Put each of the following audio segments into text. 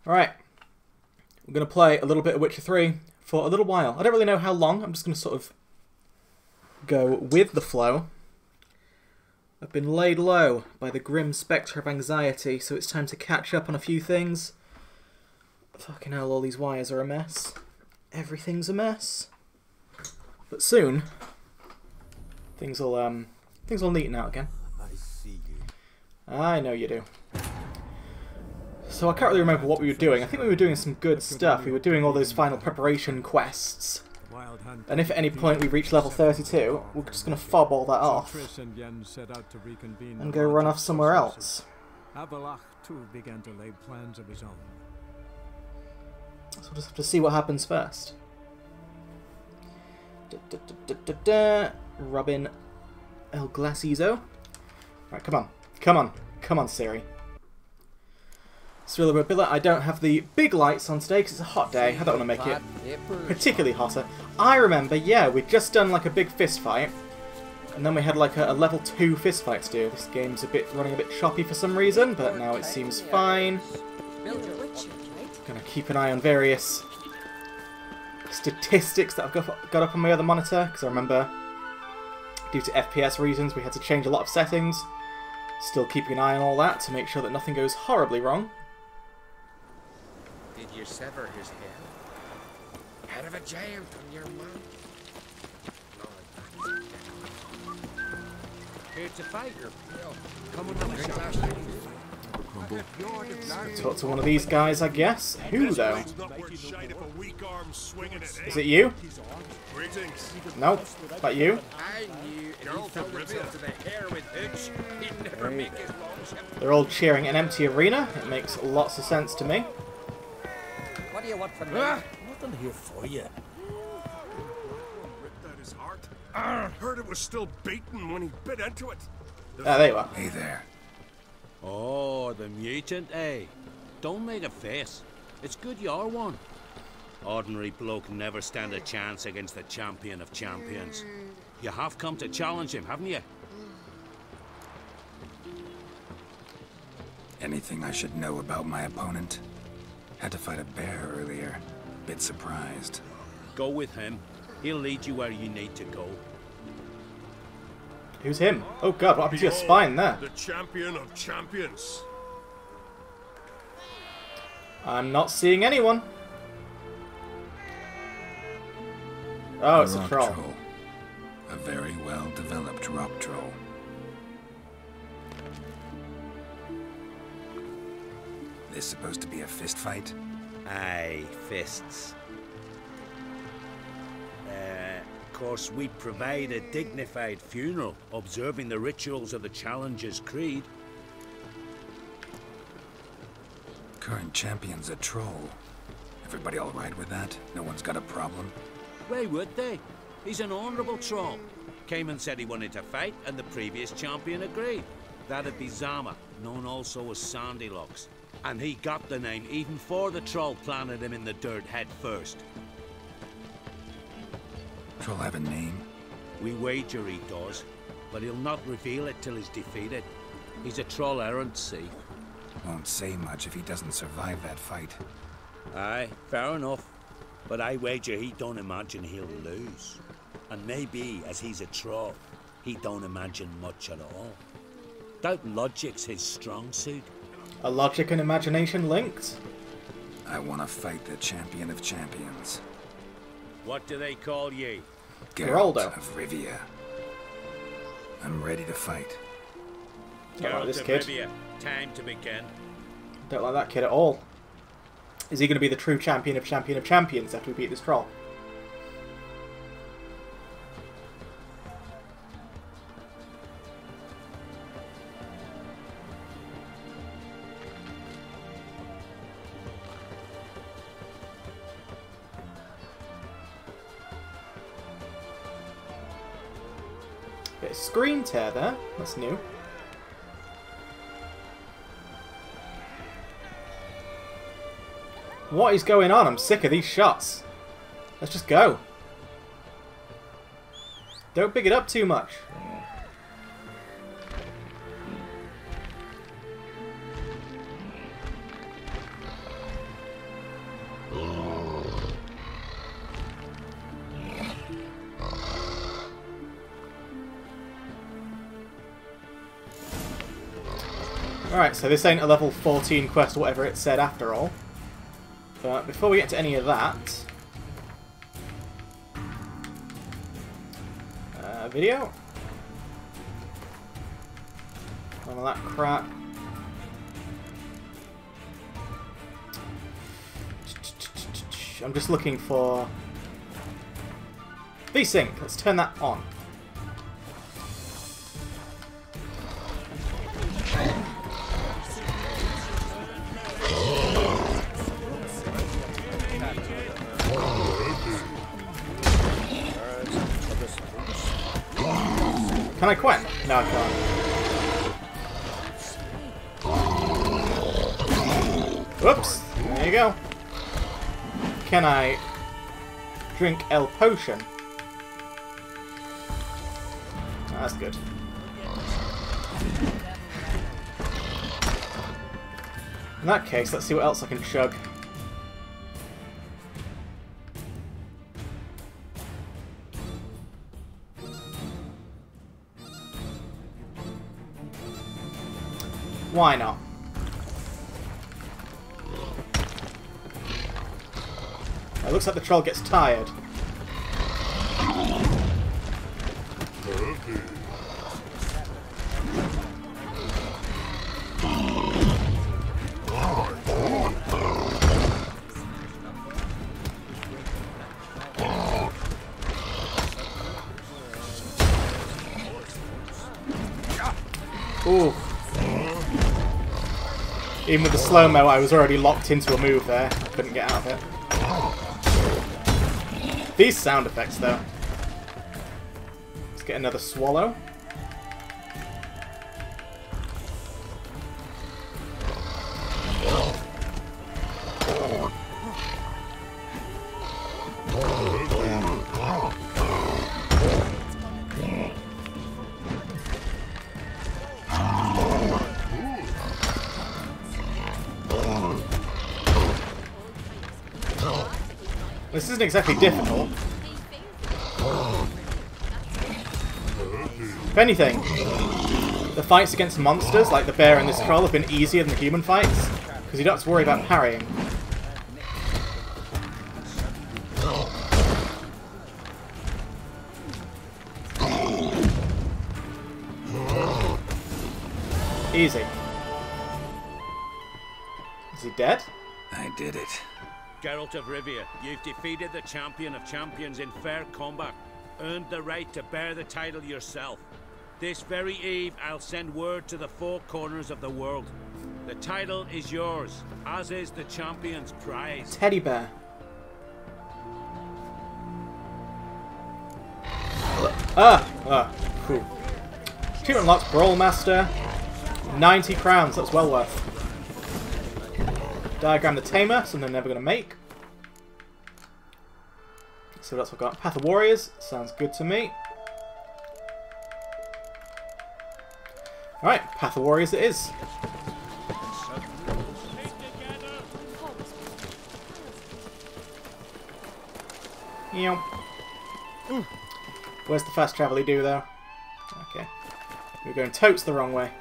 Alright, we're going to play a little bit of Witcher 3 for a little while. I don't really know how long, I'm just going to sort of go with the flow. I've been laid low by the grim spectre of anxiety, so it's time to catch up on a few things. Fucking hell, all these wires are a mess. Everything's a mess. But soon, things will neaten out again. I see you. I know you do. So I can't really remember what we were doing. I think we were doing some good stuff. We were doing all those final preparation quests. And if at any point we reach level 32, we're just going to fob all that off and go run off somewhere else. Avallac'h too began to lay plans of his own. So we'll just have to see what happens first. Robin El Glacizo. Right, come on. Come on. Come on, Ciri. Cirilla Robilla, I don't have the big lights on today because it's a hot day. I don't want to make it particularly hotter. I remember, yeah, we'd just done like a big fist fight. And then we had like a level 2 fist fight to do. This game's running a bit choppy for some reason, but now it seems fine. Gonna keep an eye on various statistics that I've got up on my other monitor, because I remember, due to FPS reasons, we had to change a lot of settings. Still keeping an eye on all that to make sure that nothing goes horribly wrong. Did you sever his head? Head of a giant on your mouth. Here to fight your pill. Come on, Talk to one of these guys, I guess. Who, though? Is it you? No. That you? I knew if he fell himself to the hair with Hooch, he'd never make his long ship. They're all cheering an empty arena. It makes lots of sense to me. What do you want from me? Nothing here for you. Ripped out his heart. Heard it was still beating when he bit into it. Ah, there you are. Hey there. Oh, the mutant, eh? Don't make a face. It's good you're one. Ordinary bloke never stand a chance against the champion of champions. You have come to challenge him, haven't you? Anything I should know about my opponent? Had to fight a bear earlier. Bit surprised. Go with him. He'll lead you where you need to go. Who's him? Oh god, what happened to your spine there? The champion of champions. I'm not seeing anyone. Oh, it's a rock troll. A very well-developed rock troll. This supposed to be a fist fight? Aye, fists. Of course, we provide a dignified funeral, observing the rituals of the Challenger's Creed. Current champion's a troll. Everybody all right with that? No one's got a problem? Why would they? He's an honourable troll. Came and said he wanted to fight, and the previous champion agreed. That'd be Zama, known also as Sandylocks. And he got the name even before the troll planted him in the dirt head first. Troll have a name? We wager he does, but he'll not reveal it till he's defeated. He's a troll errant, see? Won't say much if he doesn't survive that fight. Aye, fair enough. But I wager he don't imagine he'll lose. And maybe, as he's a troll, he don't imagine much at all. Doubt logic's his strong suit. Are logic and imagination linked? I want to fight the champion of champions. What do they call ye? Geraldo of Rivia. I'm ready to fight. Don't like this Geralt kid. of Rivia. Time to begin. Don't like that kid at all. Is he going to be the true champion of champions after we beat this troll? Bit of screen tear there. That's new. What is going on? I'm sick of these shots. Let's just go. Don't big it up too much. Alright, so this ain't a level 14 quest or whatever it said after all. But before we get to any of that... video? None of that crap. I'm just looking for... V-Sync. Let's turn that on. Can I quit? No, I can't. Whoops. There you go. Can I drink L potion? Oh, that's good. In that case, let's see what else I can chug. Why not? It looks like the troll gets tired. Ooh. Even with the slow-mo, I was already locked into a move there. I couldn't get out of it. These sound effects, though. Let's get another swallow. This isn't exactly difficult. If anything, the fights against monsters, like the bear and this troll, have been easier than the human fights, because you don't have to worry about parrying. Easy. Is he dead? I did it. Geralt of Rivia, you've defeated the champion of champions in fair combat, earned the right to bear the title yourself. This very eve, I'll send word to the four corners of the world. The title is yours, as is the champion's prize. Teddy bear. Cool. Achievement unlocked, Brawl Master. 90 crowns, that's well worth. Diagram the Tamer, something I'm never going to make. Let's see what else I've got. Path of Warriors, sounds good to me. Alright, Path of Warriors it is. Meow. Where's the fast travel do though? Okay. We're going totes the wrong way.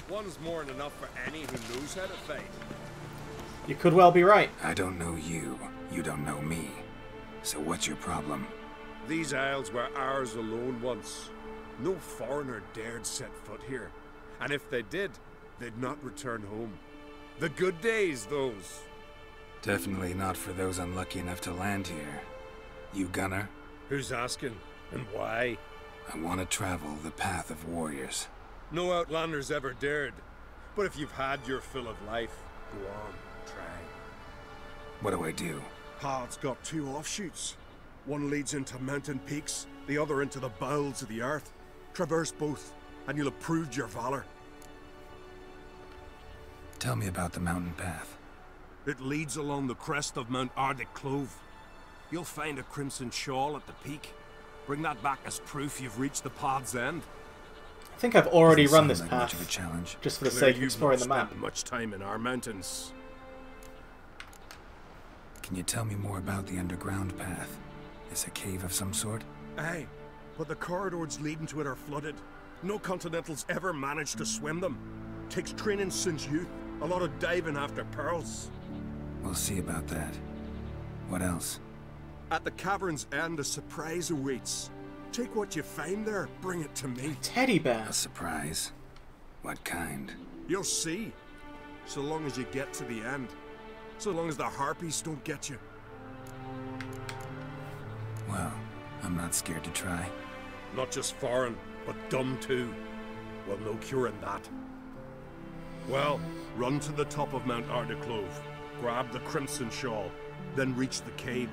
One's more than enough for any who knows how to fight. You could well be right. I don't know you. You don't know me. So what's your problem? These isles were ours alone once. No foreigner dared set foot here. And if they did, they'd not return home. The good days, those. Definitely not for those unlucky enough to land here. You gunner? Who's asking? And why? I want to travel the path of warriors. No outlanders ever dared. But if you've had your fill of life, go on, try. What do I do? Path's got two offshoots. One leads into mountain peaks, the other into the bowels of the earth. Traverse both, and you'll have proved your valor. Tell me about the mountain path. It leads along the crest of Mount Ardic Clove. You'll find a crimson shawl at the peak. Bring that back as proof you've reached the path's end. I think I've already Doesn't run this sound like much of a path, challenge. just for the Clear sake of you've exploring not the map. spent much time in our mountains. Can you tell me more about the underground path? Is a cave of some sort? Aye, but the corridors leading to it are flooded. No Continentals ever managed to swim them. Takes training since youth. A lot of diving after pearls. We'll see about that. What else? At the cavern's end, a surprise awaits. Take what you find there, bring it to me. Teddy bear. A surprise? What kind? You'll see. So long as you get to the end. So long as the harpies don't get you. Well, I'm not scared to try. Not just foreign, but dumb too. Well, no curing that. Well, run to the top of Mount Ardaclove, grab the Crimson Shawl, then reach the cave.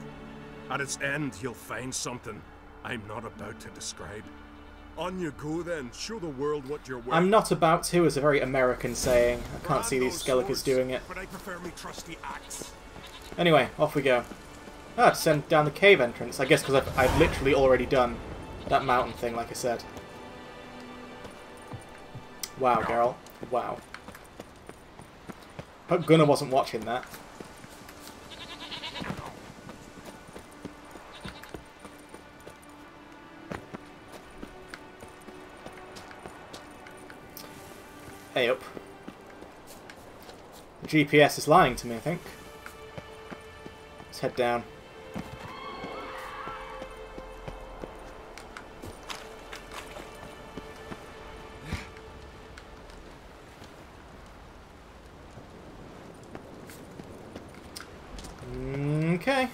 At its end, you'll find something I'm not about to describe. On you go then, show the world what you're worth. I'm not about to is a very American saying. I can't see these Brand those Skelecas swords, doing it. But I prefer me trusty axe. Anyway, off we go. Ah, descend down the cave entrance. I guess because I've literally already done that mountain thing, like I said. Wow, Geralt. Wow. Hope Gunnar wasn't watching that. Hey up. The GPS is lying to me, I think. Let's head down. Okay.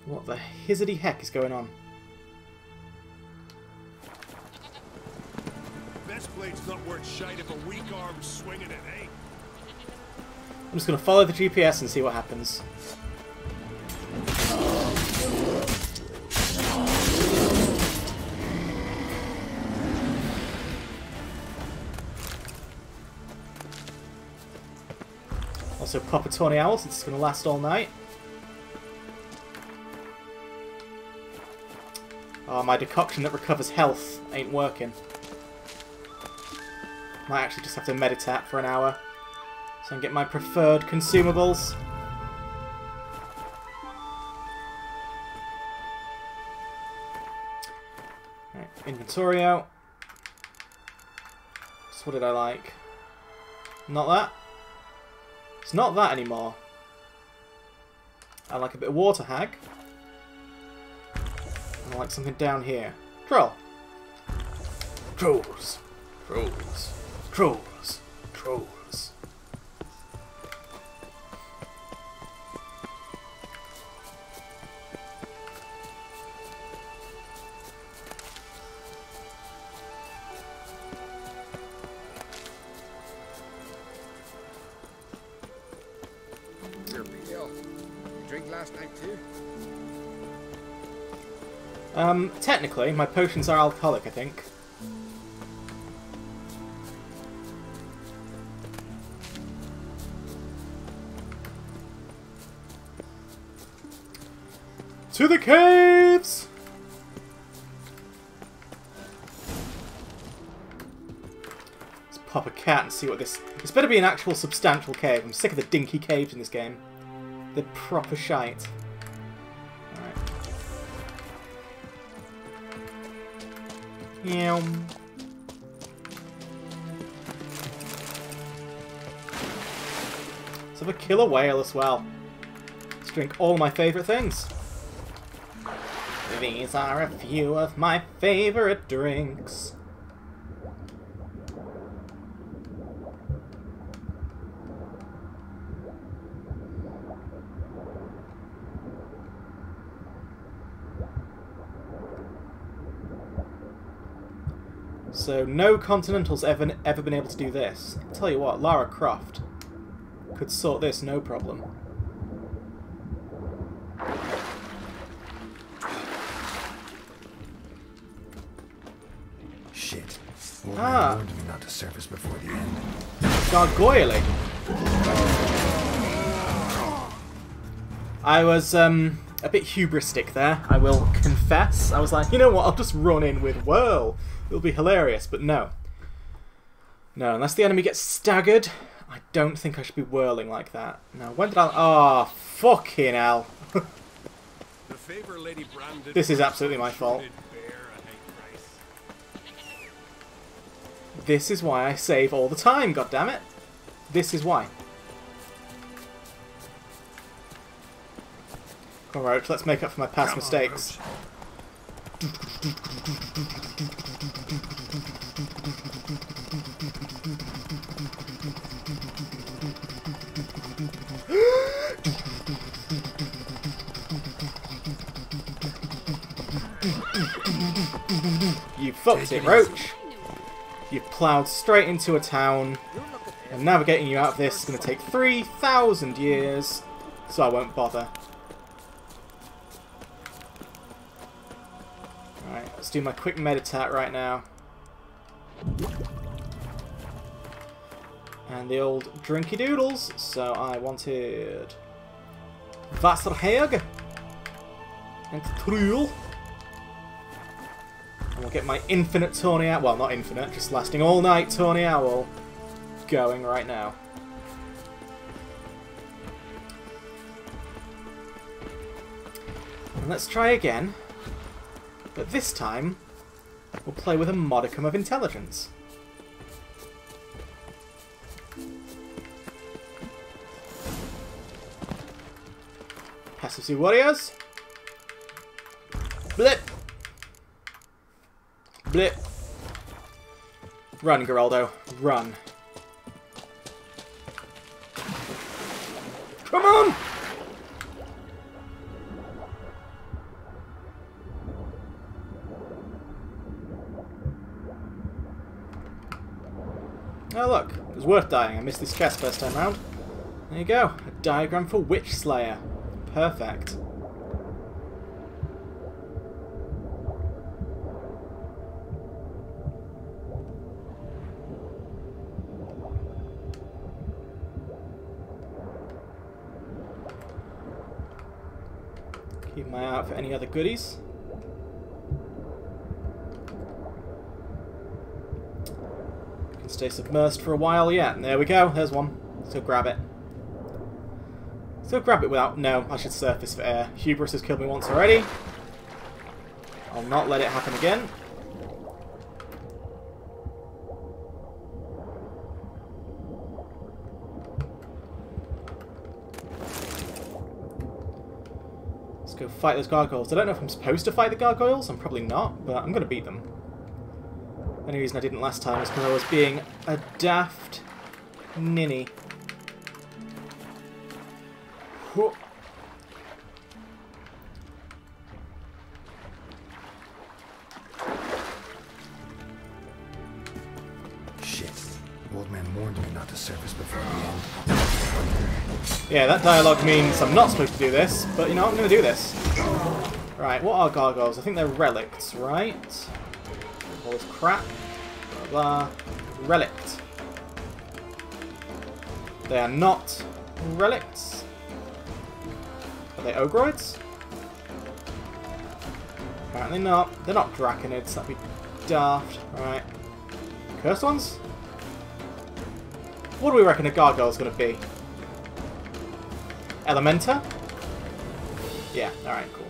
What the hizzity heck is going on? Best blade's not worth shite if a weak arm's swinging it, eh? I'm just going to follow the GPS and see what happens. Also pop a tawny owl since it's going to last all night. Oh, my decoction that recovers health ain't working. Might actually just have to meditate for an hour so I can get my preferred consumables. Right, inventory out. So what did I like? Not that. It's not that anymore. I like a bit of water hag. I like something down here. Troll. Trolls. Trolls. Trolls. Trolls. You're pale. You drink last night too? Technically, my potions are alcoholic, I think. To the caves! Let's pop a cat and see what this... This better be an actual substantial cave. I'm sick of the dinky caves in this game. They're proper shite. Alright. Yum. Let's have a killer whale as well. Let's drink all my favourite things. These are a few of my favourite drinks. So no Continental's ever been able to do this. I'll tell you what, Lara Croft could sort this no problem. Shit. Ah. Warned me not to surface before the end. Gargoyling. I was a bit hubristic there, I will confess. I was like, you know what, I'll just run in with whirl. It'll be hilarious, but no. No, unless the enemy gets staggered, I don't think I should be whirling like that. Now, when did I... Oh, fucking hell. The favor Lady Brandon This is absolutely my fault. This is why I save all the time, goddammit. This is why. Come on, Roach, let's make up for my past mistakes. You fucked it, Roach. You've ploughed straight into a town, and navigating you out of this is going to take 3,000 years, so I won't bother. Alright, let's do my quick meditat right now. And the old drinky doodles, so I wanted Wasserheg and Truel. And we'll get my infinite Tawny Owl, well not infinite, just lasting all night Tawny Owl going right now. And let's try again, but this time we'll play with a modicum of intelligence. Passive Zoo Warriors. Blip! Blip. Run, Geraldo. Run. Come on! Oh look, it was worth dying. I missed this chest first time round. There you go. A diagram for Witch Slayer. Perfect. Keep my eye out for any other goodies. Can stay submersed for a while yet. Yeah, there we go. There's one. So grab it. So grab it without... No, I should surface for air. Hubris has killed me once already. I'll not let it happen again. Let's go fight those gargoyles. I don't know if I'm supposed to fight the gargoyles. I'm probably not, but I'm going to beat them. The only reason I didn't last time was because I was being a daft ninny. Whoa. Shit. Old man warned me not to surface before the end. Yeah, that dialogue means I'm not supposed to do this, but you know, I'm going to do this. Right, what are gargoyles? I think they're relicts, right? All this crap. Blah, blah. Relict. They are not relicts. Are they ogroids? Apparently not. They're not draconids, that'd be daft. Right. Cursed ones? What do we reckon a gargoyle's gonna be? Elementa? Yeah, alright, cool.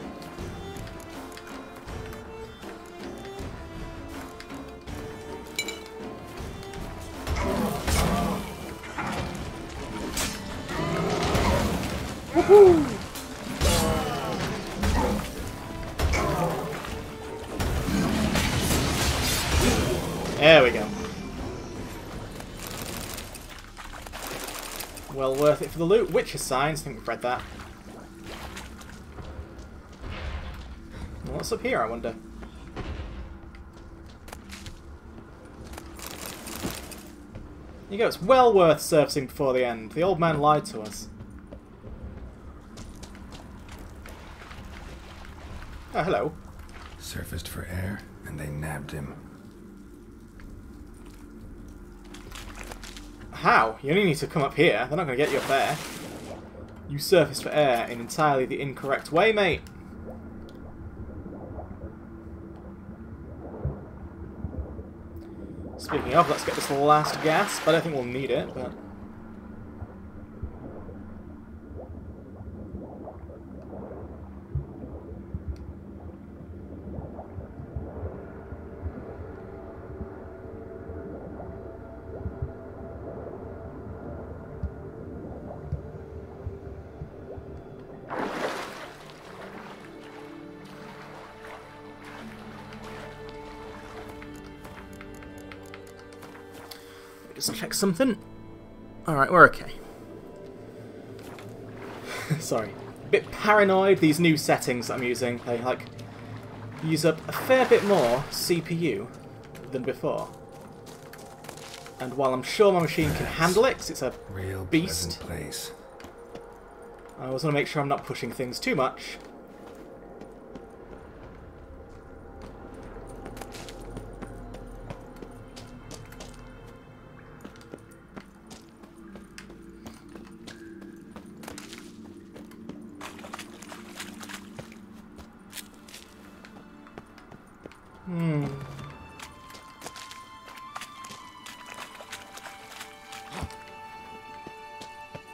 Woohoo! There we go. Well worth it for the loot. Witcher signs, I think we've read that. Well, what's up here, I wonder? There you go, it's well worth surfacing before the end. The old man lied to us. Oh, hello. Surfaced for air, and they nabbed him. How? You only need to come up here. They're not going to get you up there. You surfaced for air in entirely the incorrect way, mate. Speaking of, let's get this last gasp. I don't think we'll need it, but... Just check something. Alright, we're okay. Sorry. A bit paranoid, these new settings that I'm using. They, like, use up a fair bit more CPU than before. And while I'm sure my machine can handle it, 'cause it's a Real beast, place. I always want to make sure I'm not pushing things too much.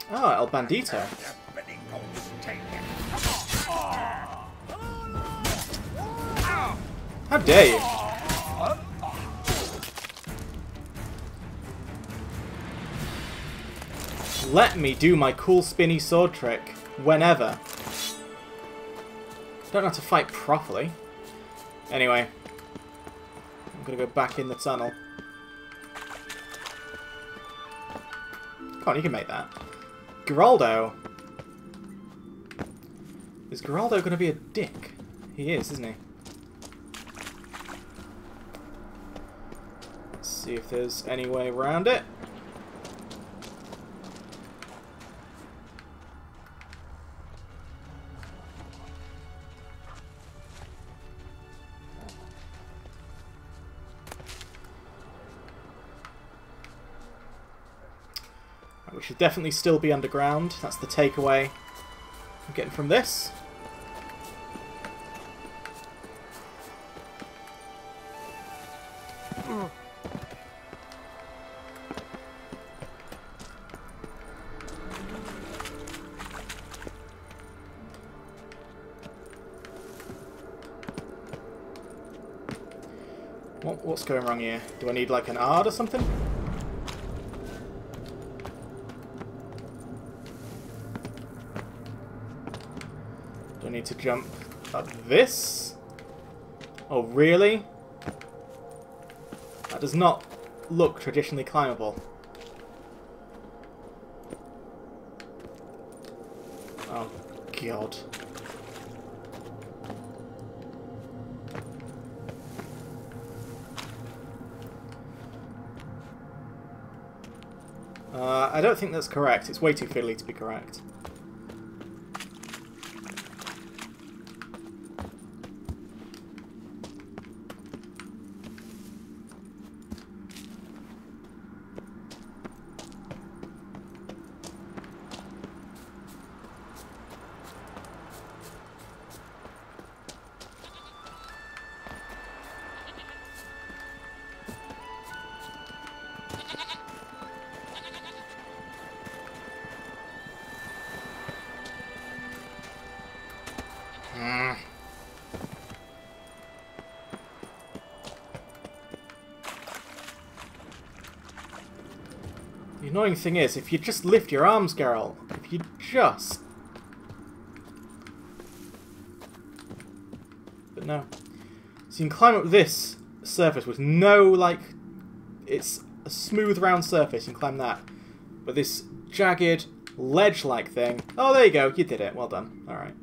Oh, El Bandito. How dare you? Let me do my cool spinny sword trick whenever. Don't know how to fight properly. Anyway, I'm gonna go back in the tunnel. Come on, you can make that. Geraldo! Is Geraldo gonna be a dick? He is, isn't he? Let's see if there's any way around it. We should definitely still be underground. That's the takeaway I'm getting from this. What's going wrong here? Do I need like an ARD or something? Do I need to jump up this? Oh, really? That does not look traditionally climbable. Oh, God. I don't think that's correct. It's way too fiddly to be correct. The annoying thing is, if you just lift your arms, Geralt, if you just... But no. So you can climb up this surface with no, like... It's a smooth, round surface, you can climb that. But this jagged, ledge-like thing... Oh, there you go, you did it. Well done. Alright.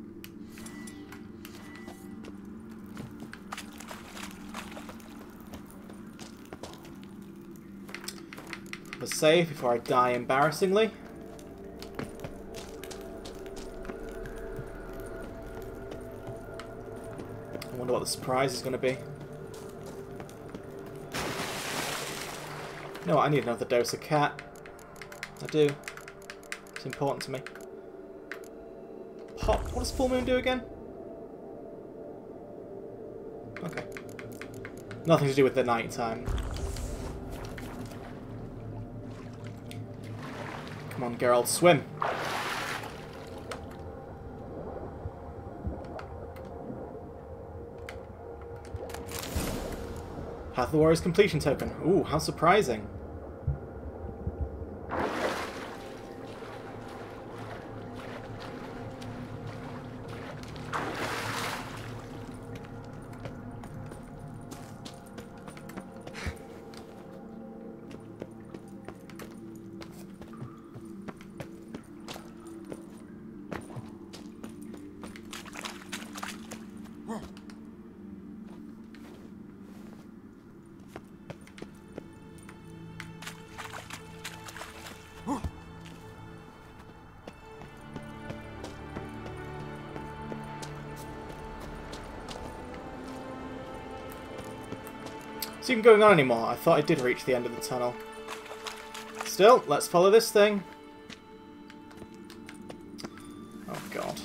Save before I die embarrassingly. I wonder what the surprise is going to be. You know what, I need another dose of cat. I do. It's important to me. pop. What does full moon do again? Okay. Nothing to do with the night time. Come on, Geralt, swim. Path of the Warrior's completion token. Ooh, how surprising. Is it even going on anymore? I thought I did reach the end of the tunnel. Still, let's follow this thing. Oh god.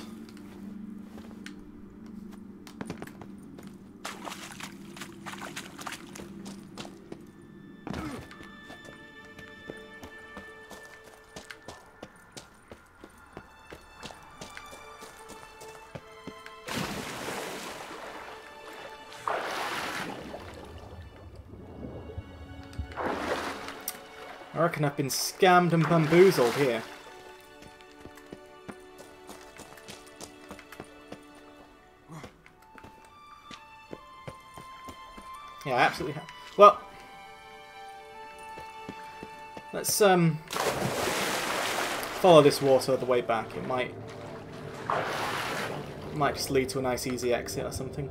I reckon I've been scammed and bamboozled here. Yeah, I absolutely have. Well, let's follow this water the way back. It might just lead to a nice easy exit or something.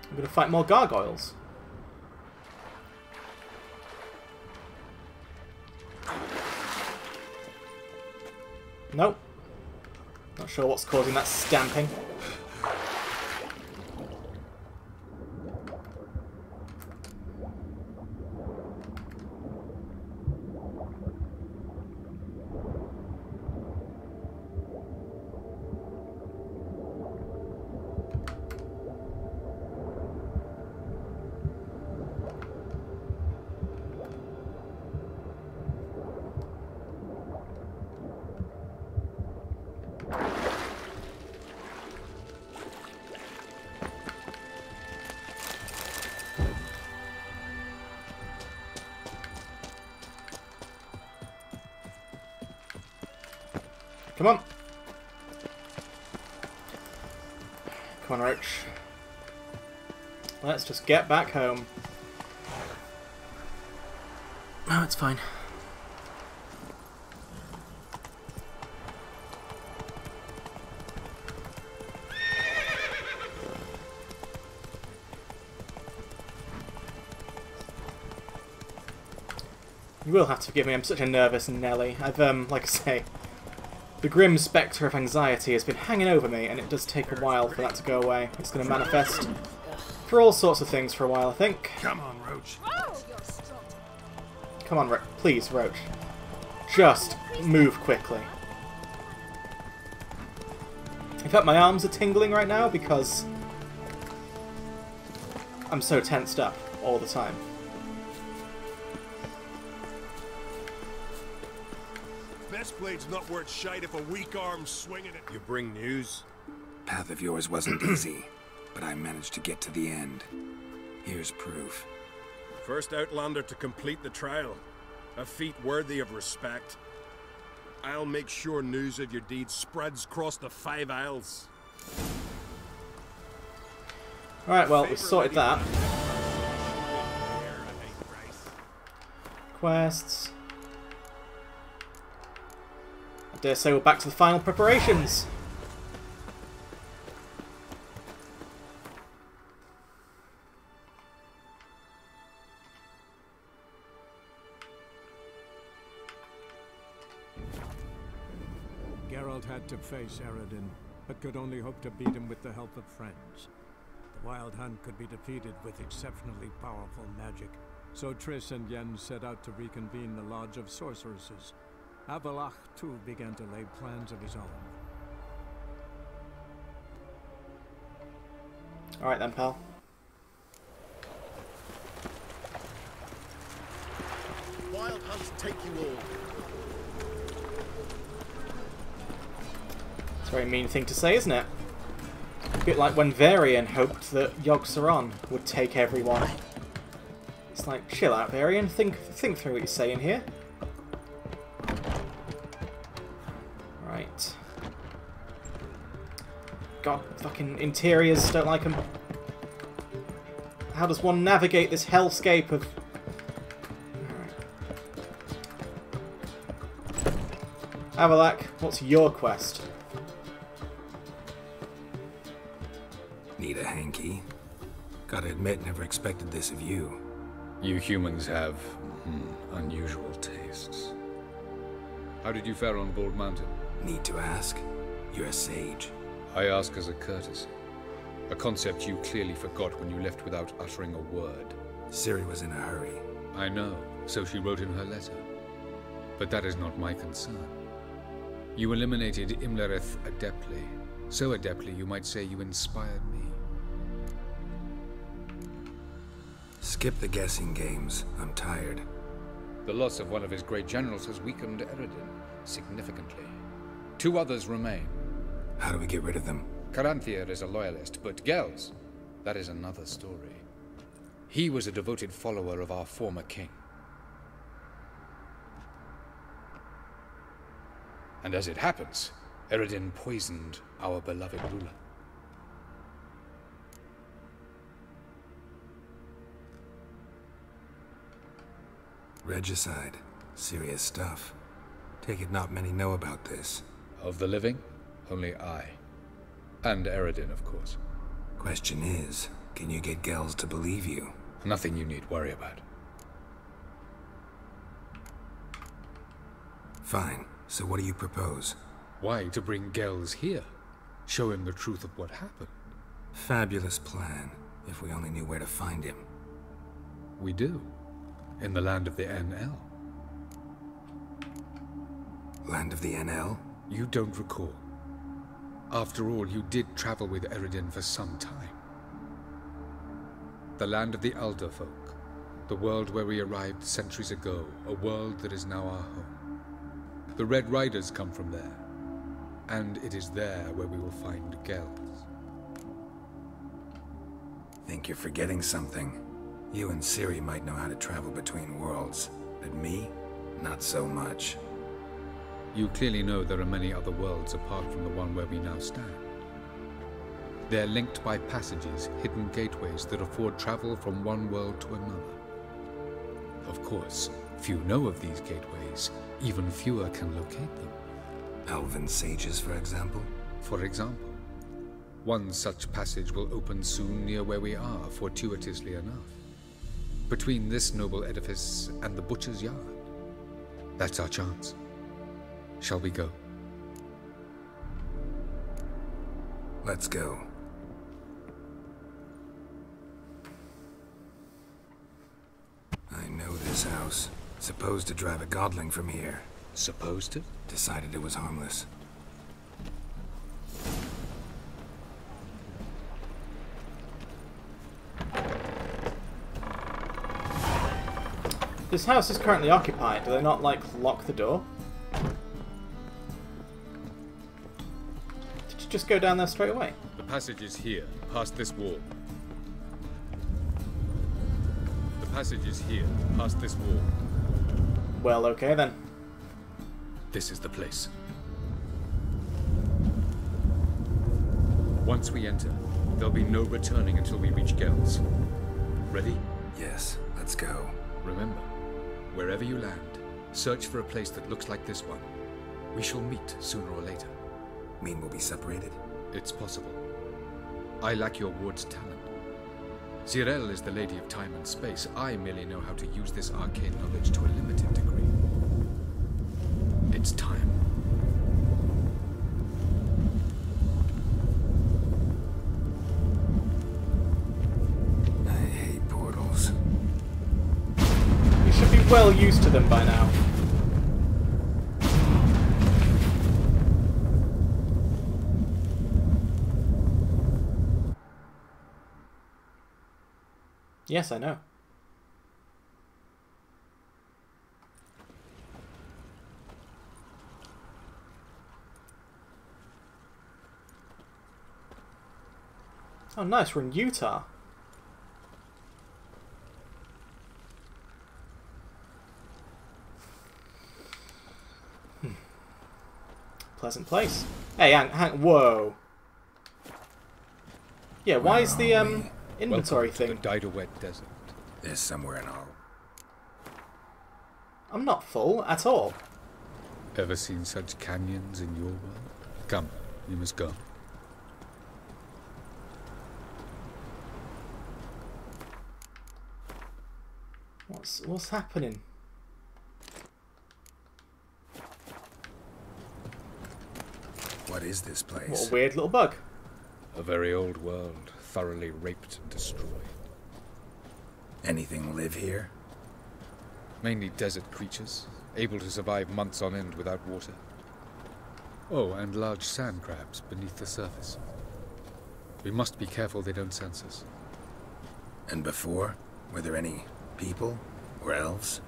I'm going to fight more gargoyles. Nope. Not sure what's causing that stamping. Come on. Come on, Roach. Let's just get back home. Oh, it's fine. You will have to forgive me, I'm such a nervous Nelly. I've, like I say, the grim spectre of anxiety has been hanging over me, and it does take a while for that to go away. It's going to manifest for all sorts of things for a while, I think. Come on, Roach. Come on, please, Roach. Just move quickly. In fact, my arms are tingling right now because I'm so tensed up all the time. Best blade's not worth shite if a weak arm's swinging it. You bring news? Path of yours wasn't easy, but I managed to get to the end. Here's proof. First Outlander to complete the trial. A feat worthy of respect. I'll make sure news of your deeds spreads across the 5 Isles. Alright, well, we've sorted that. Quests. I dare say we're back to the final preparations. Geralt had to face Eredin, but could only hope to beat him with the help of friends. The Wild Hunt could be defeated with exceptionally powerful magic, so Triss and Yen set out to reconvene the Lodge of Sorceresses. Avallac'h, too, began to lay plans of his own. Alright then, pal. Wild Hunts take you all. It's a very mean thing to say, isn't it? A bit like when Varian hoped that Yogg-Saron would take everyone. It's like, chill out, Varian. Think through what you're saying here. Right. God, fucking interiors, don't like them. How does one navigate this hellscape of... Avallac'h, what's your quest? Need a hanky? Gotta admit, never expected this of you. You humans have unusual tastes. How did you fare on Bald Mountain? Need to ask? You're a sage. I ask as a courtesy. A concept you clearly forgot when you left without uttering a word. Ciri was in a hurry. I know, so she wrote in her letter. But that is not my concern. You eliminated Imlerith adeptly. So adeptly, you might say you inspired me. Skip the guessing games. I'm tired. The loss of one of his great generals has weakened Eredin significantly. 2 others remain. How do we get rid of them? Caranthir is a loyalist, but Gels, that is another story. He was a devoted follower of our former king. And as it happens, Eredin poisoned our beloved ruler. Regicide. Serious stuff. Take it not many know about this. Of the living, only I. And Eredin, of course. Question is, can you get Gels to believe you? Nothing you need worry about. Fine. So what do you propose? Why, to bring Gels here. Show him the truth of what happened. Fabulous plan, if we only knew where to find him. We do. In the land of the NL. Land of the NL? You don't recall. After all, you did travel with Eredin for some time. The land of the Elder Folk. The world where we arrived centuries ago. A world that is now our home. The Red Riders come from there. And it is there where we will find Gels. Think you're forgetting something. You and Ciri might know how to travel between worlds, but me? Not so much. You clearly know there are many other worlds apart from the one where we now stand. They're linked by passages, hidden gateways that afford travel from one world to another. Of course, few know of these gateways, even fewer can locate them. Elven sages, for example? For example. One such passage will open soon near where we are, fortuitously enough. Between this noble edifice and the butcher's yard. That's our chance. Shall we go? Let's go. I know this house. Supposed to drive a godling from here. Supposed to? Decided it was harmless. This house is currently occupied. Do they not, like, lock the door? Did you just go down there straight away? The passage is here, past this wall. The passage is here, past this wall. Well, okay then. This is the place. Once we enter, there'll be no returning until we reach Gels. Ready? Yes, let's go. Remember, wherever you land, search for a place that looks like this one. We shall meet sooner or later. Mean we'll be separated? It's possible. I lack your ward's talent. Zyrel is the lady of time and space. I merely know how to use this arcane knowledge to a limited degree. It's time. well used to them by now. Yes, I know. Oh, nice. We're in Utah. Pleasant place. Hey, hang, whoa. Yeah, why is the inventory Welcome thing? to the Didawet Desert. There's somewhere in all. I'm not full at all. Ever seen such canyons in your world? Come, you must go. What's happening? What is this place? What a weird little bug. A very old world, thoroughly raped and destroyed. Anything live here? Mainly desert creatures, able to survive months on end without water. Oh, and large sand crabs beneath the surface. We must be careful they don't sense us. And before? Were there any people? Or elves?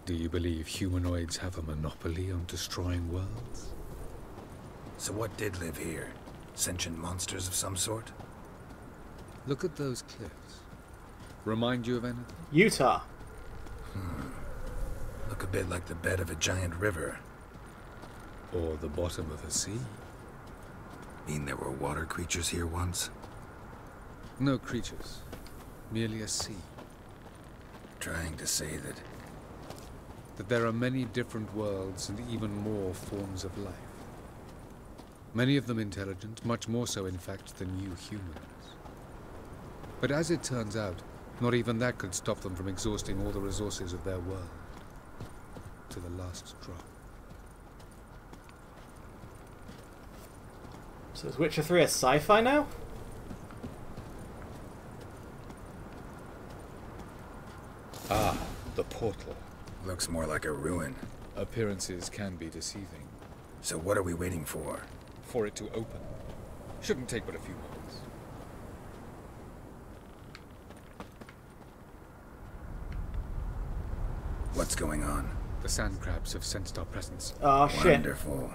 Do you believe humanoids have a monopoly on destroying worlds? So what did live here? Sentient monsters of some sort? Look at those cliffs. Remind you of anything? Utah. Look a bit like the bed of a giant river. Or the bottom of a sea? Mean there were water creatures here once? No creatures. Merely a sea. Trying to say That there are many different worlds and even more forms of life. Many of them intelligent, much more so in fact than you humans. But as it turns out, not even that could stop them from exhausting all the resources of their world. To the last drop. So is Witcher 3 a sci-fi now? Ah, the portal. looks more like a ruin. Appearances can be deceiving. So what are we waiting for? For it to open. Shouldn't take but a few moments. What's going on? The sand crabs have sensed our presence. Oh shit. Wonderful.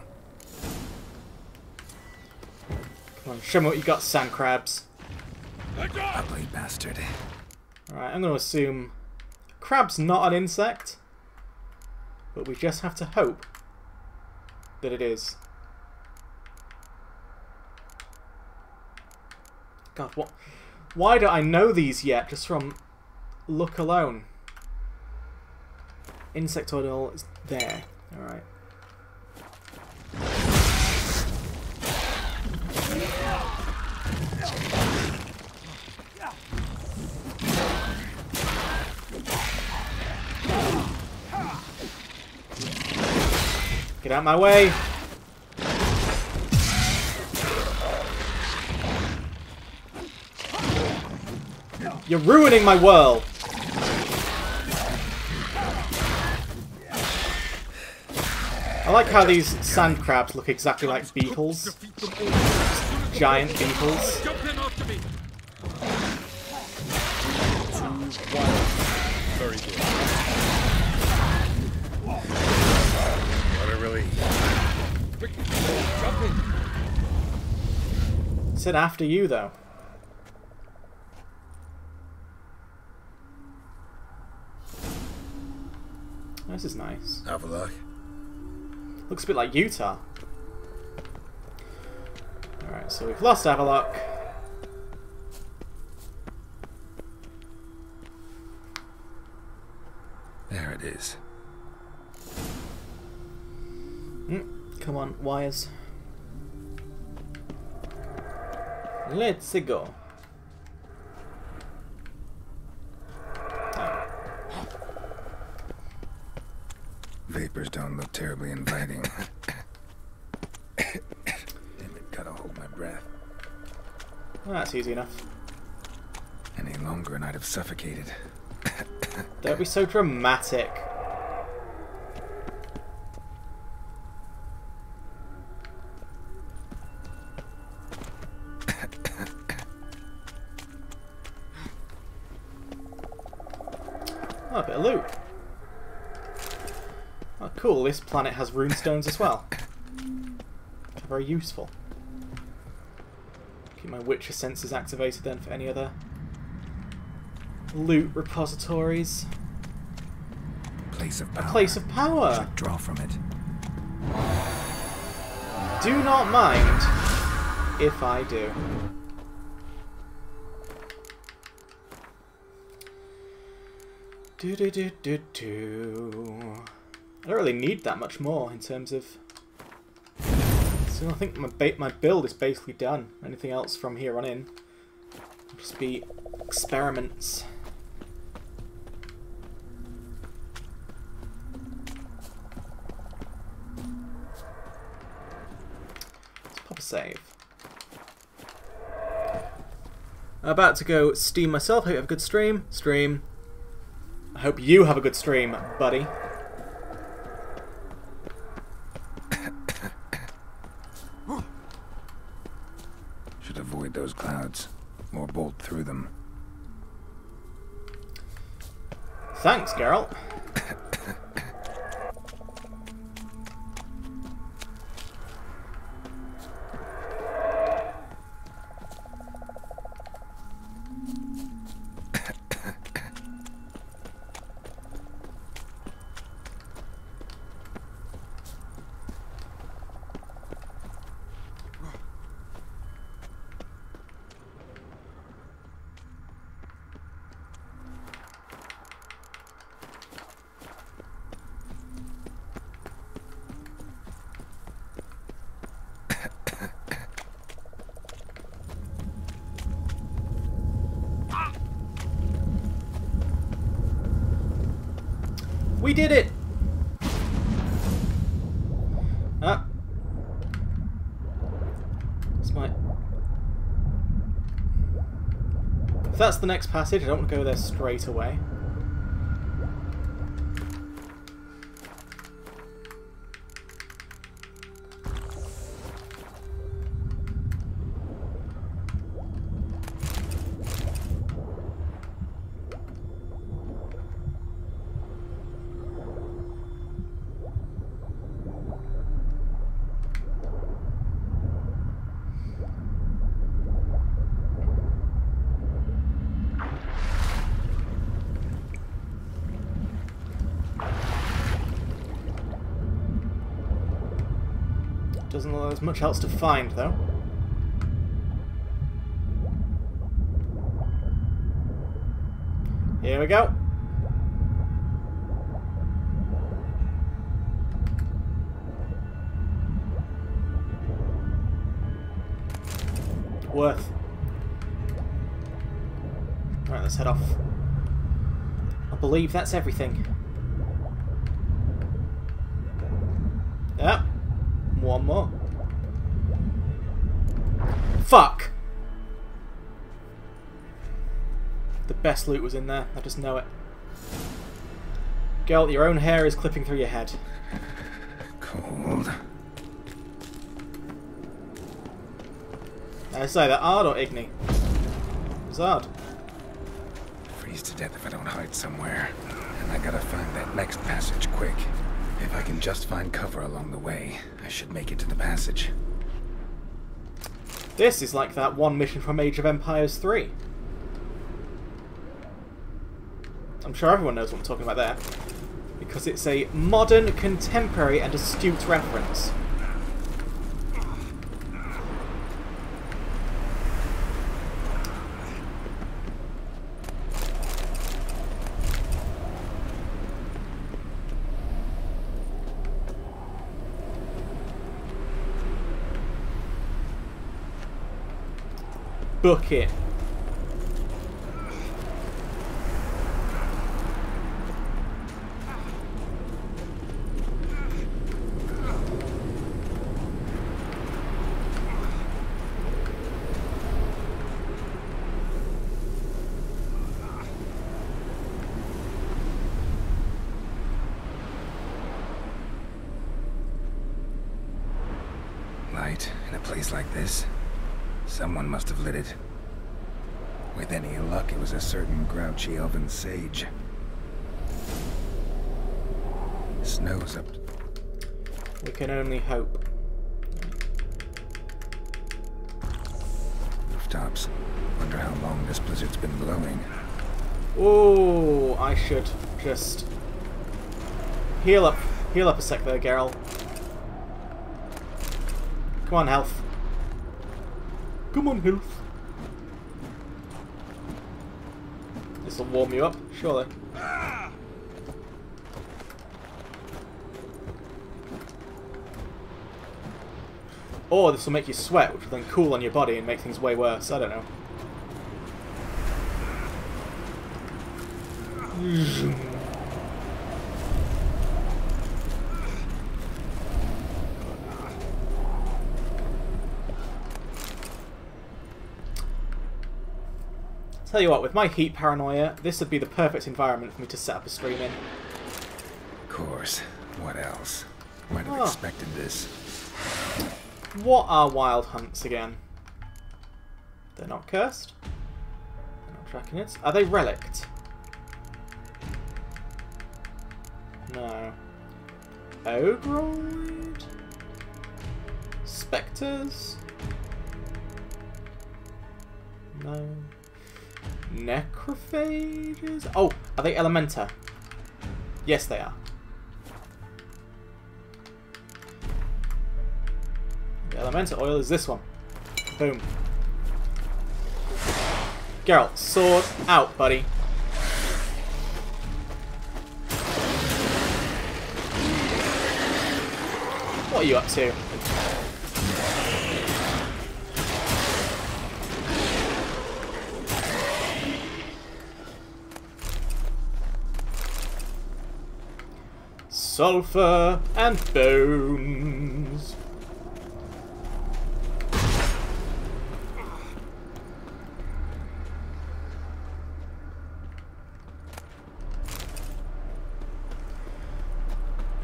Come on, show me what you got, sand crabs. Ugly bastard. Alright, I'm going to assume crab's not an insect, but we just have to hope that it is. God, what? Why do I know these yet, just from look alone? Insectoidal is there. Alright. Get out my way! You're ruining my world! I like how these sand crabs look exactly like beetles. Giant beetles. Very good. What a relief. Jump in! Said after you, though. This is nice. Have a look. Looks a bit like Utah. Alright, so we've lost Avaloq. There it is. Come on, wires. Let's go. Vapors don't look terribly inviting. Damn it, gotta hold my breath. Well, that's easy enough. Any longer and I'd have suffocated. Don't be so dramatic. Oh, a bit of loot. Oh, cool. This planet has runestones as well. They're very useful. Keep my Witcher senses activated then for any other loot repositories. Place of power. A place of power. Should draw from it. Do not mind if I do. I don't really need that much more in terms of. So I think my build is basically done. Anything else from here on in will just be experiments. Let's pop a save. I'm about to go steam myself. Hope you have a good stream. I hope you have a good stream, buddy. Should avoid those clouds, or bolt through them. Thanks, Geralt. We did it! Ah. This might... If that's the next passage, I don't want to go there straight away. Doesn't look like there's much else to find, though. Here we go. Worth. Right, let's head off. I believe that's everything. Yep. One more. Fuck! The best loot was in there. I just know it. Geralt, your own hair is clipping through your head. Cold. I say that Ard or Igni? It's Ard. Freeze to death if I don't hide somewhere. And I gotta find that next passage quick. If I can just find cover along the way, I should make it to the passage. This is like that one mission from Age of Empires 3. I'm sure everyone knows what I'm talking about there. Because it's a modern, contemporary, and astute reference. Book it. place like this. Someone must have lit it. With any luck, it was a certain grouchy elven sage. Snow's up. We can only hope. Rooftops. Wonder how long this blizzard's been blowing. Oh, I should just heal up a sec there, Geralt. Come on, health. Come on, health. This will warm you up, surely. Or this will make you sweat, which will then cool on your body and make things way worse. I don't know. Tell you what, with my heat paranoia, this would be the perfect environment for me to set up a stream in. Of course. What else? Might have expected this. What are wild hunts again? They're not cursed. They're not tracking it. Are they relict? No. Ogroid? Spectres? No. Necrophages? Oh, are they Elementa? Yes, they are. The Elementa oil is this one. Boom. Geralt, sword out, buddy. What are you up to? Sulfur and bones.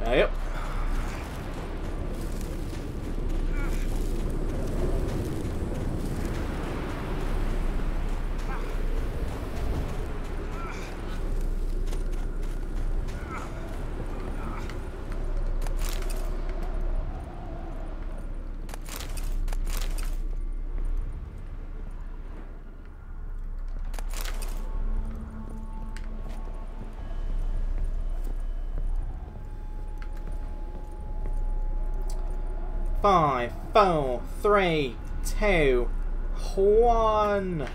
Yep. Five, 4, 3, 2, 1.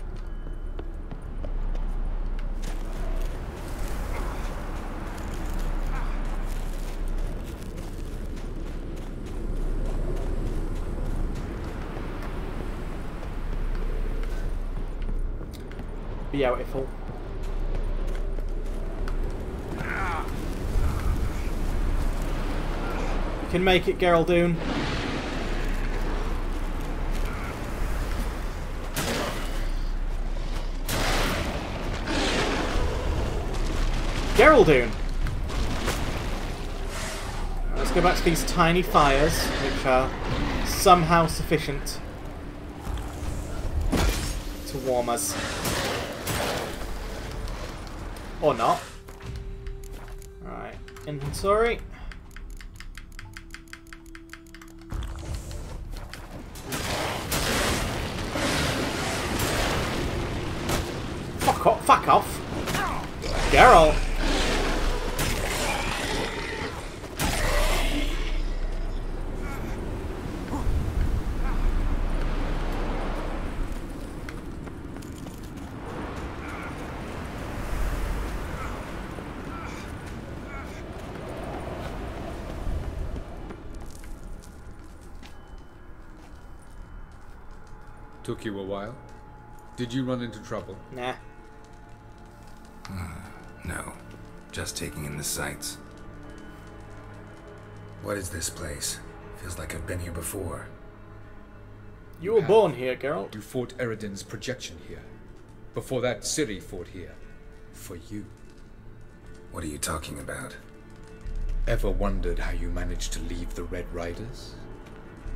Beautiful. You can make it, Geraldune. Geraldune! Let's go back to these tiny fires, which are somehow sufficient to warm us. Or not. Right, inventory. Fuck off! Geralt! Took you a while? Did you run into trouble? Nah. No. Just taking in the sights. What is this place? Feels like I've been here before. You were born here, Geralt. You fought Eredin's projection here. Before that, Ciri fought here. For you. What are you talking about? Ever wondered how you managed to leave the Red Riders?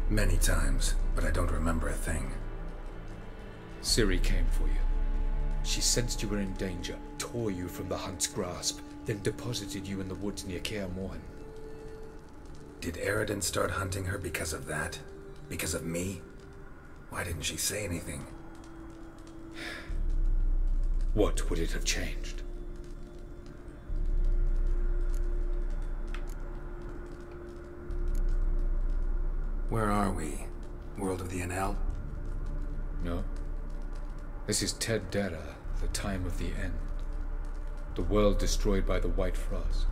Many times, but I don't remember a thing. Ciri came for you. She sensed you were in danger, tore you from the Hunt's grasp, then deposited you in the woods near Kaer Morhen. Did Eredin start hunting her because of that? Because of me? Why didn't she say anything? What would it have changed? Where are we? World of the Enel? No. This is Ted Dera, the time of the end. The world destroyed by the White Frost.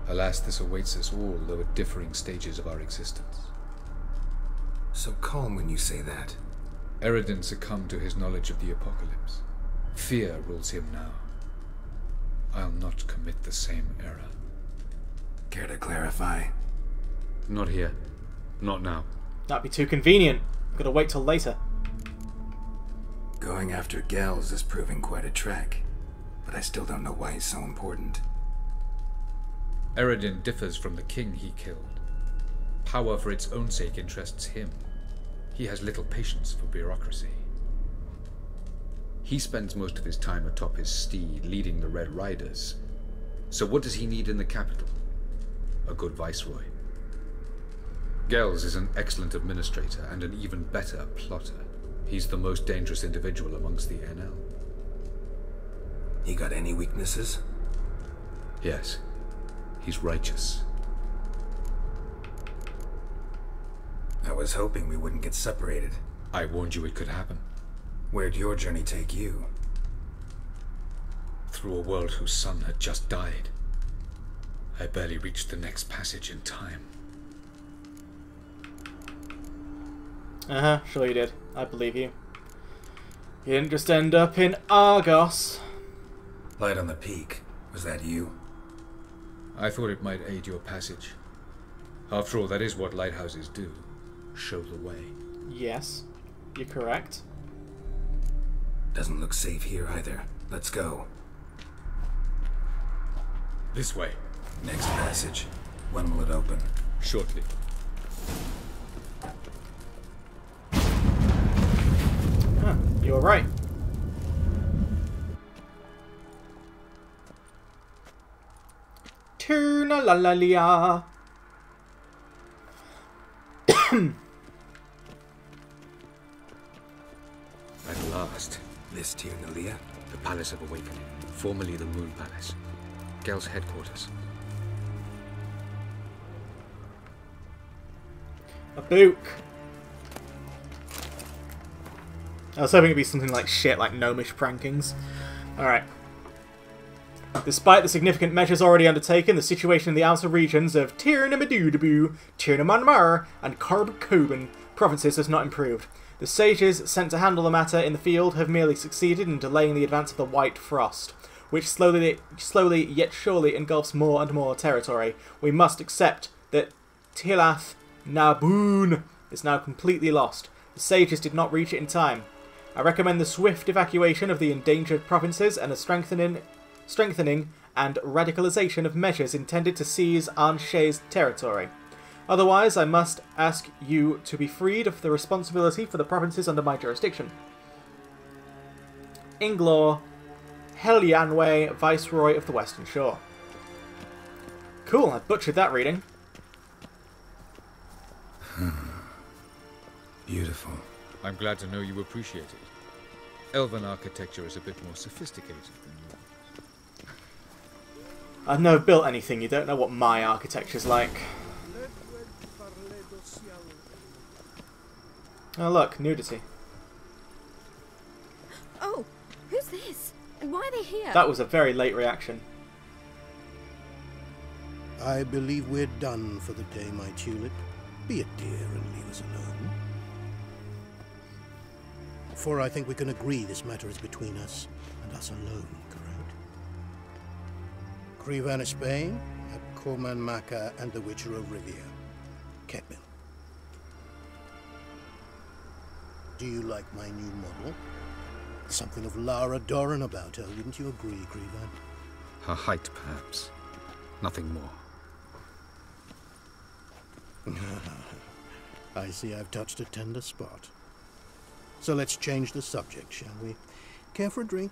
Alas, this awaits us all, though at differing stages of our existence. So calm when you say that. Eredin succumbed to his knowledge of the apocalypse. Fear rules him now. I'll not commit the same error. Care to clarify? Not here. Not now. That'd be too convenient. Gotta wait till later. Going after Gels is proving quite a trek, but I still don't know why he's so important. Eredin differs from the king he killed. Power for its own sake interests him. He has little patience for bureaucracy. He spends most of his time atop his steed, leading the Red Riders. So what does he need in the capital? A good viceroy. Gels is an excellent administrator and an even better plotter. He's the most dangerous individual amongst the Enel. He got any weaknesses? Yes. He's righteous. I was hoping we wouldn't get separated. I warned you it could happen. Where'd your journey take you? Through a world whose sun had just died. I barely reached the next passage in time. Uh-huh, sure you did. I believe you. You didn't just end up in Argos. Light on the Peak. Was that you? I thought it might aid your passage. After all, that is what lighthouses do. Show the way. Yes, you're correct. Doesn't look safe here either. Let's go. This way. Next passage. When will it open? Shortly. Huh, you were right. Turnalalia. At last. This Tyrnalia? The Palace of Awakening, formerly the Moon Palace. Gel's headquarters. A book. I was hoping it'd be something like shit, like gnomish prankings. Alright. Despite the significant measures already undertaken, the situation in the outer regions of Tirnamadudabu, Tirnamanmar, and Karb-Koban provinces has not improved. The sages sent to handle the matter in the field have merely succeeded in delaying the advance of the White Frost, which slowly yet surely engulfs more and more territory. We must accept that Tilath Naboon is now completely lost. The sages did not reach it in time. I recommend the swift evacuation of the endangered provinces and a strengthening and radicalization of measures intended to seize Anshe's territory. Otherwise, I must ask you to be freed of the responsibility for the provinces under my jurisdiction. Inglor Helyanwe, Viceroy of the Western Shore. Cool, I butchered that reading. Beautiful. I'm glad to know you appreciate it. Elven architecture is a bit more sophisticated than yours. I've never built anything, you don't know what my architecture's like. Oh look, nudity. Oh, who's this? And why are they here? That was a very late reaction. I believe we're done for the day, my tulip. Be a dear and leave us alone. For I think we can agree this matter is between us and us alone, correct? Krivan Spain, Corman Maka, and the Witcher of Rivia. Ketman. Do you like my new model? Something of Lara Doran about her, wouldn't you agree, Krivan? Her height, perhaps. Nothing more. I see I've touched a tender spot. So let's change the subject, shall we? Care for a drink?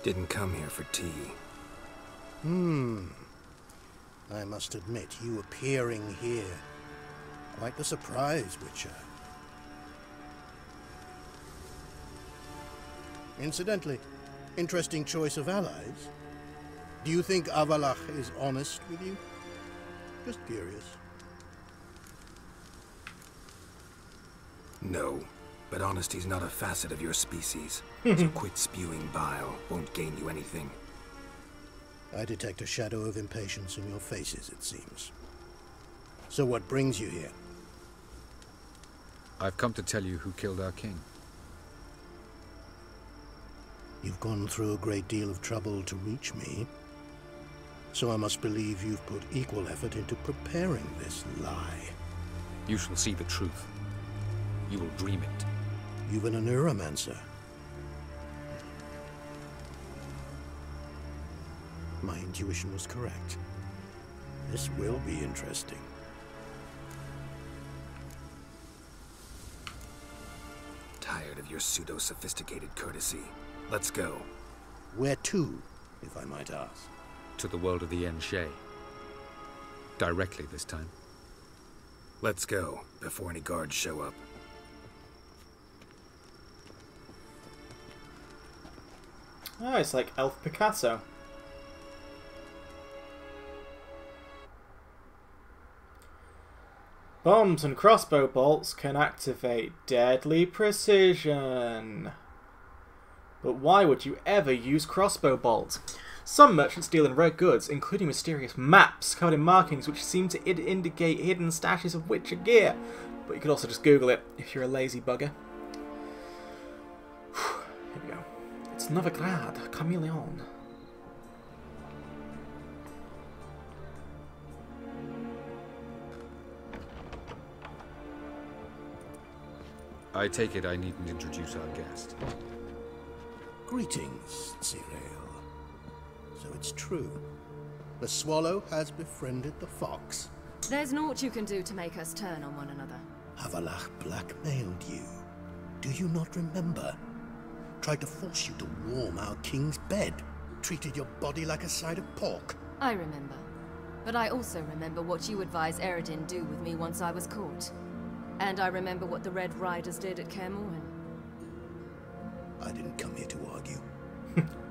Didn't come here for tea. I must admit, you appearing here, quite the surprise, Witcher. Incidentally, interesting choice of allies. Do you think Avallac'h is honest with you? Just curious. No, but honesty's not a facet of your species. So quit spewing bile. Won't gain you anything. I detect a shadow of impatience in your faces, it seems. So what brings you here? I've come to tell you who killed our king. You've gone through a great deal of trouble to reach me. So I must believe you've put equal effort into preparing this lie. You shall see the truth. You will dream it. You've been a neuromancer. My intuition was correct. This will be interesting. Tired of your pseudo-sophisticated courtesy. Let's go. Where to, if I might ask? To the world of the Yen Shay. Directly this time. Let's go, before any guards show up. Oh, it's like Elf Picasso. Bombs and crossbow bolts can activate deadly precision. But why would you ever use crossbow bolts? Some merchants deal in rare goods, including mysterious maps covered in markings which seem to indicate hidden stashes of Witcher gear. But you could also just Google it if you're a lazy bugger. Here we go. It's Novigrad, Chameleon. I take it I needn't introduce our guest. Greetings, Cyril. So it's true. The swallow has befriended the fox. There's naught you can do to make us turn on one another. Avallac'h blackmailed you. Do you not remember? Tried to force you to warm our king's bed. Treated your body like a side of pork. I remember. But I also remember what you advised Eredin do with me once I was caught. And I remember what the Red Riders did at Kaer Morhen. I didn't come here to argue.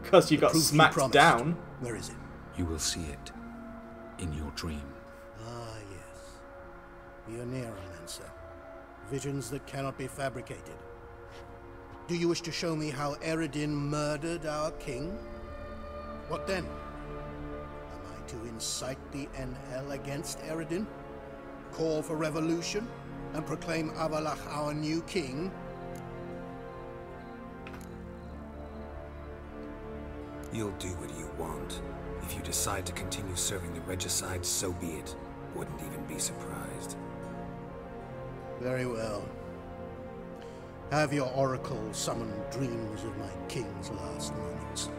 Because you got smacked down. Where is it? You will see it. In your dream. Ah, yes. The Oneiromancer. Visions that cannot be fabricated. Do you wish to show me how Eredin murdered our king? What then? Am I to incite the NL against Eredin? Call for revolution? And proclaim Avallac'h our new king? You'll do what you want. If you decide to continue serving the regicide, so be it. Wouldn't even be surprised. Very well. Have your oracle summon dreams of my king's last moments.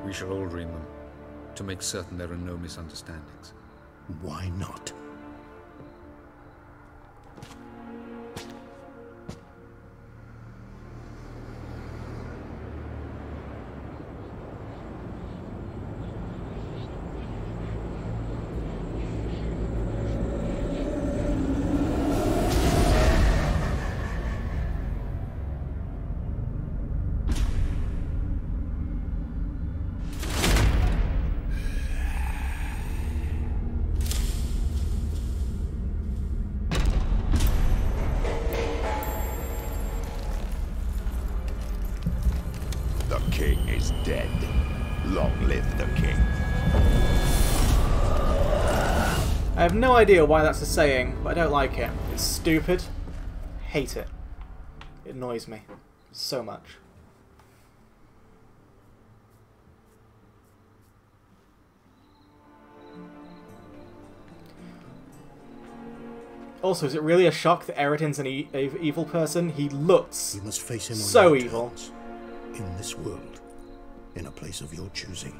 We shall all dream them, to make certain there are no misunderstandings. Why not? Dead. Long live the king. I have no idea why that's a saying, but I don't like it. It's stupid. Hate it. It annoys me so much. Also, is it really a shock that Eredin's an evil person? He looks you must face him on so your evil. terms. In this world. In a place of your choosing.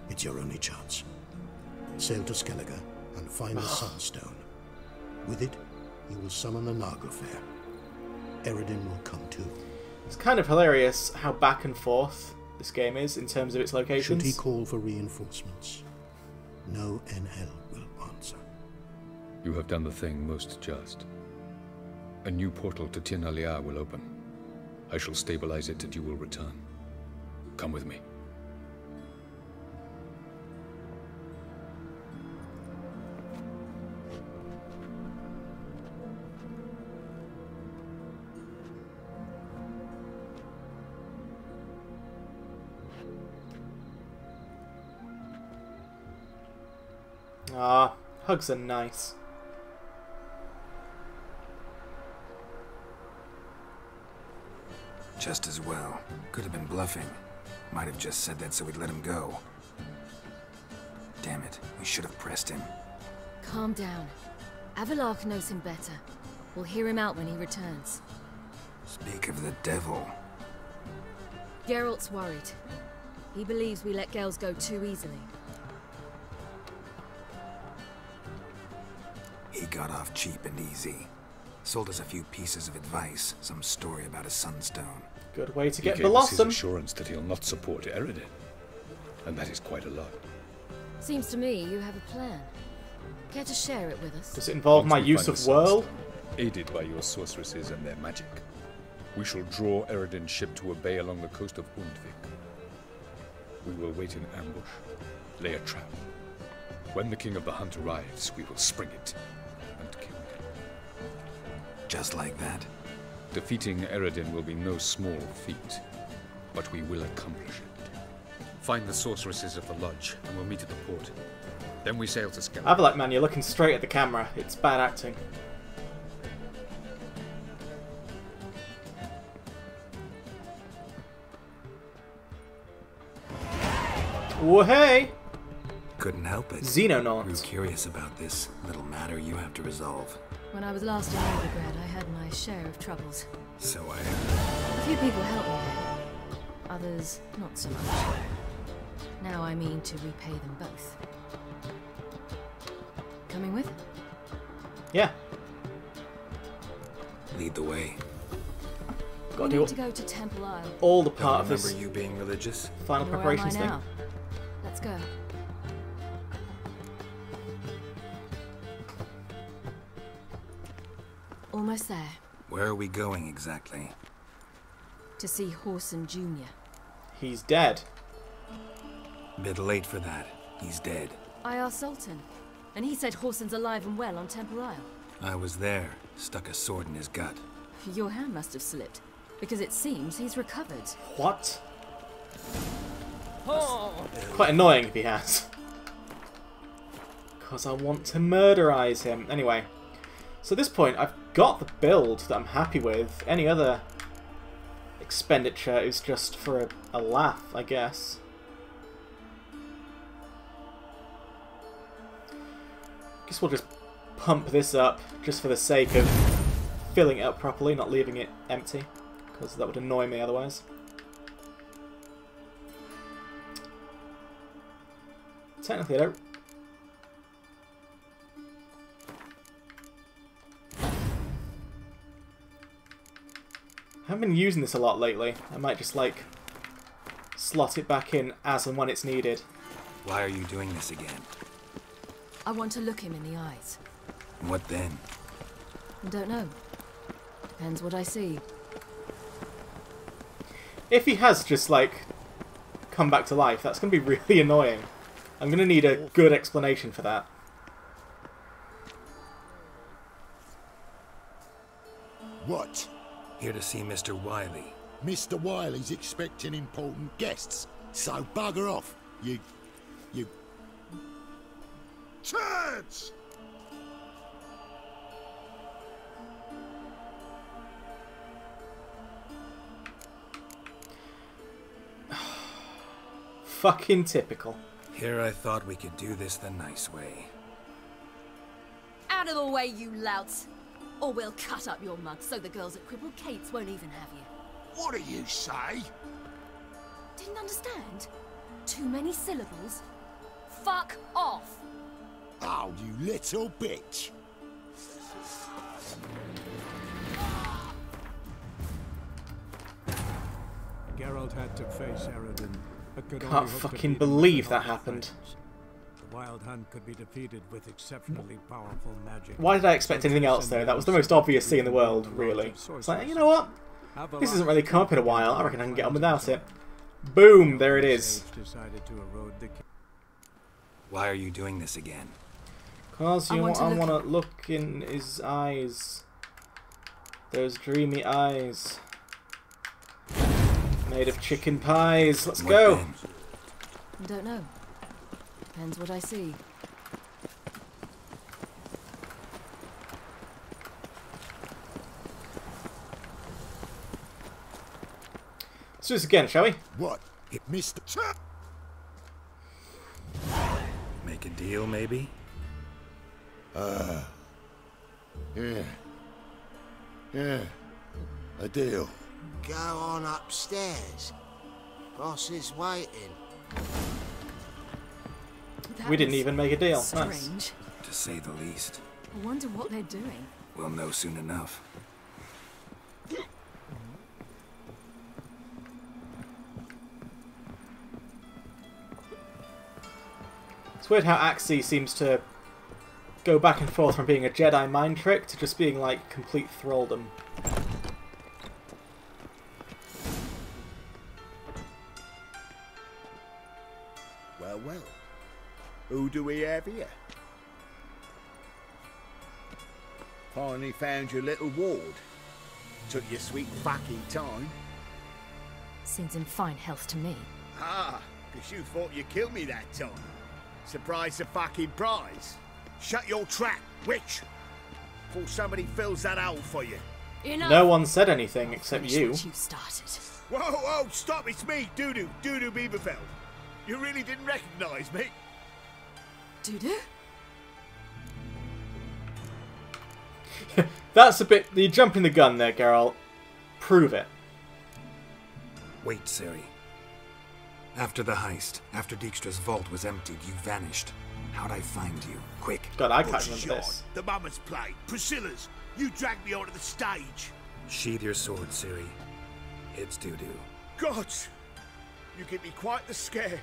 It's your only chance. Sail to Skellige and find the Sunstone. With it, you will summon the Naglfar. Eredin will come too. It's kind of hilarious how back and forth this game is in terms of its locations. Should he call for reinforcements, no NL will answer. You have done the thing most just. A new portal to Tir na Liar will open. I shall stabilize it and you will return. Come with me. Ah, hugs are nice. Just as well. Could have been bluffing. Might have just said that so we'd let him go. Damn it, we should have pressed him. Calm down. Avalok knows him better. We'll hear him out when he returns. Speak of the devil. Geralt's worried. He believes we let girls go too easily. He got off cheap and easy. Sold us a few pieces of advice, some story about a sunstone. Good way to get He gave us his Blossom. assurance that he'll not support Eredin. And that is quite a lot. Seems to me you have a plan. Care to share it with us? Does it involve Once my we use find of the whirl? Sunstone, aided by your sorceresses and their magic, we shall draw Eredin's ship to a bay along the coast of Undvik. We will wait in ambush, lay a trap. When the King of the Hunt arrives, we will spring it and kill him. Just like that? Defeating Eredin will be no small feat, but we will accomplish it. Find the sorceresses of the lodge, and we'll meet at the port. Then we sail to Skellige. Avalok, man, you're looking straight at the camera. It's bad acting. Whoa, hey! Couldn't help it. Xenonauts. Grew curious about this little matter you have to resolve. When I was last in Novigrad, I had my share of troubles. So I heard. A few people helped me there. Others, not so much. Now I mean to repay them both. Coming with? Yeah. Lead the way. Got We to need do to go to Temple Isle. all the part of Don't this remember you being religious? final And where am preparations I thing. now? Let's go. Almost there. Where are we going exactly? To see Whoreson Jr. He's dead. Bit late for that. He's dead. I asked Sultan, and he said Whoreson's alive and well on Temple Isle. I was there. Stuck a sword in his gut. Your hand must have slipped, because it seems he's recovered. What? Quite annoying if he has. Because I want to murderize him. Anyway, so at this point I've got the build that I'm happy with. Any other expenditure is just for a laugh, I guess. Guess we'll just pump this up just for the sake of filling it up properly, not leaving it empty, because that would annoy me otherwise. Technically, I don't... I haven't been using this a lot lately. I might just, like, slot it back in as and when it's needed. Why are you doing this again? I want to look him in the eyes. What then? I don't know. Depends what I see. If he has just, like, come back to life, that's going to be really annoying. I'm going to need a good explanation for that. What? Here to see Mr. Wiley. Mr. Wiley's expecting important guests, so bugger off, you... Turds! Fucking typical. Here I thought we could do this the nice way. Out of the way, you louts! Or we'll cut up your mug so the girls at Crippled Kate's won't even have you. What do you say? Didn't understand? Too many syllables? Fuck off! Oh, you little bitch! Geralt had to face Eredin, but could Can't only hope to fucking beat him with believe the that help of happened. friends. The Wild Hunt could be defeated with exceptionally powerful magic. Why did I expect anything else, though? That was the most obvious scene in the world, really. It's like, you know what? This hasn't really come up in a while. I reckon I can get on without it. Boom! There it is. Why are you doing this again? Cause I want to look in his eyes. Those dreamy eyes. Made of chicken pies. Let's go! I don't know. Depends what I see. Let's do this again, shall we? What? It missed. Make a deal, maybe? Yeah. Yeah. A deal. Go on upstairs. Boss is waiting. We didn't even make a deal. Strange. Nice. To say the least. I wonder what they're doing. We'll know soon enough. It's weird how Axii seems to go back and forth from being a Jedi mind trick to just being like complete thralldom. Well, well. Who do we have here? Finally found your little ward. Took your sweet fucking time. Seems in fine health to me. Ah, because you thought you killed me that time. Surprise the fucking prize. Shut your trap, witch! Before somebody fills that hole for you. Enough. No one said anything except you. You started. Whoa, whoa, stop, it's me, Dudu Beaverfeld. You really didn't recognize me? Dudu? That's a bit... You're jumping the gun there, Geralt. Prove it. Wait, Ciri. After the heist, after Dijkstra's vault was emptied, you vanished. How'd I find you? Quick. God, I can't Butcher's remember Yard, this. the Mummer's Play, Priscilla's. You dragged me onto the stage. Sheathe your sword, Ciri. It's Dudu. God! You give me quite the scare.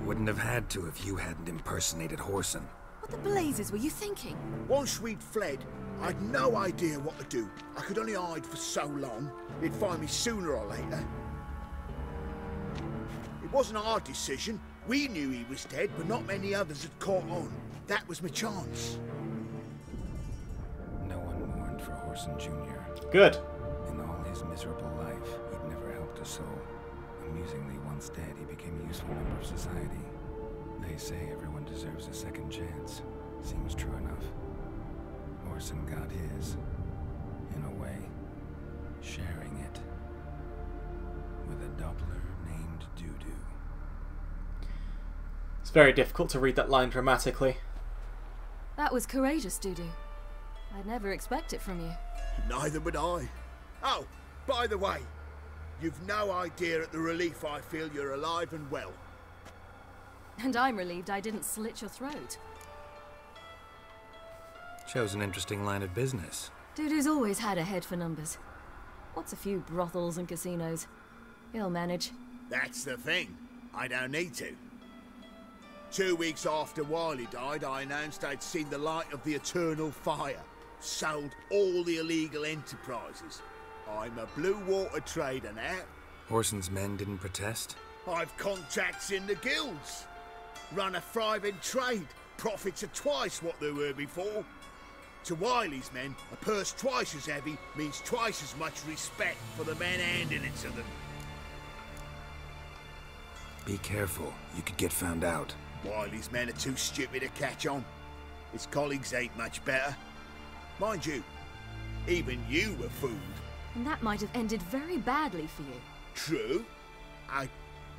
Wouldn't have had to if you hadn't impersonated Whoreson. What the blazes were you thinking? Once we'd fled, I'd no idea what to do. I could only hide for so long. They'd find me sooner or later. It wasn't our decision. We knew he was dead, but not many others had caught on. That was my chance. No one mourned for Whoreson Jr. Good. In all his miserable life, he'd never helped a soul. Amusingly, once dead, he became a useful member of society. They say everyone deserves a second chance. Seems true enough. Whoreson got his, in a way, sharing it with a Doppler named Dudu. It's very difficult to read that line dramatically. That was courageous, Dudu. I'd never expect it from you. Neither would I. Oh, by the way, you've no idea at the relief I feel you're alive and well. And I'm relieved I didn't slit your throat. Shows an interesting line of business. Dudu's always had a head for numbers. What's a few brothels and casinos? He'll manage. That's the thing. I don't need to. 2 weeks after Wily died, I announced I'd seen the light of the eternal fire. Sold all the illegal enterprises. I'm a blue water trader now. Whoreson's men didn't protest? I've contacts in the guilds. Run a thriving trade. Profits are twice what they were before. To Wily's men, a purse twice as heavy means twice as much respect for the men handing it to them. Be careful. You could get found out. Wily's men are too stupid to catch on. His colleagues ain't much better. Mind you, even you were fooled. And that might have ended very badly for you. True. I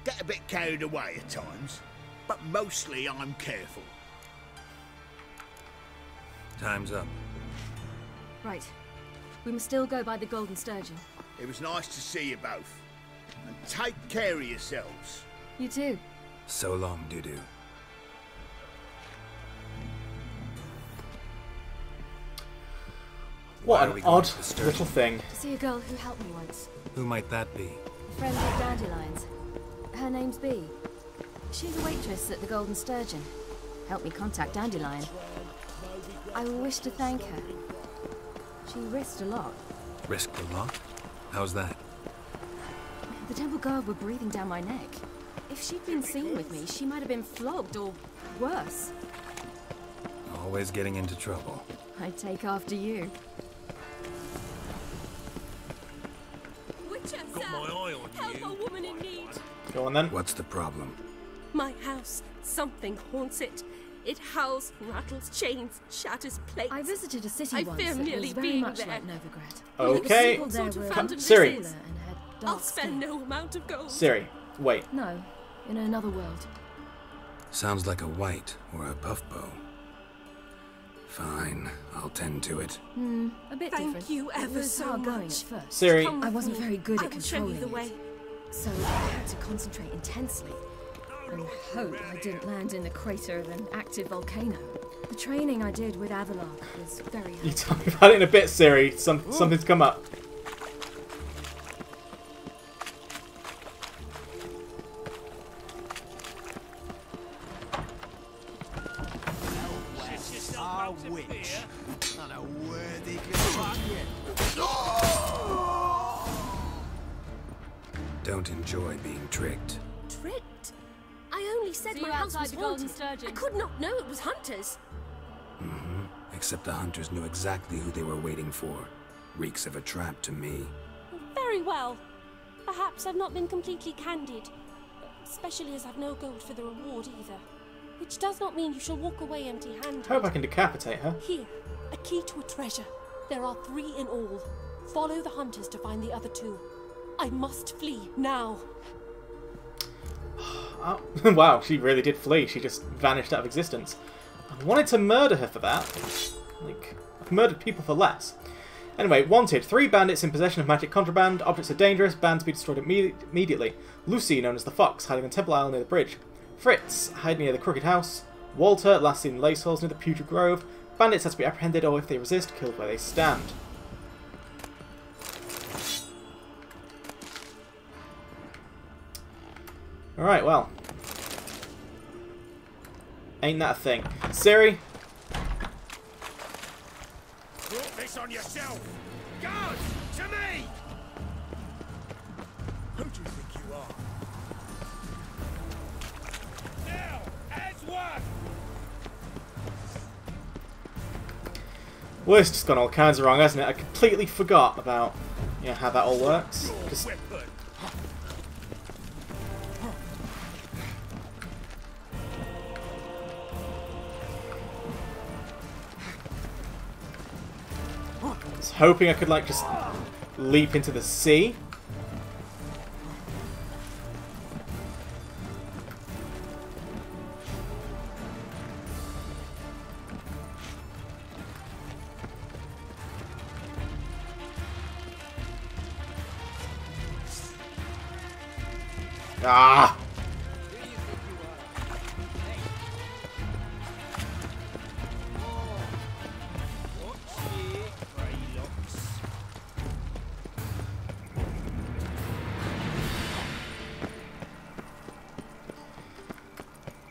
get a bit carried away at times, but mostly I'm careful. Time's up. Right. We must still go by the Golden Sturgeon. It was nice to see you both. And take care of yourselves. You too. So long, Dudu. What an odd little thing. To see a girl who helped me once. Who might that be? A friend of Dandelion's. Her name's Bee. She's a waitress at the Golden Sturgeon. Helped me contact Dandelion. I wish to thank her. She risked a lot. Risked a lot? How's that? The temple guard were breathing down my neck. If she'd been seen with me, she might have been flogged or worse. Always getting into trouble. I'd take after you. Witcher, got my eye on help you. A woman in need. Go on then. What's the problem? My house. Something haunts it. It howls, rattles chains, shatters plates. I visited a city once. I fear nearly very being much there. Like Novigrad. Okay. Siri. I'll spend no amount of gold. Siri, wait. No, in another world. Sounds like a white or a buff bow. Fine, I'll tend to it. A bit Thank different. you ever so hard going much. at first. Siri. I wasn't very good at controlling controlling the way. So I had to concentrate intensely. And hope I didn't land in the crater of an active volcano. The training I did with Avalar was very helpful. You tell me about it in a bit, Siri. Something's come up. Our witch. And a worthy Don't enjoy being tricked. Tricked? I only said my house was haunted. I could not know it was hunters. Except the hunters knew exactly who they were waiting for. Reeks of a trap to me. Very well. Perhaps I've not been completely candid. Especially as I've no gold for the reward either. Which does not mean you shall walk away empty-handed. I hope I can decapitate her. Here, a key to a treasure. There are 3 in all. Follow the hunters to find the other 2. I must flee now. Oh, wow, she really did flee. She just vanished out of existence. I wanted to murder her for that. Like, I've murdered people for less. Anyway, wanted. 3 bandits in possession of magic contraband. Objects are dangerous. Banned to be destroyed immediately. Lucy, known as the Fox, hiding on Temple Isle near the bridge. Fritz, hiding near the Crooked House. Walter, last seen in Lace Halls near the Putrid Grove. Bandits have to be apprehended or, if they resist, killed where they stand. Alright, well. Ain't that a thing. Siri? Brought this on yourself! Guards! To me! Who do you think you are? Now! As one! Well, it's just gone all kinds of wrong, hasn't it? I completely forgot about, you know, how that all works. Just was hoping I could, like, just leap into the sea. Ah!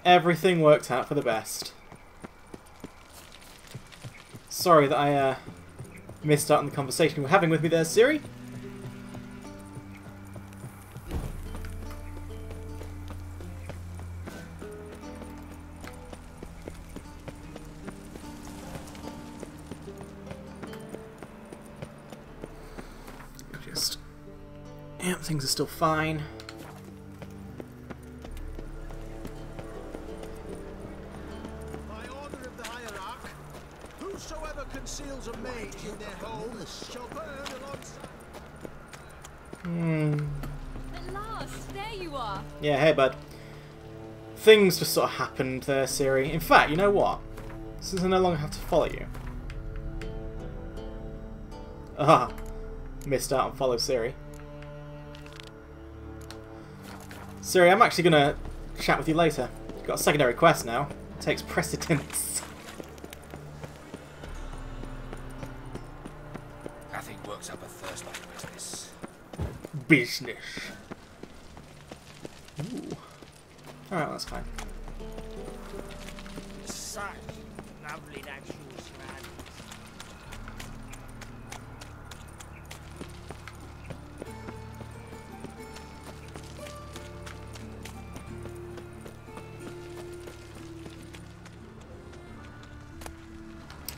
Everything worked out for the best. Sorry that I missed out on the conversation you were having with me there, Siri. Just... yeah, things are still fine. Whosoever conceals a mage in their home shall burn alongside. At last, there you are. Yeah, hey bud. Things just sort of happened there, Siri. In fact, you know what? Since I no longer have to follow you. Ah, missed out on follow Siri. Siri, I'm actually gonna chat with you later. You've got a secondary quest now. It takes precedence. Nothing works up a thirst like business. Business. Ooh. Alright, that's fine. Such lovely natural surroundings.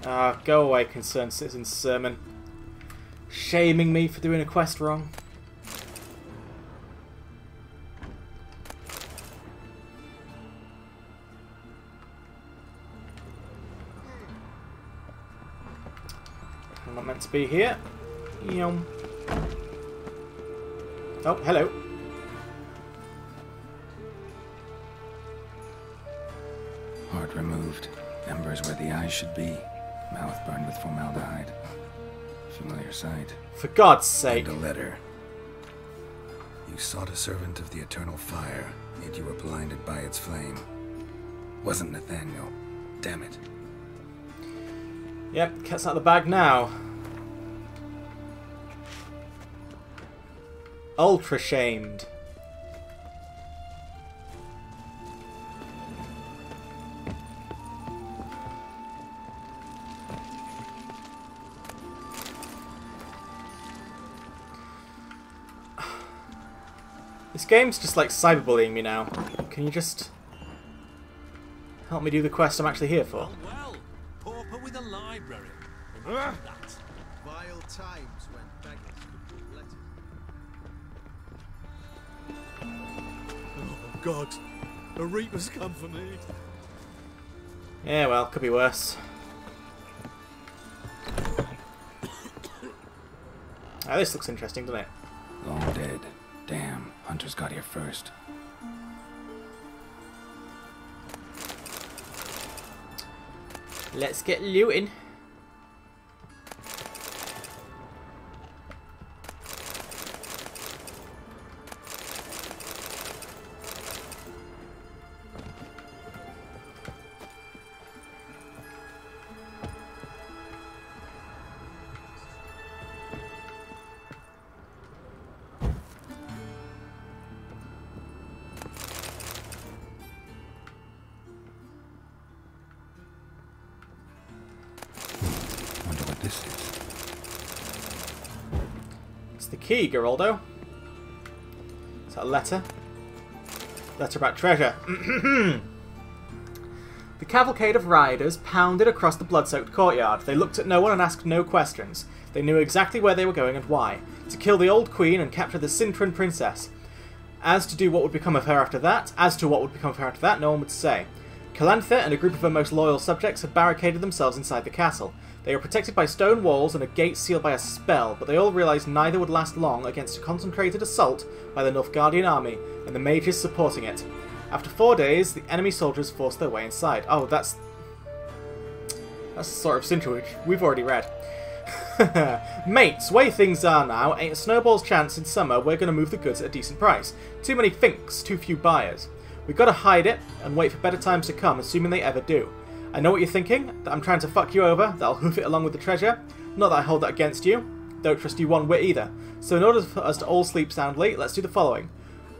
Ah, go away, concerned citizen sermon. Shaming me for doing a quest wrong. I'm not meant to be here. Yum. Oh, hello. Heart removed. Embers where the eyes should be. Mouth burned with formaldehyde. Familiar sight. For God's sake. And a letter. You sought a servant of the eternal fire, yet you were blinded by its flame. Wasn't Nathaniel. Damn it. Yep, cat's out of the bag now. Ultra shamed. This game's just like cyberbullying me now. Can you just help me do the quest I'm actually here for? Well, pauper with a library. That. Vile times when beggars could put letters. Oh God, a Reaper's come for me. Yeah, well, could be worse. Ah, this looks interesting, doesn't it? Long dead. Damn, Hunters got here first. Let's get looting. It's the key, Geraldo. Is that a letter? Letter about treasure. The cavalcade of riders pounded across the blood-soaked courtyard. They looked at no one and asked no questions. They knew exactly where they were going and why. To kill the old queen and capture the Cintran princess. As to what would become of her after that, no one would say. Calantha and a group of her most loyal subjects had barricaded themselves inside the castle. They were protected by stone walls and a gate sealed by a spell, but they all realised neither would last long against a concentrated assault by the Nilfgaardian army and the mages supporting it. After 4 days, the enemy soldiers forced their way inside. Oh, that's the sort of situation we've already read. Mates, way things are now, ain't a snowball's chance in summer we're going to move the goods at a decent price. Too many finks, too few buyers. We've got to hide it and wait for better times to come, assuming they ever do. I know what you're thinking, that I'm trying to fuck you over, that I'll hoof it along with the treasure. Not that I hold that against you. Don't trust you one whit either. So in order for us to all sleep soundly, let's do the following.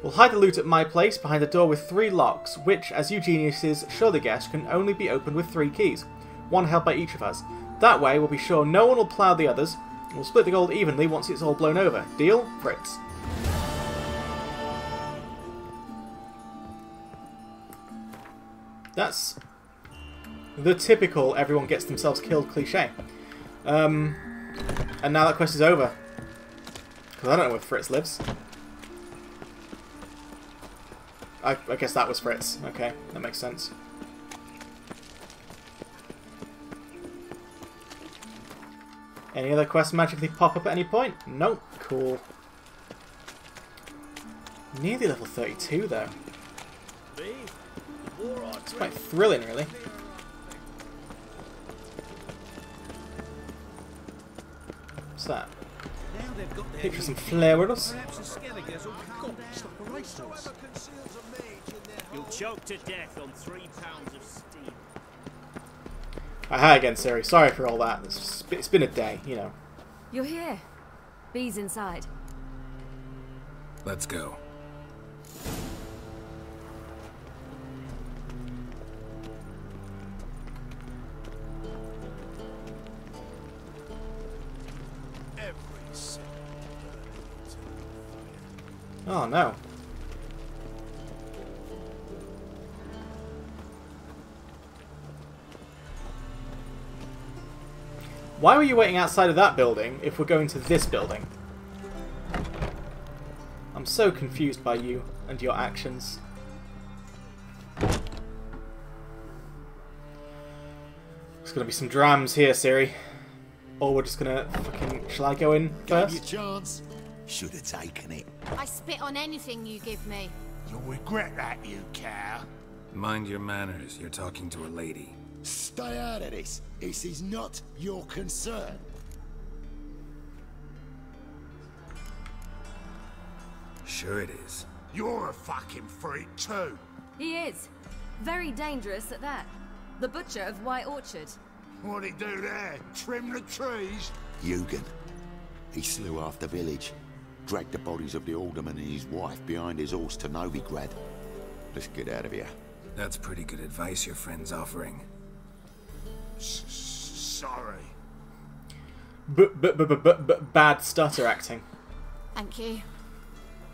We'll hide the loot at my place behind a door with 3 locks, which, as you geniuses surely guess, can only be opened with 3 keys. 1 held by each of us. That way, we'll be sure no one will plough the others, and we'll split the gold evenly once it's all blown over. Deal? Fritz. That's the typical everyone gets themselves killed cliche. And now that quest is over. Because I don't know where Fritz lives. I guess that was Fritz. Okay, that makes sense. Any other quests magically pop up at any point? Nope. Cool. Nearly level 32 though. It's quite thrilling, really. What's that? Picture some flare with us. You'll choke to death on 3 pounds of steam. Hi again, Ciri. Sorry for all that. It's been a day, you know. You're here. Bee's inside. Let's go. Oh no. Why were you waiting outside of that building if we're going to this building? I'm so confused by you and your actions. There's gonna be some drams here, Ciri. Or we're just gonna fucking... Shall I go in first? Gave you a chance. Should have taken it. I spit on anything you give me. You'll regret that, you cow. Mind your manners. You're talking to a lady. Stay out of this. This is not your concern. Sure it is. You're a fucking freak too. He is. Very dangerous at that. The butcher of White Orchard. What'd he do there? Trim the trees? Eugen. He slew half the village. Dragged the bodies of the alderman and his wife behind his horse to Novigrad. Let's get out of here. That's pretty good advice your friend's offering. Sorry. Bad stutter acting. Thank you.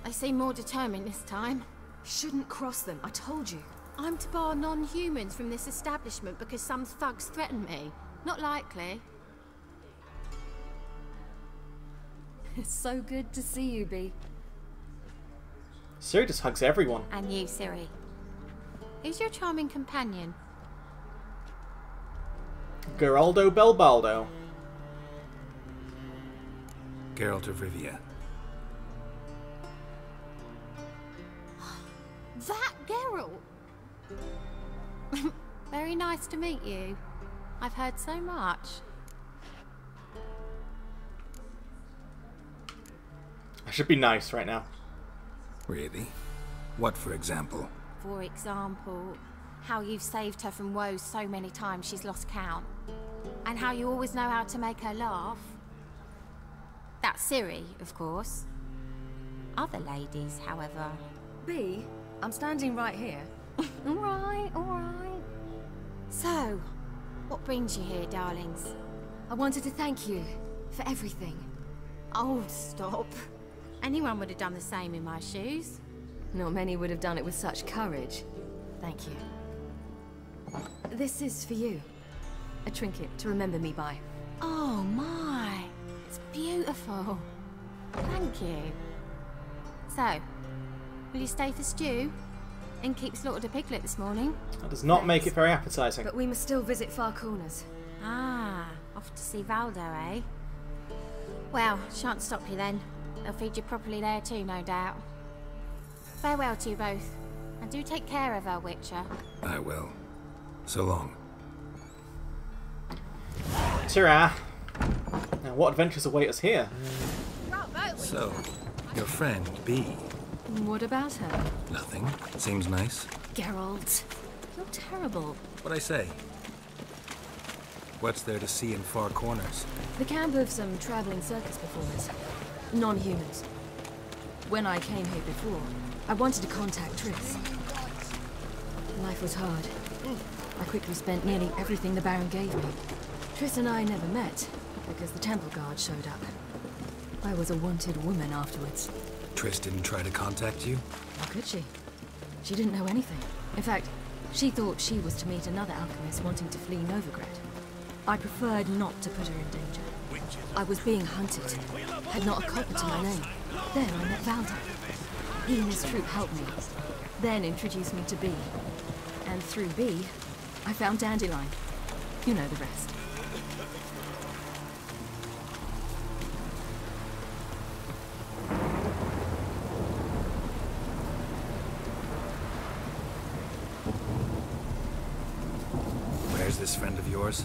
They seem more determined this time. Shouldn't cross them, I told you. I'm to bar non-humans from this establishment because some thugs threaten me. Not likely. It's so good to see you, Bee. Ciri just hugs everyone. And you, Ciri. Who's your charming companion? Geraldo Belbaldo. Geralt of Rivia. That Geralt! Very nice to meet you. I've heard so much. I should be nice right now. Really? What, for example? For example, how you've saved her from woes so many times she's lost count. And how you always know how to make her laugh. That's Ciri, of course. Other ladies, however... Bee, I'm standing right here. Alright, alright. So, what brings you here, darlings? I wanted to thank you for everything. Oh, stop. Anyone would have done the same in my shoes. Not many would have done it with such courage. Thank you. This is for you. A trinket to remember me by. Oh my, it's beautiful. Thank you. So, will you stay for stew? Innkeep slaughtered a piglet this morning. That does not make it very appetizing. But we must still visit Far Corners. Ah, off to see Valdo, eh? Well, shan't stop you then. They'll feed you properly there too, no doubt. Farewell to you both. And do take care of her, Witcher. I will. So long. Ta-ra. Now, what adventures await us here? So, your friend, Bee. What about her? Nothing. Seems nice. Geralt, you're terrible. What'd I say? What's there to see in Far Corners? The camp of some traveling circus performers. Non-humans. When I came here before, I wanted to contact Triss. Life was hard. I quickly spent nearly everything the Baron gave me. Triss and I never met, because the Temple Guard showed up. I was a wanted woman afterwards. Triss didn't try to contact you? How could she? She didn't know anything. In fact, she thought she was to meet another alchemist wanting to flee Novigrad. I preferred not to put her in danger. I was being hunted. Had not a copper to my name. Then I met Valdo. He and his troop helped me. Then introduced me to Bee. And through Bee, I found Dandelion. You know the rest. Where's this friend of yours?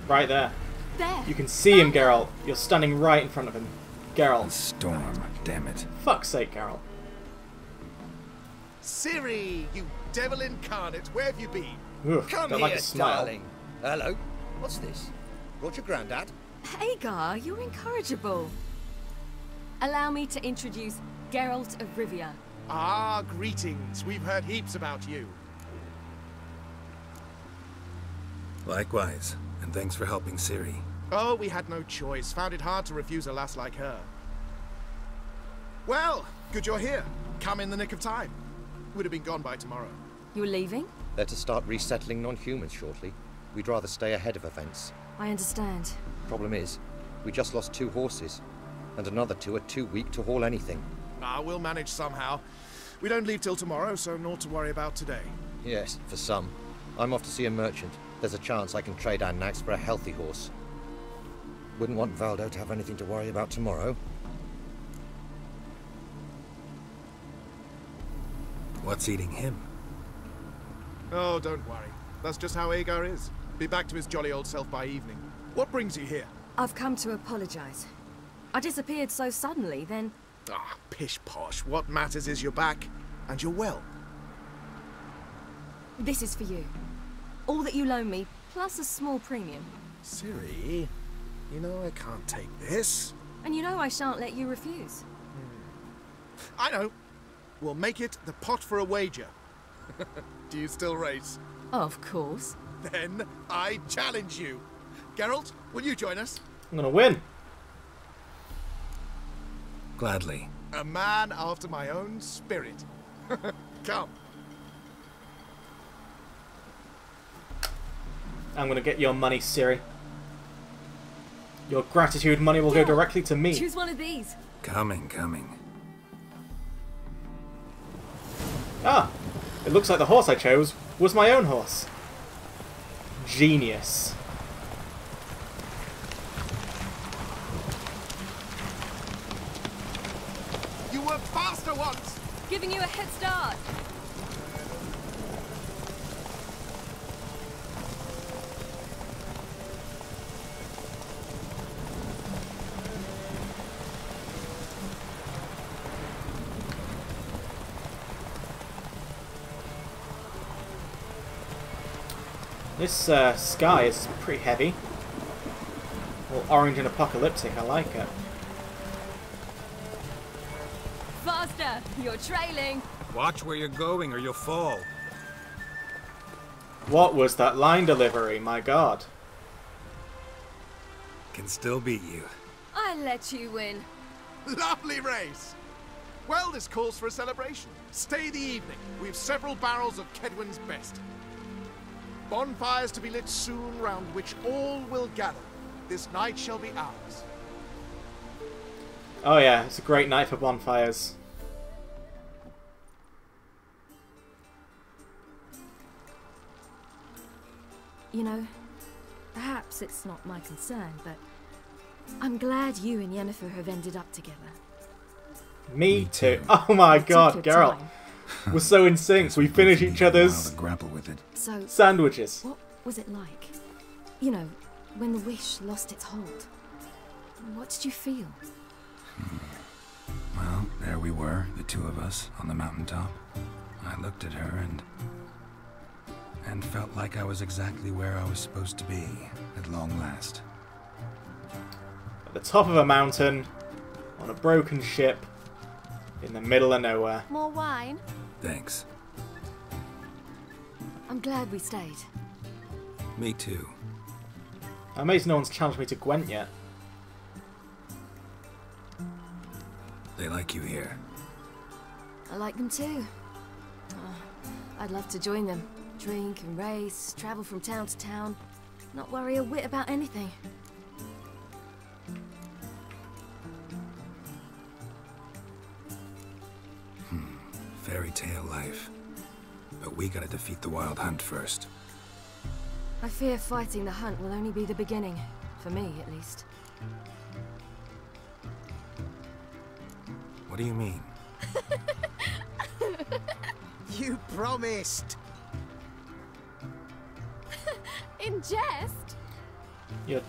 Right there. There. You can see him, Geralt. You're standing right in front of him. Geralt. Storm, damn it. Fuck's sake, Geralt. Ciri, you devil incarnate, where have you been? Ugh, Come don't here, like a smile. darling. Hello. What's this? Brought your granddad? Hagar, you're incorrigible. Allow me to introduce Geralt of Rivia. Ah, greetings. We've heard heaps about you. Likewise, and thanks for helping Ciri. Oh, we had no choice. Found it hard to refuse a lass like her. Well, good you're here. Come in the nick of time. Would have been gone by tomorrow. You're leaving? They're to start resettling non-humans shortly. We'd rather stay ahead of events. I understand. Problem is, we just lost 2 horses, and another 2 are too weak to haul anything. Ah, we'll manage somehow. We don't leave till tomorrow, so naught to worry about today. Yes, for some. I'm off to see a merchant. There's a chance I can trade our nags for a healthy horse. Wouldn't want Valdo to have anything to worry about tomorrow. What's eating him? Oh, don't worry. That's just how Agar is. Be back to his jolly old self by evening. What brings you here? I've come to apologize. I disappeared so suddenly, then... Ah, pish-posh. What matters is you're back, and you're well. This is for you. All that you loan me, plus a small premium. Ciri, you know I can't take this. And you know I shan't let you refuse. I know. We'll make it the pot for a wager. Do you still race? Of course. Then I challenge you. Geralt, will you join us? I'm gonna win. Gladly. A man after my own spirit. Come. I'm gonna get your money, Ciri. Your gratitude money will go directly to me. Choose one of these. Coming. Ah, it looks like the horse I chose was my own horse. Genius. You were faster once. Giving you a head start. This sky is pretty heavy. All orange and apocalyptic, I like it. Faster! You're trailing! Watch where you're going or you'll fall. What was that line delivery, my god? Can still beat you. I let you win. Lovely race. Well, this calls for a celebration. Stay the evening. We've several barrels of Kedwen's best. Bonfires to be lit soon, round which all will gather. This night shall be ours. Oh yeah, it's a great night for bonfires. You know, perhaps it's not my concern, but I'm glad you and Yennefer have ended up together. Me too. Oh my god, Geralt. We're so in sync. We finish each other's grapple with it. So, sandwiches. What was it like? You know, when the wish lost its hold. What did you feel? Well, there we were, the 2 of us, on the mountaintop. I looked at her and felt like I was exactly where I was supposed to be, at long last. At the top of a mountain, on a broken ship, in the middle of nowhere. More wine? Thanks. I'm glad we stayed. Me too. I'm amazed no one's challenged me to Gwent yet. They like you here. I like them too. I'd love to join them. Drink and race, travel from town to town. Not worry a whit about anything. Fairy tale life. But we gotta defeat the Wild Hunt first. I fear fighting the hunt will only be the beginning. For me, at least. What do you mean? You promised. In jest? Your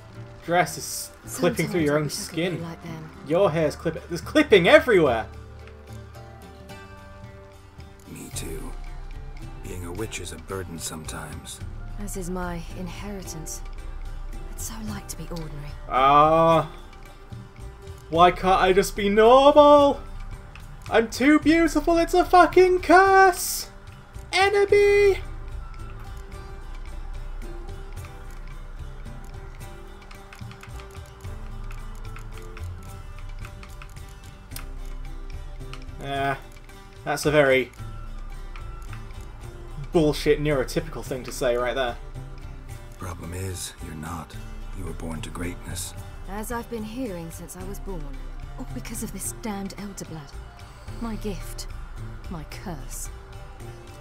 dress is clipping through Sometimes your I own wish I could skin. be like them. Your hair's clipping. There's clipping everywhere. Me too. Being a witch is a burden sometimes. As is my inheritance. I'd so like to be ordinary. Why can't I just be normal? I'm too beautiful, it's a fucking curse! Enemy! That's a very bullshit neurotypical thing to say right there. Problem is, you're not. You were born to greatness. As I've been hearing since I was born. All because of this damned Elderblood. My gift. My curse.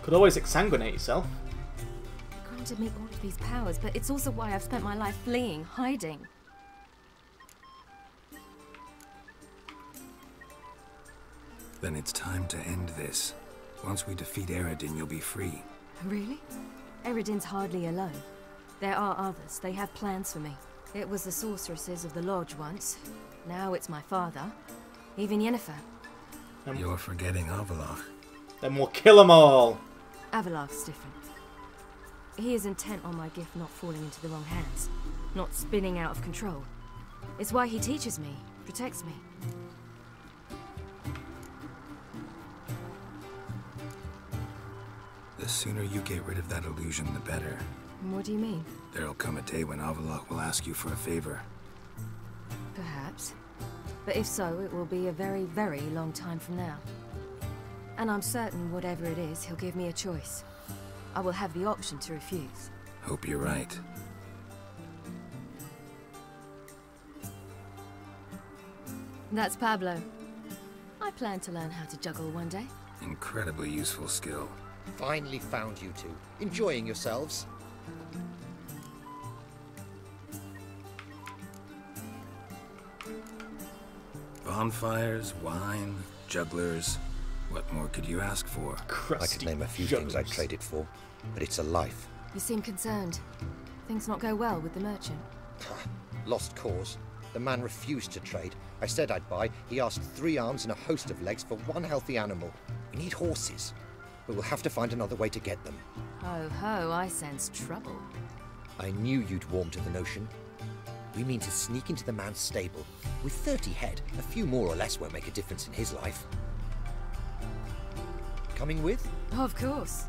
Could always exsanguinate yourself. It granted me all of these powers, but it's also why I've spent my life fleeing, hiding. Then it's time to end this. Once we defeat Eredin, you'll be free. Really? Eredin's hardly alone. There are others. They have plans for me. It was the sorceresses of the Lodge once. Now it's my father. Even Yennefer. You're forgetting Avallac'h. Then we'll kill them all. Avallac'h's different. He is intent on my gift not falling into the wrong hands. Not spinning out of control. It's why he teaches me, protects me. The sooner you get rid of that illusion, the better. What do you mean? There'll come a day when Avallac'h will ask you for a favor. Perhaps. But if so, it will be a very, very long time from now. And I'm certain whatever it is, he'll give me a choice. I will have the option to refuse. Hope you're right. That's Pablo. I plan to learn how to juggle one day. Incredibly useful skill. Finally found you two. Enjoying yourselves? Bonfires, wine, jugglers. What more could you ask for? I could name a few things I'd trade it for, but it's a life. You seem concerned. Things not go well with the merchant. Lost cause. The man refused to trade. I said I'd buy. He asked 3 arms and a host of legs for 1 healthy animal. We need horses. But we'll have to find another way to get them. Ho ho, I sense trouble. I knew you'd warm to the notion. We mean to sneak into the man's stable. With 30 head, a few more or less won't make a difference in his life. Coming with? Of course.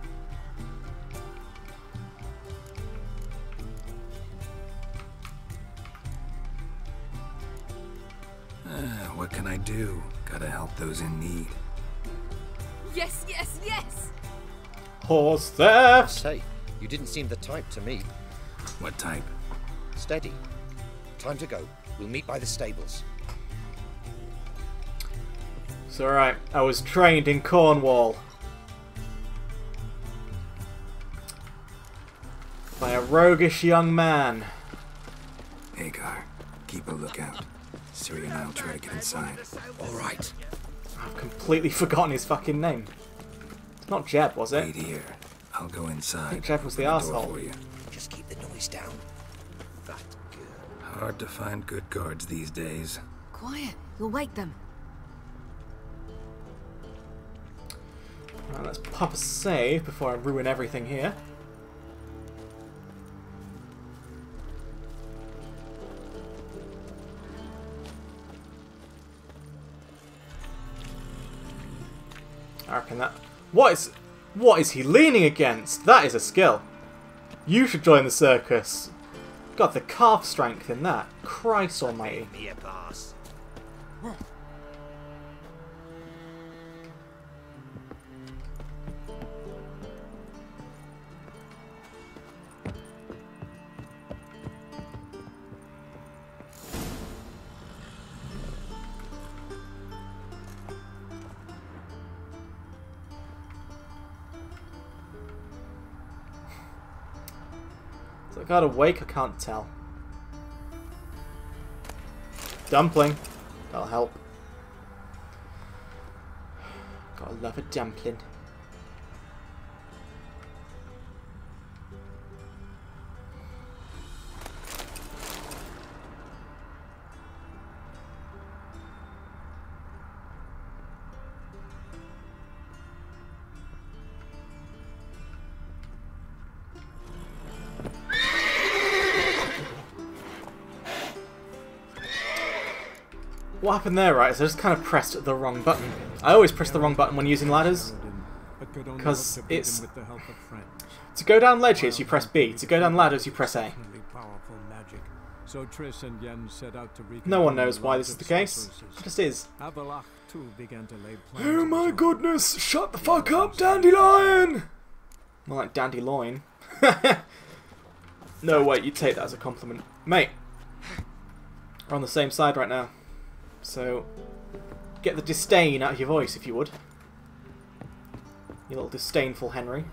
What can I do? Gotta help those in need. Yes, yes, yes! Horse theft! Say, you didn't seem the type to me. What type? Steady. Time to go. We'll meet by the stables. It's alright. I was trained in Cornwall. By a roguish young man. Agar, keep a lookout. Ciri and I'll try to get inside. Alright. I've completely forgotten his fucking name. It's not Jeb, was it? Wait here. I'll go inside. I think Jeb was the arsehole. For you. Just keep the noise down. That girl. Hard to find good guards these days. Quiet. You'll wake them. Right, let's pop a save before I ruin everything here. I reckon that... What is he leaning against? That is a skill. You should join the circus. Got the calf strength in that. Christ almighty. Me a pass. Is that guard awake? I can't tell. Dumpling. That'll help. Gotta love a dumpling. what happened there, right, is I just kind of pressed the wrong button. I always press the wrong button when using ladders, because it's... To go down ledges, you press B. To go down ladders, you press A. So Triss and Yen set out to No one knows why this is the case. It just is. Avallac'h too began to lay plans. Oh my goodness! Shut the fuck up, Dandelion! More like Dandelion. No, wait, you take that as a compliment. Mate, we're on the same side right now. So, get the disdain out of your voice, if you would. You little disdainful Henry.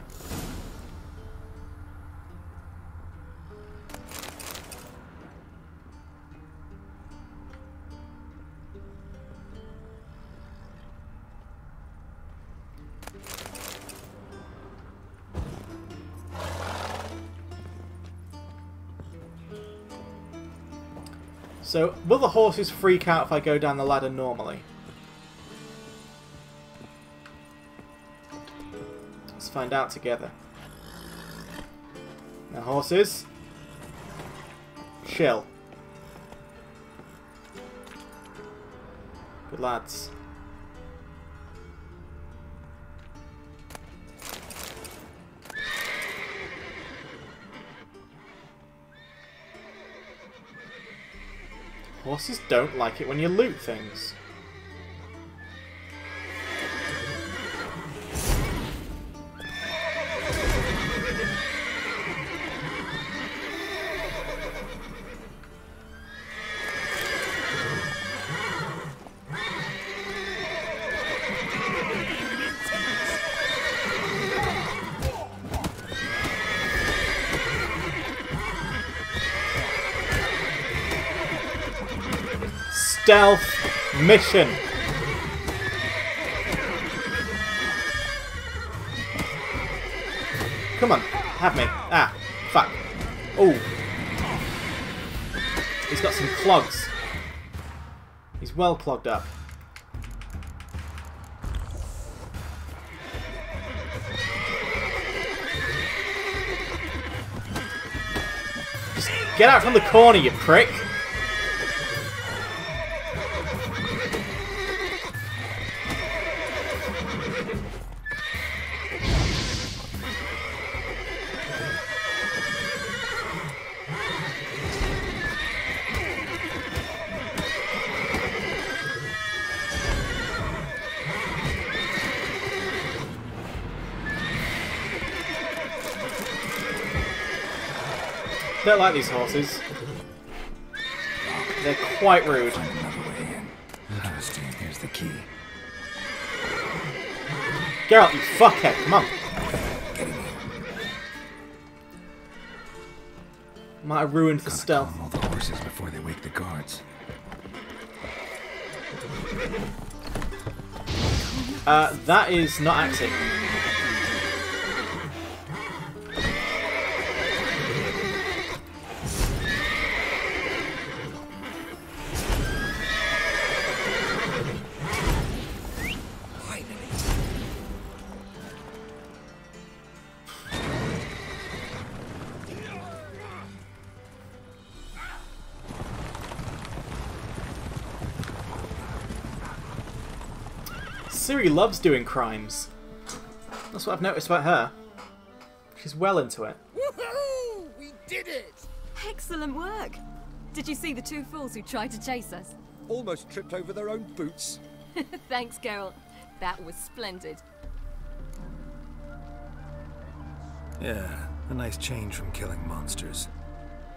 So, will the horses freak out if I go down the ladder normally? Let's find out together. Now, horses. Chill. Good lads. Horses don't like it when you loot things. Stealth mission. Come on, have me. Ah, fuck. Oh. He's got some clogs. He's well clogged up. Just get out from the corner, you prick. Don't like these horses. They're quite rude. Interesting. Here's the key. Geralt, you fuckhead! Come on. Might have ruined the stealth. All the horses before they wake the guards. That is not acting. Ciri loves doing crimes. That's what I've noticed about her. She's well into it. Woohoo! We did it! Excellent work! Did you see the two fools who tried to chase us? Almost tripped over their own boots. Thanks, Geralt. That was splendid. Yeah, a nice change from killing monsters.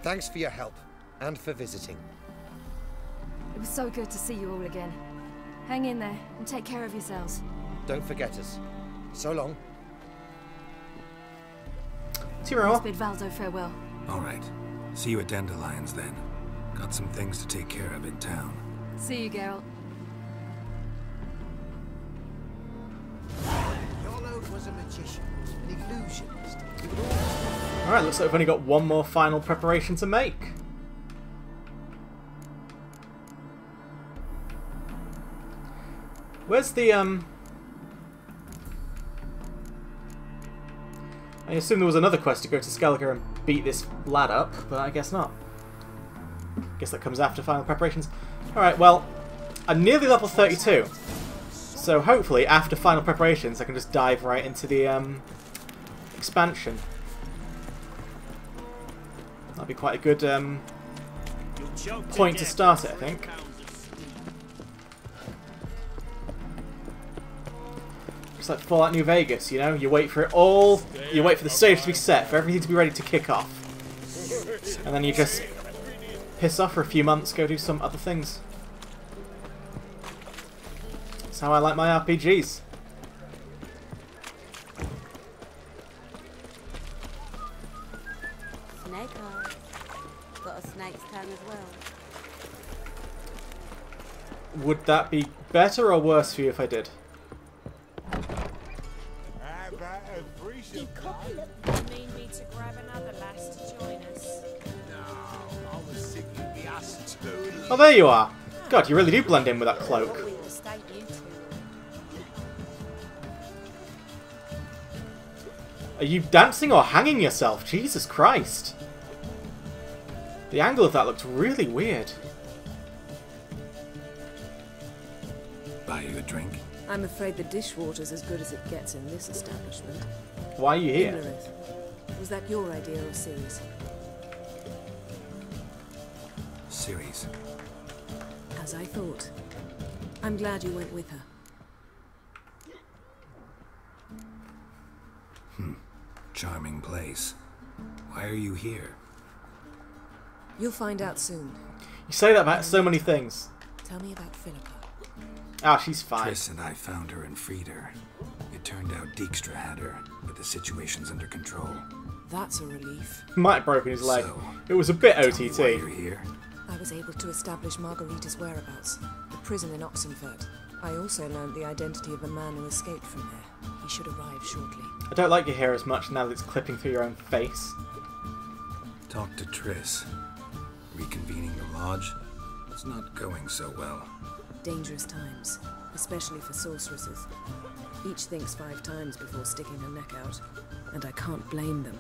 Thanks for your help, and for visiting. It was so good to see you all again. Hang in there, and take care of yourselves. Don't forget us. So long. Let's bid Valdo farewell. All right. See you at Dandelions then. Got some things to take care of in town. See you, Geralt. Yolod was a magician, an illusionist. Alright, looks like we've only got one more final preparation to make. Where's the, I assume there was another quest to go to Skellige and beat this lad up, but I guess not. Guess that comes after final preparations. Alright, well, I'm nearly level 32. So hopefully, after final preparations, I can just dive right into the expansion. That'd be quite a good point to start it, I think. Just like Fallout New Vegas, you know? You wait for it all, you wait for the stage to be set, for everything to be ready to kick off. And then you just piss off for a few months, go do some other things. That's how I like my RPGs. Snake eyes. Got a snake's tongue as well. Would that be better or worse for you if I did? You copulate. Mean me to grab another lass to join us? No, I was sick of the ass too. Oh, there you are. God, you really do blend in with that cloak. Are you dancing or hanging yourself? Jesus Christ. The angle of that looked really weird. Buy you a drink? I'm afraid the dishwater's as good as it gets in this establishment. Why are you here? Imlerith, was that your idea or Ceres? Ceres. As I thought. I'm glad you went with her. Charming place. Why are you here? You'll find out soon. You say that about so many things. Tell me about Philippa. Ah, she's fine. Triss and I found her and freed her. It turned out Dijkstra had her, but the situation's under control. That's a relief. Might have broken his leg. So, it was a bit tell me OTT. why you're here. I was able to establish Margarita's whereabouts, the prison in Oxenfurt. I also learned the identity of the man who escaped from there. He should arrive shortly. I don't like your hair as much now that it's clipping through your own face. Talk to Triss. Reconvening the lodge? It's not going so well. Dangerous times, especially for sorceresses. Each thinks 5 times before sticking her neck out, and I can't blame them.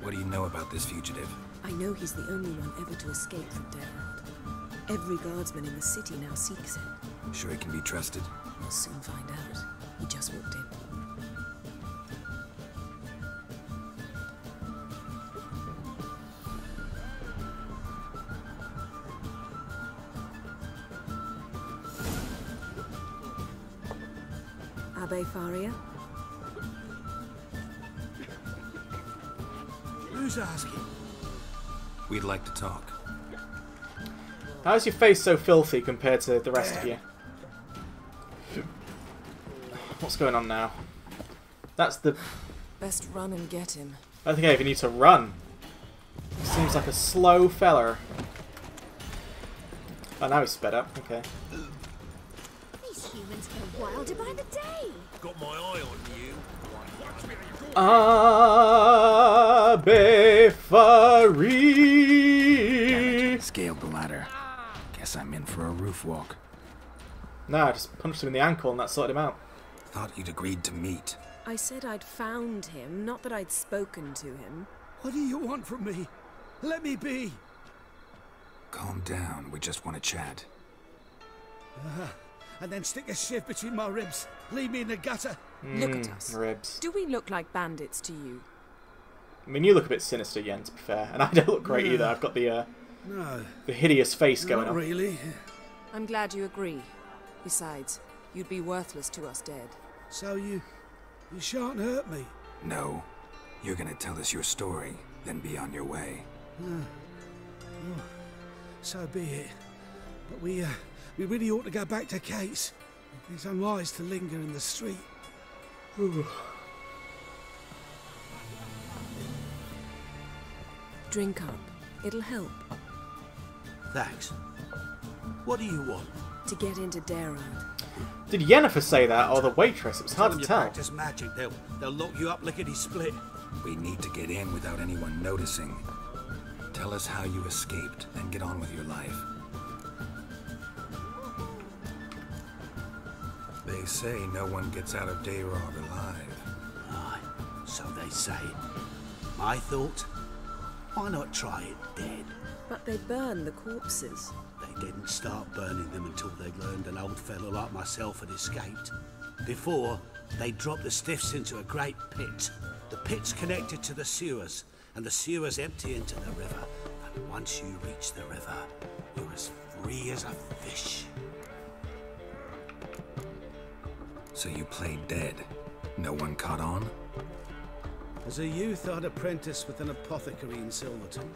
What do you know about this fugitive? I know he's the only one ever to escape from Daerard. Every guardsman in the city now seeks him. Sure he can be trusted? We'll soon find out. He just walked in. Abbe Faria? Who's asking? We'd like to talk. How's your face so filthy compared to the rest of you? What's going on now? That's the... Best run and get him. I think I even need to run. Seems like a slow feller. Oh, now he's sped up. Okay. These humans go wilder by the day. Got my eye on you. Abbe Faria. Scaled the ladder. Guess I'm in for a roof walk. No, I just punched him in the ankle and that sorted him out. Thought you'd agreed to meet. I said I'd found him, not that I'd spoken to him. What do you want from me? Let me be. Calm down, we just want to chat. And then stick a shiv between my ribs. Leave me in the gutter. Look at us. Ribs. Do we look like bandits to you? I mean, you look a bit sinister, Yen, to be fair. And I don't look great either. I've got the hideous face going on. Not really. I'm glad you agree. Besides, you'd be worthless to us dead. So you shan't hurt me? No. You're gonna tell us your story, then be on your way. Oh, so be it. But we really ought to go back to Kate's. It's unwise to linger in the street. Drink up. It'll help. Thanks. What do you want? To get into Daerard. Did Yennefer say that, or the waitress? It was hard to tell. Practice magic. They'll lock you up lickety-split. We need to get in without anyone noticing. Tell us how you escaped, and get on with your life. They say no one gets out of Daerard alive. Aye, so they say. My thought? Why not try it dead? But they burn the corpses. They didn't start burning them until they'd learned an old fellow like myself had escaped. Before, they dropped the stiffs into a great pit. The pit's connected to the sewers, and the sewers empty into the river. And once you reach the river, you're as free as a fish. So you played dead. No one caught on? As a youth, I'd apprenticed with an apothecary in Silverton.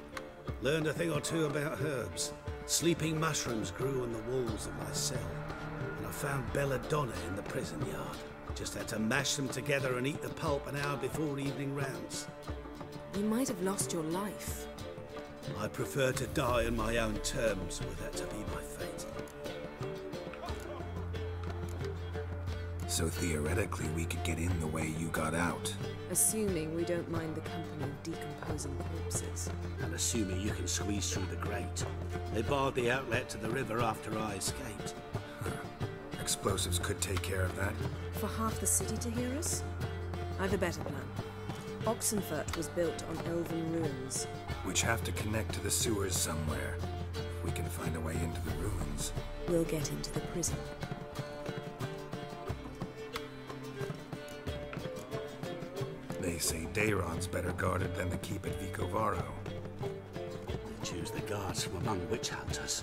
Learned a thing or two about herbs. Sleeping mushrooms grew on the walls of my cell. And I found belladonna in the prison yard. Just had to mash them together and eat the pulp an hour before evening rounds. You might have lost your life. I prefer to die on my own terms, were that to be my fate. So theoretically, we could get in the way you got out. Assuming we don't mind the company of decomposing corpses. And assuming you can squeeze through the grate. They barred the outlet to the river after I escaped. Explosives could take care of that. For half the city to hear us? I've a better plan. Oxenfurt was built on elven ruins. Which have to connect to the sewers somewhere. If we can find a way into the ruins. We'll get into the prison. They say Dayrod's better guarded than the keep at Vicovaro. They choose the guards from among witch hunters.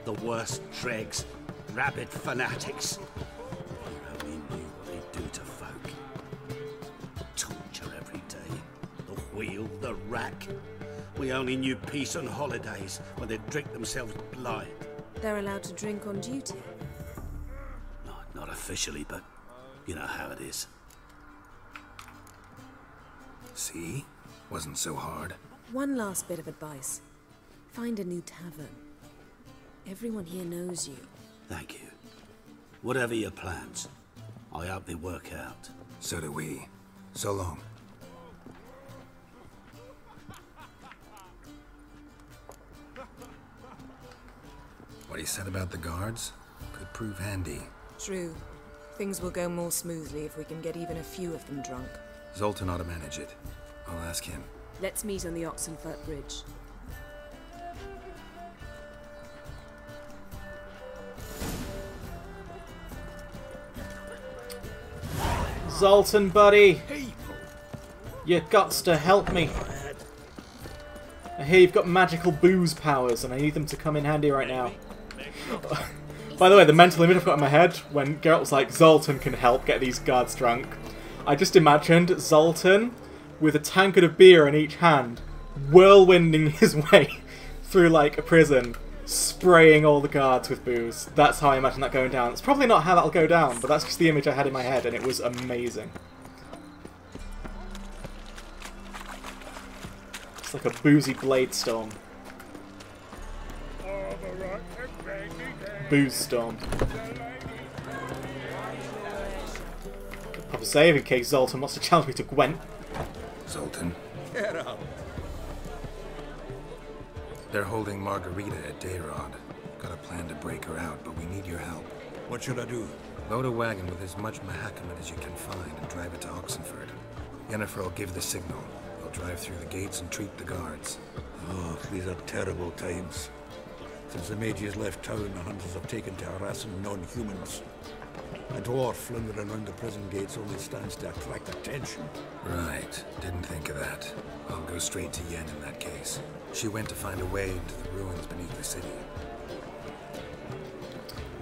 The worst dregs, rabid fanatics. If you only knew what they do to folk. Torture every day. The wheel, the rack. We only knew peace on holidays when they'd drink themselves blind. They're allowed to drink on duty? Not officially, but you know how it is. See? Wasn't so hard. One last bit of advice. Find a new tavern. Everyone here knows you. Thank you. Whatever your plans, I hope they work out. So do we. So long. What he said about the guards could prove handy. True. Things will go more smoothly if we can get even a few of them drunk. Zoltan ought to manage it. I'll ask him. Let's meet on the Oxenfurt Bridge. Zoltan, buddy! You gots to help me. I hear you've got magical booze powers, and I need them to come in handy right now. By the way, the mental image I've got in my head when Geralt was like, Zoltan can help get these guards drunk. I just imagined Zoltan with a tankard of beer in each hand, whirlwinding his way through like a prison, spraying all the guards with booze. That's how I imagine that going down. It's probably not how that'll go down, but that's just the image I had in my head, and it was amazing. It's like a boozy blade storm. Booze storm. Pop a save in case Zoltan wants to challenge me to Gwent. Zoltan. Get up. They're holding Margarita at Dayrod. Got a plan to break her out, but we need your help. What should I do? Load a wagon with as much Mahakaman as you can find and drive it to Oxenfurt. Yennefer will give the signal. They'll drive through the gates and treat the guards. Oh, these are terrible times. Since the mages left town, the hunters have taken to harassing non-humans. A dwarf floundering around the prison gates only stands to attract attention. Right. Didn't think of that. I'll go straight to Yen in that case. She went to find a way into the ruins beneath the city.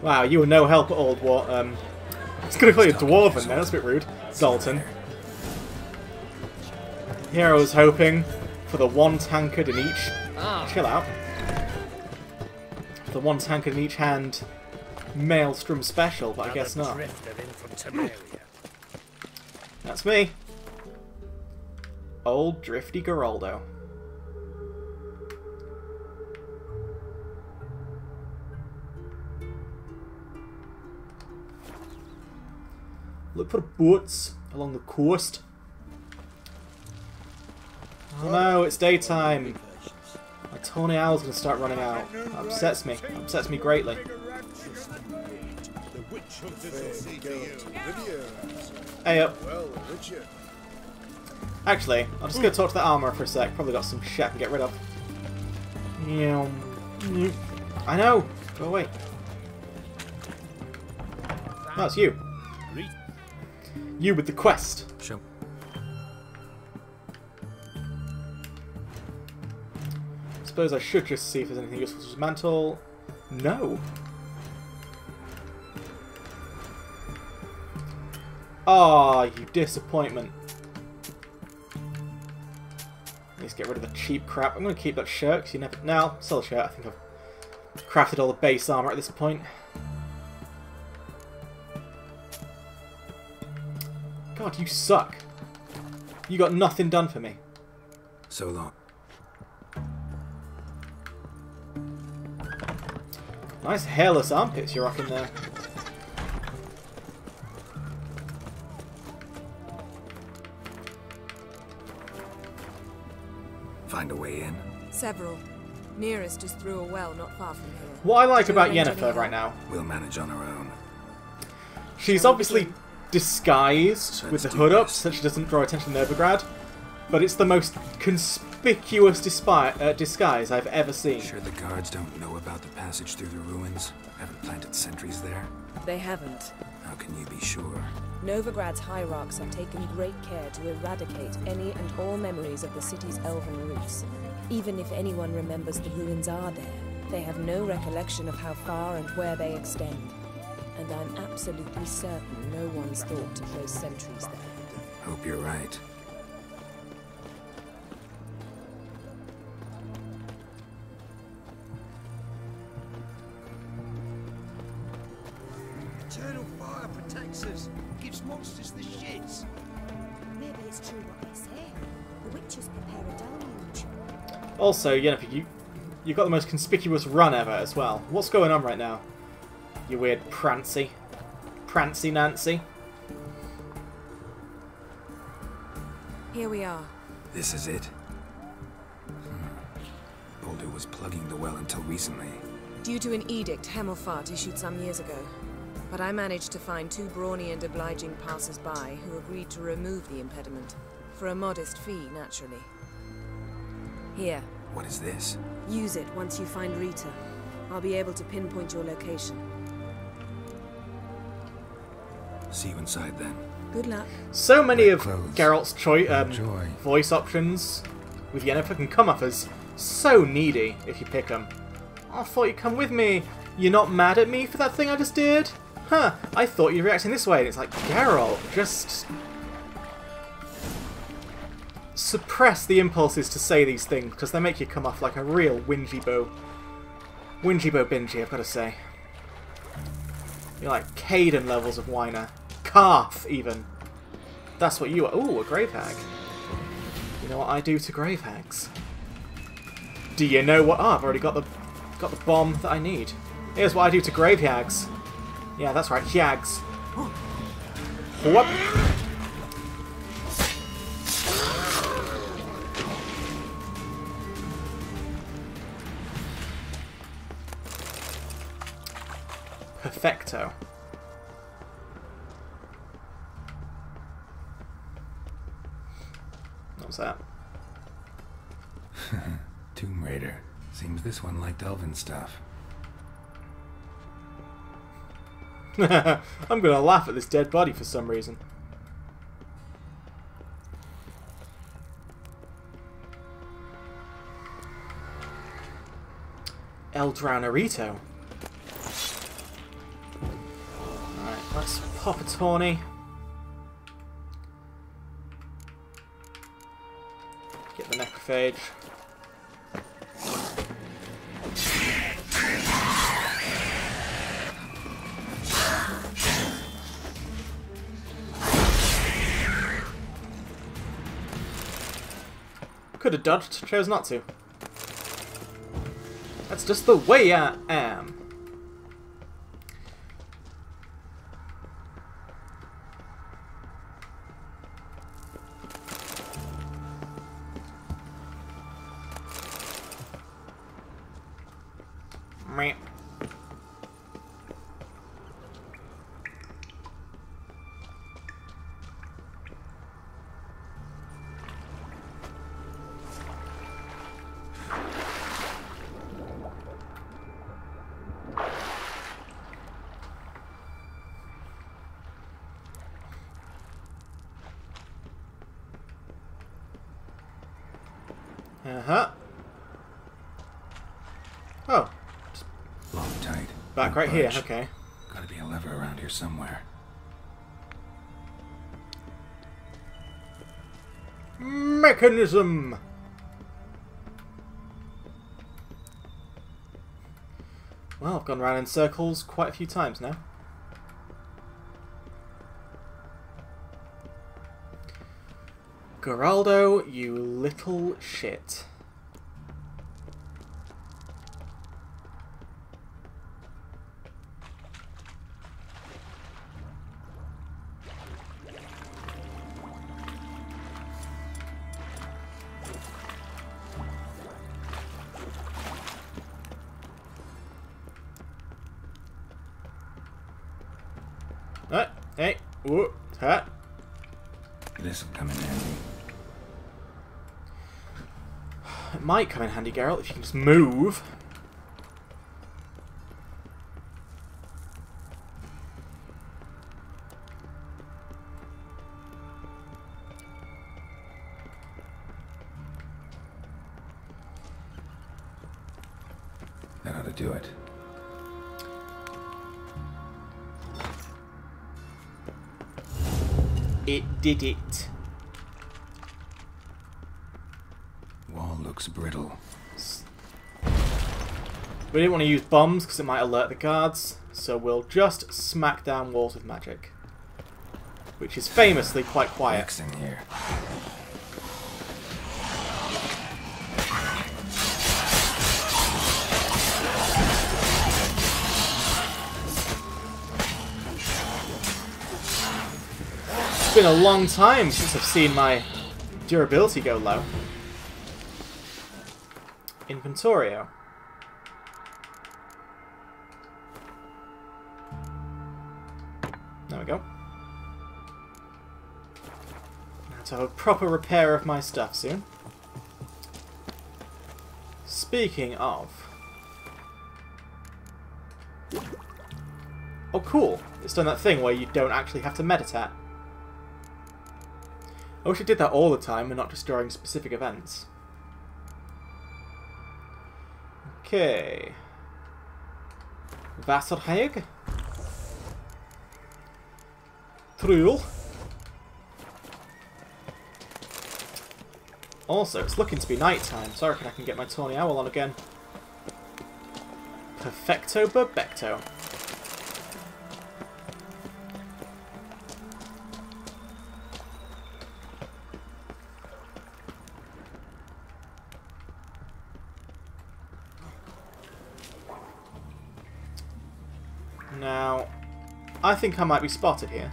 Wow, you were no help at all, I was going to call you Dwarven there, that's a bit rude. Zoltan. Here I was hoping for the one tankard in each... Chill out. The one tankard in each hand Maelstrom special, but I guess not. That's me. Old Drifty Geraldo. Look for the boats along the coast. Oh no, it's daytime. My Tony Owl's gonna start running out. That upsets me. That upsets me greatly. Hey up. Actually, I'm just gonna talk to the armourer for a sec. Probably got some shit I can get rid of. I know! Go away. Oh, it's you. You with the quest. Show. Suppose I should just see if there's anything useful to dismantle. No. Ah, you disappointment. Let's get rid of the cheap crap. I'm going to keep that shirt because you never... No, sell the shirt. I think I've crafted all the base armor at this point. God, you suck. You got nothing done for me. So long. Nice hairless armpits you're rocking there. Find a way in? Several. Nearest is through a well not far from here. What I like about Yennefer right now... We'll manage on our own. She's obviously disguised with the hood up so that she doesn't draw attention to Novigrad, but it's the most conspicuous disguise I've ever seen. Sure the guards don't know about the passage through the ruins? Haven't planted sentries there? They haven't. How can you be sure? Novigrad's hierarchs have taken great care to eradicate any and all memories of the city's elven roots. Even if anyone remembers the ruins are there, they have no recollection of how far and where they extend. And I'm absolutely certain no one's thought to place sentries there. Hope you're right. Eternal fire protects us. Gives monsters the shits. Maybe it's true what they say. The witches prepare a deluge. Also, Yennefer, you've got the most conspicuous run ever as well. What's going on right now? You weird Prancy Nancy. Here we are. This is it? Boulder was plugging the well until recently. Due to an edict Hemelfart issued some years ago. But I managed to find two brawny and obliging passers-by who agreed to remove the impediment. For a modest fee, naturally. Here. What is this? Use it once you find Rita. I'll be able to pinpoint your location. See you inside then. Good luck. So many of Geralt's voice options with Yennefer can come off as so needy if you pick them. I thought you'd come with me. You're not mad at me for that thing I just did? Huh, I thought you'd react in this way. And it's like, Geralt, just... suppress the impulses to say these things, because they make you come off like a real whingy bow. Whingy bow bingy, I've got to say. You're like Caden levels of whiner. Calf, even. That's what you are. Ooh, a grave hag. You know what I do to grave hags? Do you know what? Oh, I've already got the bomb that I need. Here's what I do to grave hags. Yeah, that's right, hags. Whoop. Perfecto. What was that? Tomb Raider. Seems this one liked elven stuff. I'm gonna laugh at this dead body for some reason. Eldraunerito. Alright, let's pop a tawny. Get the necrophage. Could have dodged, chose not to. That's just the way I am. Meh. Uh-huh. Oh. Lock tight. Back right here, okay. Gotta be a lever around here somewhere. Mechanism! Well, I've gone round in circles quite a few times now. Geraldo, you little shit. Hey, whoop, ha. This'll come in handy. It might come in handy, Geralt, if you can just move. That ought to do it. It did it. Wall looks brittle. We didn't want to use bombs because it might alert the guards, so we'll just smack down walls with magic. Which is famously quite quiet. Mixing here. It's been a long time since I've seen my durability go low. Inventorio. There we go. Now to have a proper repair of my stuff soon. Speaking of... Oh cool, it's done that thing where you don't actually have to meditate. I wish it did that all the time and not just during specific events. Okay. Wasserhag. Thruel. Also, it's looking to be night time, so I reckon I can get my Tawny Owl on again. Perfecto Burbecto. Now, I think I might be spotted here.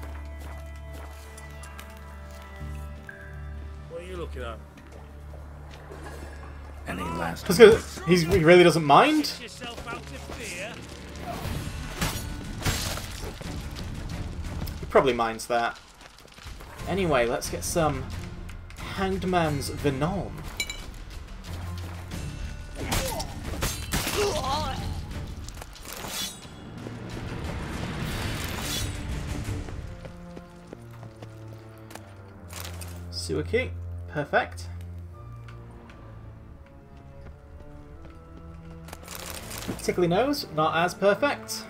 What are you looking at? Any last? He really doesn't mind. He probably minds that. Anyway, let's get some Hanged Man's Venom. Sewer key. Perfect. Tickly nose, not as perfect.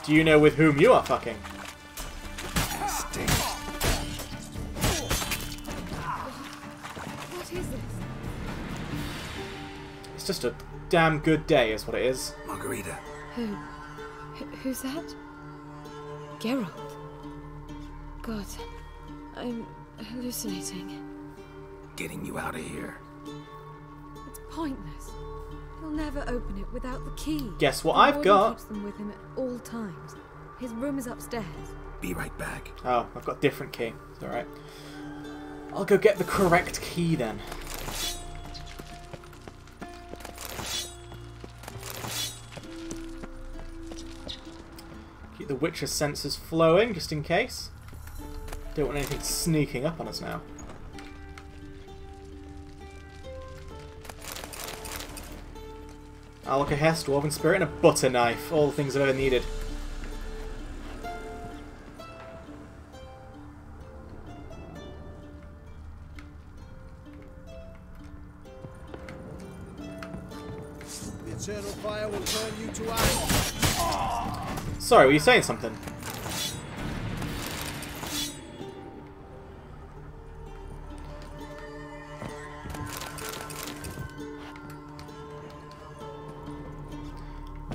Do you know with whom you are fucking? What is this? It's just a damn good day, is what it is. Margarita. Who's that? Geralt. God, I'm hallucinating. Getting you out of here. It's pointless. He'll never open it without the key. Guess what The I've warden got? keeps them with him at all times. His room is upstairs. Be right back. Oh, I've got a different key. It's alright. I'll go get the correct key then. Keep the Witcher sensors flowing, just in case. Don't want anything sneaking up on us now. Alka Hest, Dwarven Spirit, and a butter knife. All the things I've ever needed. The eternal fire will turn you to ice. Sorry, were you saying something?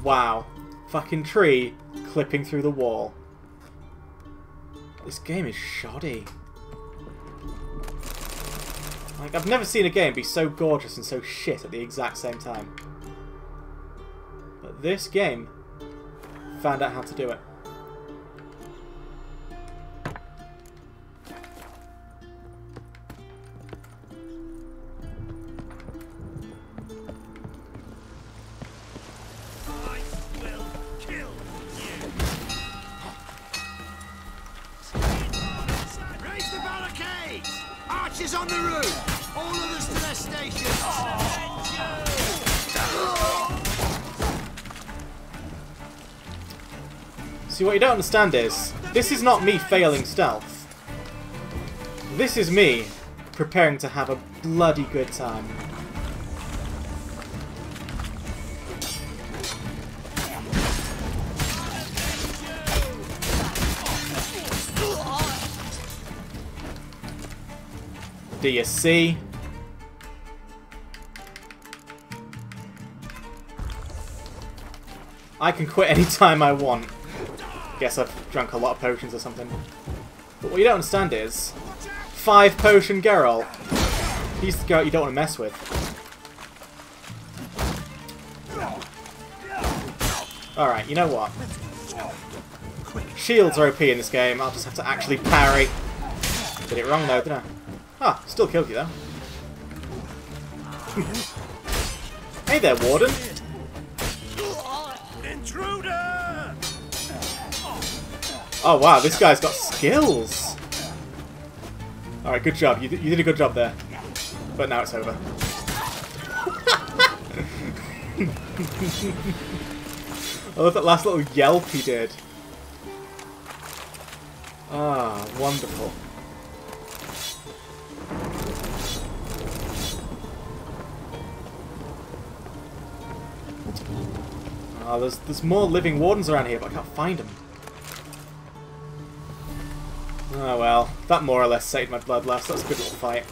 Wow. Fucking tree clipping through the wall. This game is shoddy. Like, I've never seen a game be so gorgeous and so shit at the exact same time. But this game found out how to do it. Raise the barricades! Archers on the roof! All others to their stations! See, what you don't understand is, this is not me failing stealth. This is me preparing to have a bloody good time. Do you see? I can quit anytime I want. Guess I've drunk a lot of potions or something. But what you don't understand is, 5 potion Geralt. He's the Geralt you don't want to mess with. Alright, you know what? Shields are OP in this game, I'll just have to actually parry. Did it wrong though, didn't I? Ah, still killed you though. Hey there, Warden. Intruder! Oh wow, this guy's got skills. Alright, good job. You did a good job there. But now it's over. I love that last little yelp he did. Ah, wonderful. Oh, there's more living wardens around here, but I can't find them. Oh well, that more or less saved my bloodlust. That was a good little fight.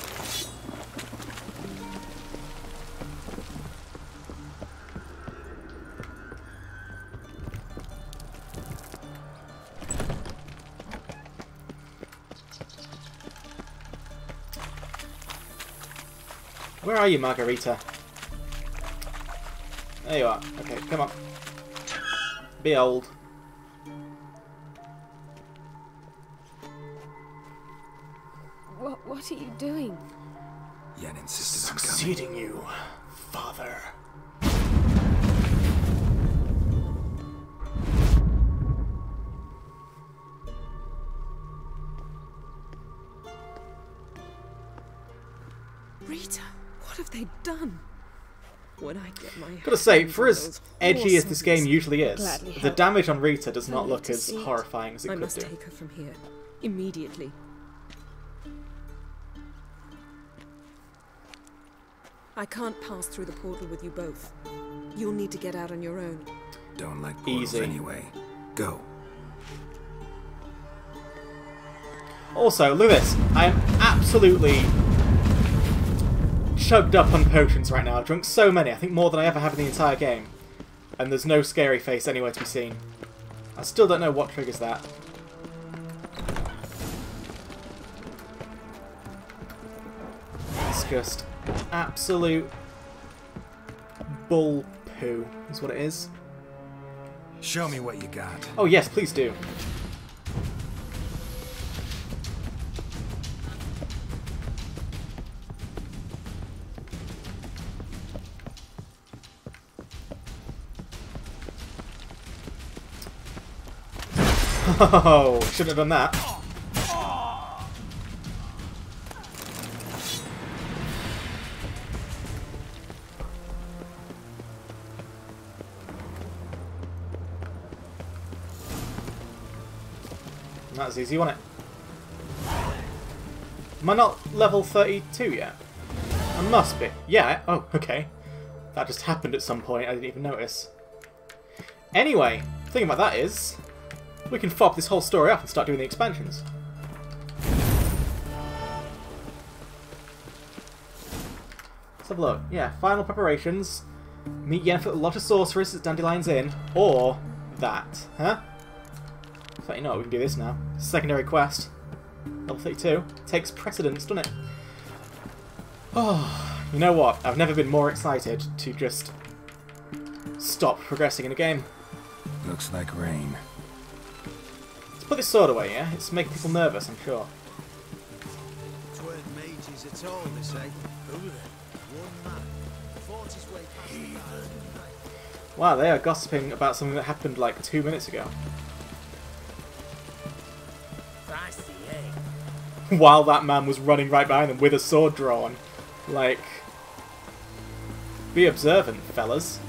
Where are you, Margarita? There you are. Okay, come on. Be old. What are you doing? Yen insisted on coming. Succeeding you, father. Rita, what have they done? When I get my Gotta say, hands for on as those edgy as this game horses, usually is, gladly the help. damage on Rita does not I look need to as see it. horrifying as it I could must do. take her from here immediately. I can't pass through the portal with you both. You'll need to get out on your own. Don't like portals Easy. anyway. Go. Also, look at this. I am absolutely chugged up on potions right now. I've drunk so many, I think more than I ever have in the entire game. And there's no scary face anywhere to be seen. I still don't know what triggers that. It's just absolute bull poo, is what it is. Show me what you got. Oh yes, please do. Oh, shouldn't have done that. That was easy, wasn't it? Am I not level 32 yet? I must be. Yeah. Oh, okay. That just happened at some point. I didn't even notice. Anyway, the thing about that is, we can fob this whole story up and start doing the expansions. Let's have a look. Yeah, final preparations. Meet Yennefer at the Lodge of Sorcerers at Dandelion's Inn. Or that. Huh? So you know what, we can do this now. Secondary quest. Level 32. Takes precedence, doesn't it? Oh, you know what? I've never been more excited to just stop progressing in a game. Looks like rain. Let's put this sword away, yeah? It's making people nervous, I'm sure. It weren't mages at all, they say. Who then? One man. Fought his way past the guard. Wow, they are gossiping about something that happened like 2 minutes ago. While that man was running right behind them with a sword drawn. Like, be observant, fellas.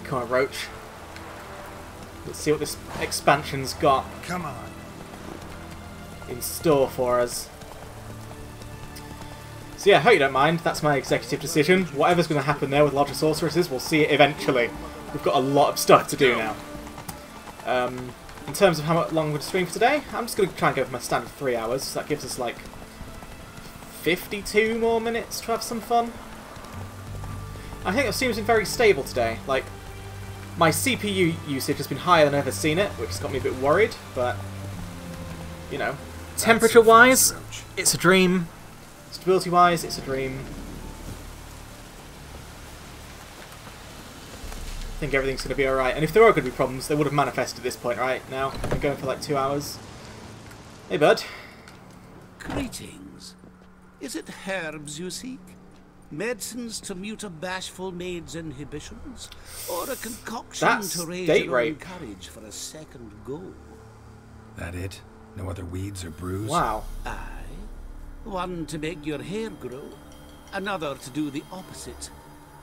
Come on, Roach. Let's see what this expansion's got. Come on. In store for us. So yeah, I hope you don't mind. That's my executive decision. Whatever's going to happen there with Lodge of Sorceresses, we'll see it eventually. We've got a lot of stuff to do now. In terms of how long we're going to stream for today, I'm just going to try and go for my standard 3 hours. So that gives us like 52 more minutes to have some fun. I think it seems very stable today. Like, my CPU usage has been higher than I've ever seen it, which has got me a bit worried, but, you know, temperature-wise, it's a dream. Stability-wise, it's a dream. I think everything's going to be alright. And if there are going to be problems, they would have manifested at this point, right? Now, I'm going for like 2 hours. Hey, bud. Greetings. Is it herbs you seek? Medicines to mute a bashful maid's inhibitions? Or a concoction to raise your own courage for a second go? That it? No other weeds or brews? Wow. Aye. One to make your hair grow, another to do the opposite.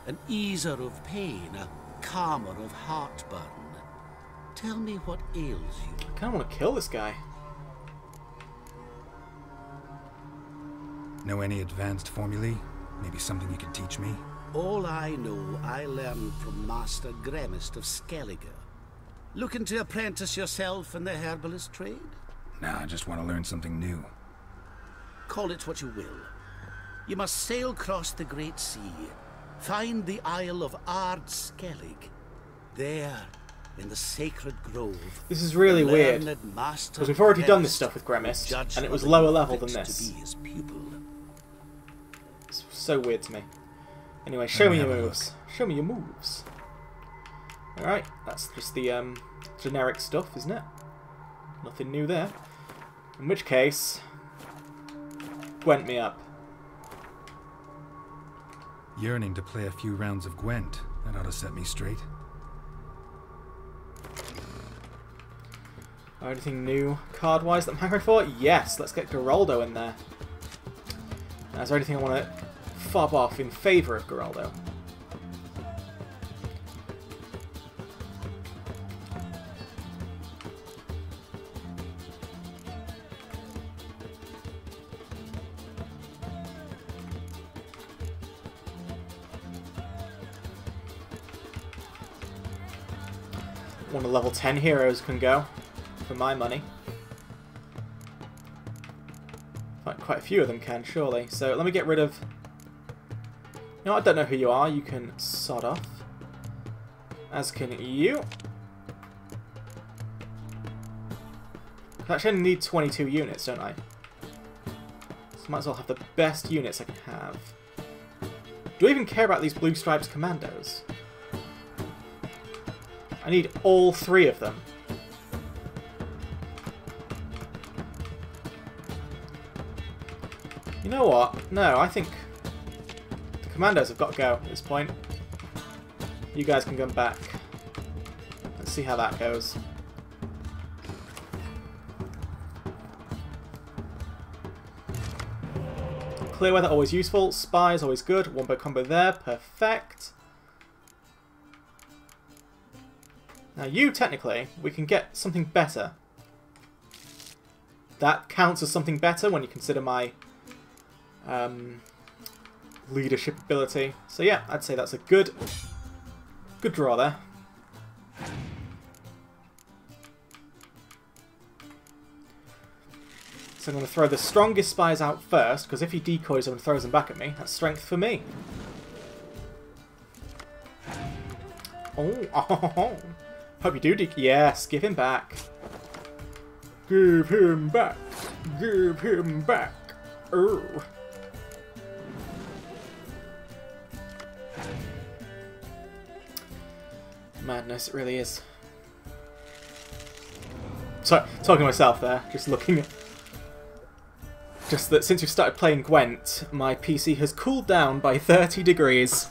An easer of pain, a calmer of heartburn. Tell me what ails you. I kind of want to kill this guy. Know any advanced formulae? Maybe something you could teach me? All I know, I learned from Master Gremist of Skellige. Looking to apprentice yourself in the herbalist trade? Nah, I just want to learn something new. Call it what you will. You must sail across the Great Sea, find the Isle of Ard Skellig. There, in the sacred grove. This is really weird, because we've already done this stuff with Gremist, and it was lower level than this. It's so weird to me. Anyway, show me your moves. Show me your moves. Alright, that's just the generic stuff, isn't it? Nothing new there. In which case, Gwent me up. Yearning to play a few rounds of Gwent. That ought to set me straight. Anything new card-wise that I'm hankering for? Yes, let's get Geraldo in there. Now, is there anything I want to fob off in favour of Geraldo? One of the level 10 heroes can go, for my money. Quite a few of them can, surely. So let me get rid of... You know, I don't know who you are. You can sod off. As can you. Actually, I need 22 units, don't I? So might as well have the best units I can have. Do I even care about these Blue Stripes commandos? I need all 3 of them. You know what? No, I think commandos have got to go at this point. You guys can come back. Let's see how that goes. Clear weather, always useful. Spies, always good. Wombo combo there. Perfect. Now you, technically, we can get something better. That counts as something better when you consider my leadership ability. So yeah, I'd say that's a good draw there. So I'm going to throw the strongest spies out first, because if he decoys them and throws them back at me, that's strength for me. Oh. Hope you do yes, give him back. Give him back. Give him back. Oh. Madness, it really is. Sorry, talking to myself there, just looking at... Just that since we've started playing Gwent, my PC has cooled down by 30 degrees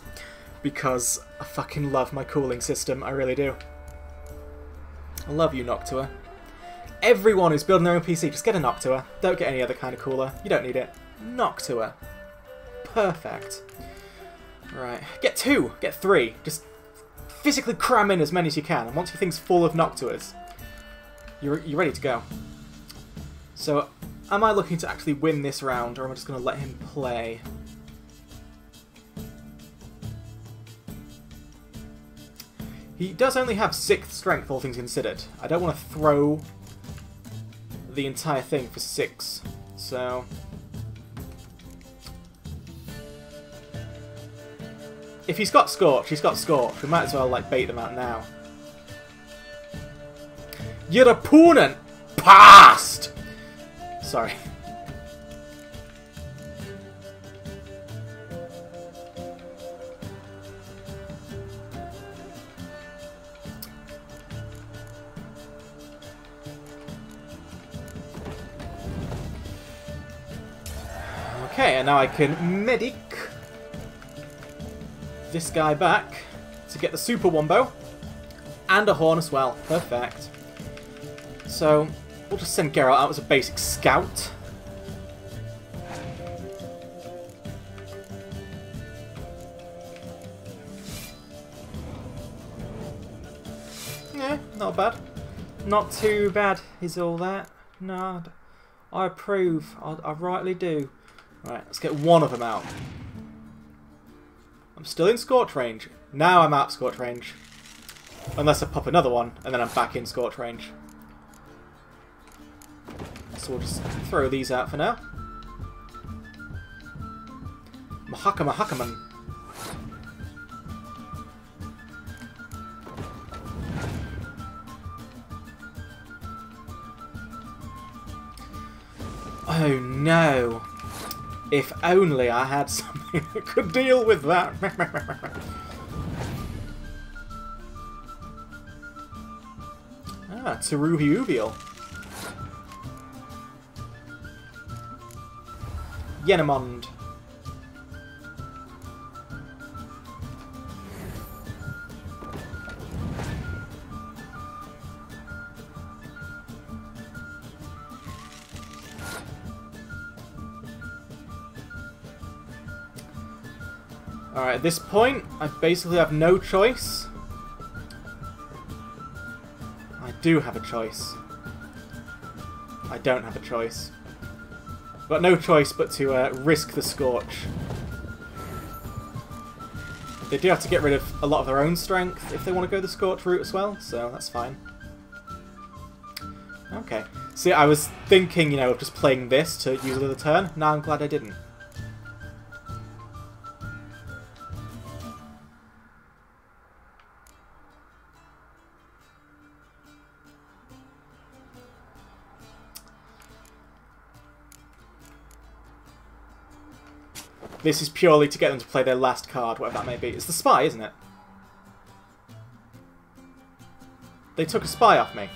because I fucking love my cooling system, I really do. I love you, Noctua. Everyone who's building their own PC, just get a Noctua. Don't get any other kind of cooler. You don't need it. Noctua. Perfect. Right. Get 2. Get 3. Just physically cram in as many as you can. And once your thing's full of Noctuas, you're ready to go. So, am I looking to actually win this round, or am I just going to let him play? He does only have 6th strength, all things considered. I don't want to throw the entire thing for 6, so... If he's got Scorch, he's got Scorch. We might as well, like, bait them out now. Your opponent passed! Sorry. Okay, and now I can medic this guy back to get the Super Wombo and a Horn as well. Perfect. So, we'll just send Geralt out as a basic scout. Yeah, not bad. Not too bad is all that. No, I approve. I rightly do. Right, let's get one of them out. I'm still in Scorch range. Now I'm out of Scorch range. Unless I pop another one, and then I'm back in Scorch range. So we'll just throw these out for now. Mahakaman. Oh no. If only I had something that could deal with that. Ah, Tsuruhi-Ubiel. Yenamond. Alright, at this point, I basically have no choice. I do have a choice. I don't have a choice. I've got no choice but to risk the Scorch. They do have to get rid of a lot of their own strength if they want to go the Scorch route as well, so that's fine. Okay. See, I was thinking, you know, of just playing this to use another turn. Now I'm glad I didn't. This is purely to get them to play their last card, whatever that may be. It's the spy, isn't it? They took a spy off me.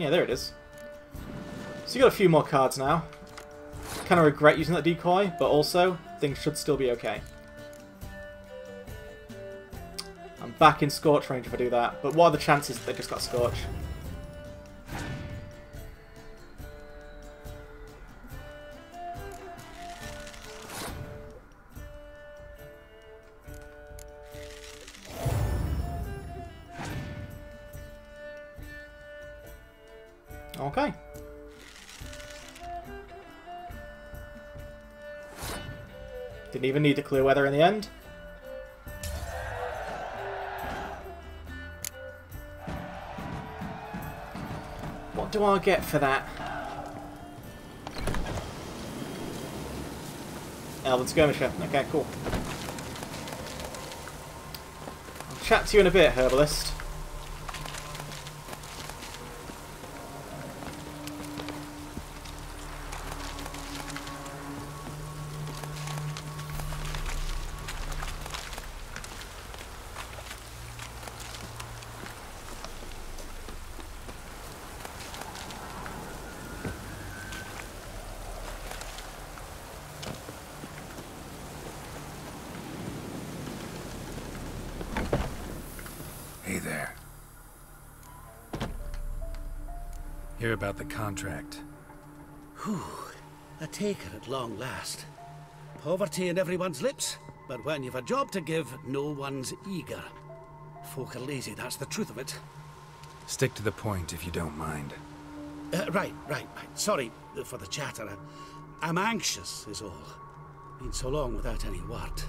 Yeah, there it is. So you got a few more cards now. Kind of regret using that decoy, but also things should still be okay. I'm back in Scorch range if I do that, but what are the chances that they just got Scorch? Okay. Didn't even need the clear weather in the end. What do I get for that? Elven Skirmisher. Okay, cool. I'll chat to you in a bit, Herbalist. Hey there. Hear about the contract. Whew. A taker at long last. Poverty in everyone's lips, but when you've a job to give, no one's eager. Folk are lazy, that's the truth of it. Stick to the point if you don't mind. Right. Sorry for the chatter. I'm anxious, is all. Been so long without any word.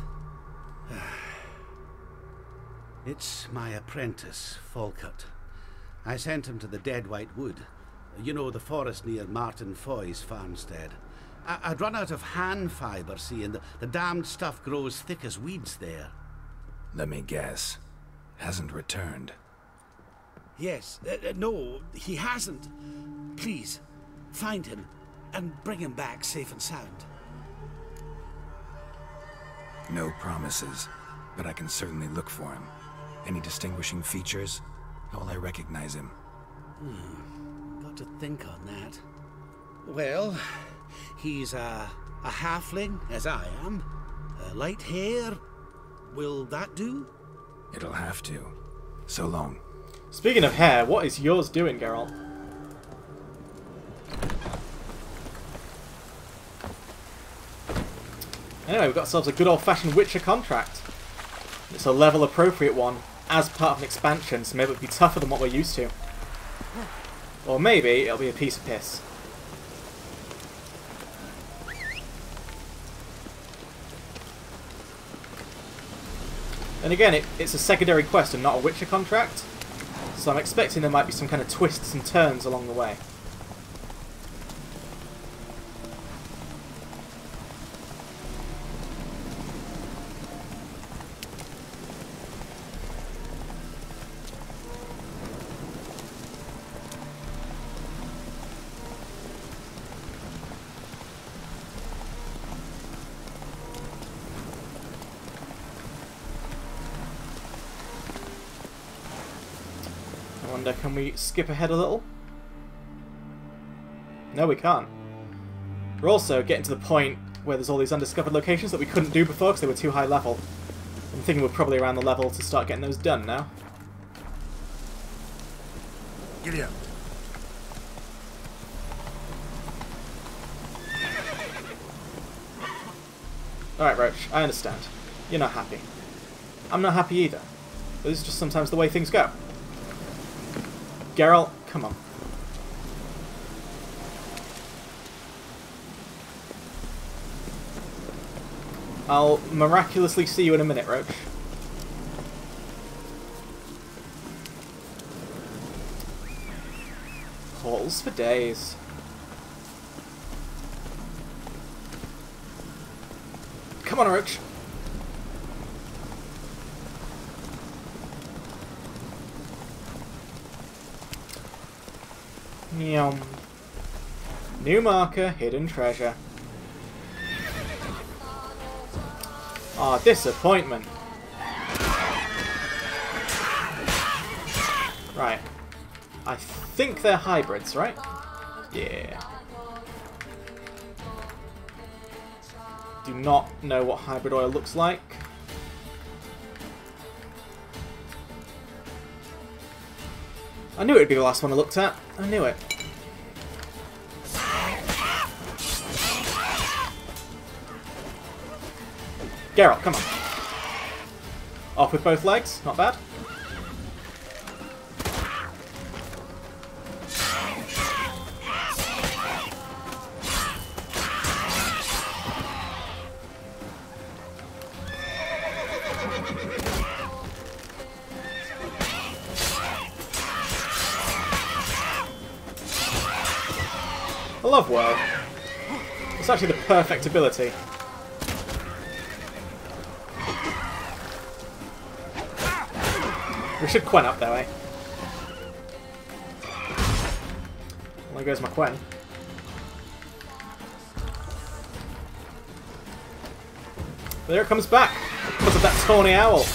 It's my apprentice, Falkert. I sent him to the Dead White Wood. You know, the forest near Martin Foy's farmstead. I'd run out of hand fibre, see, and the damned stuff grows thick as weeds there. Let me guess. Hasn't returned. Yes. No, he hasn't. Please, find him and bring him back safe and sound. No promises, but I can certainly look for him. Any distinguishing features? How will I recognize him? Got to think on that. Well, he's a halfling, as I am. Light hair. Will that do? It'll have to. So long. Speaking of hair, what is yours doing, Geralt? Anyway, we've got ourselves a good old-fashioned Witcher contract. It's a level-appropriate one, as part of an expansion, so maybe it'll be tougher than what we're used to. Or maybe it'll be a piece of piss. And again, it's a secondary quest and not a Witcher contract, so I'm expecting there might be some kind of twists and turns along the way. Can we skip ahead a little? No, we can't. We're also getting to the point where there's all these undiscovered locations that we couldn't do before because they were too high level. I'm thinking we're probably around the level to start getting those done now. Giddy up. Alright, Roach, I understand. You're not happy. I'm not happy either. But this is just sometimes the way things go. Geralt, come on. I'll miraculously see you in a minute, Roach. Portals for days. Come on, Roach. Meow. New marker, hidden treasure. Ah, disappointment. Right. I think they're hybrids, right? Yeah. Do not know what hybrid oil looks like. I knew it would be the last one I looked at. I knew it. Geralt, come on. Off with both legs. Not bad. I love Whirl. It's actually the perfect ability. We should Quen up though, eh? Well, there goes my Quen. There it comes back because of that tawny owl.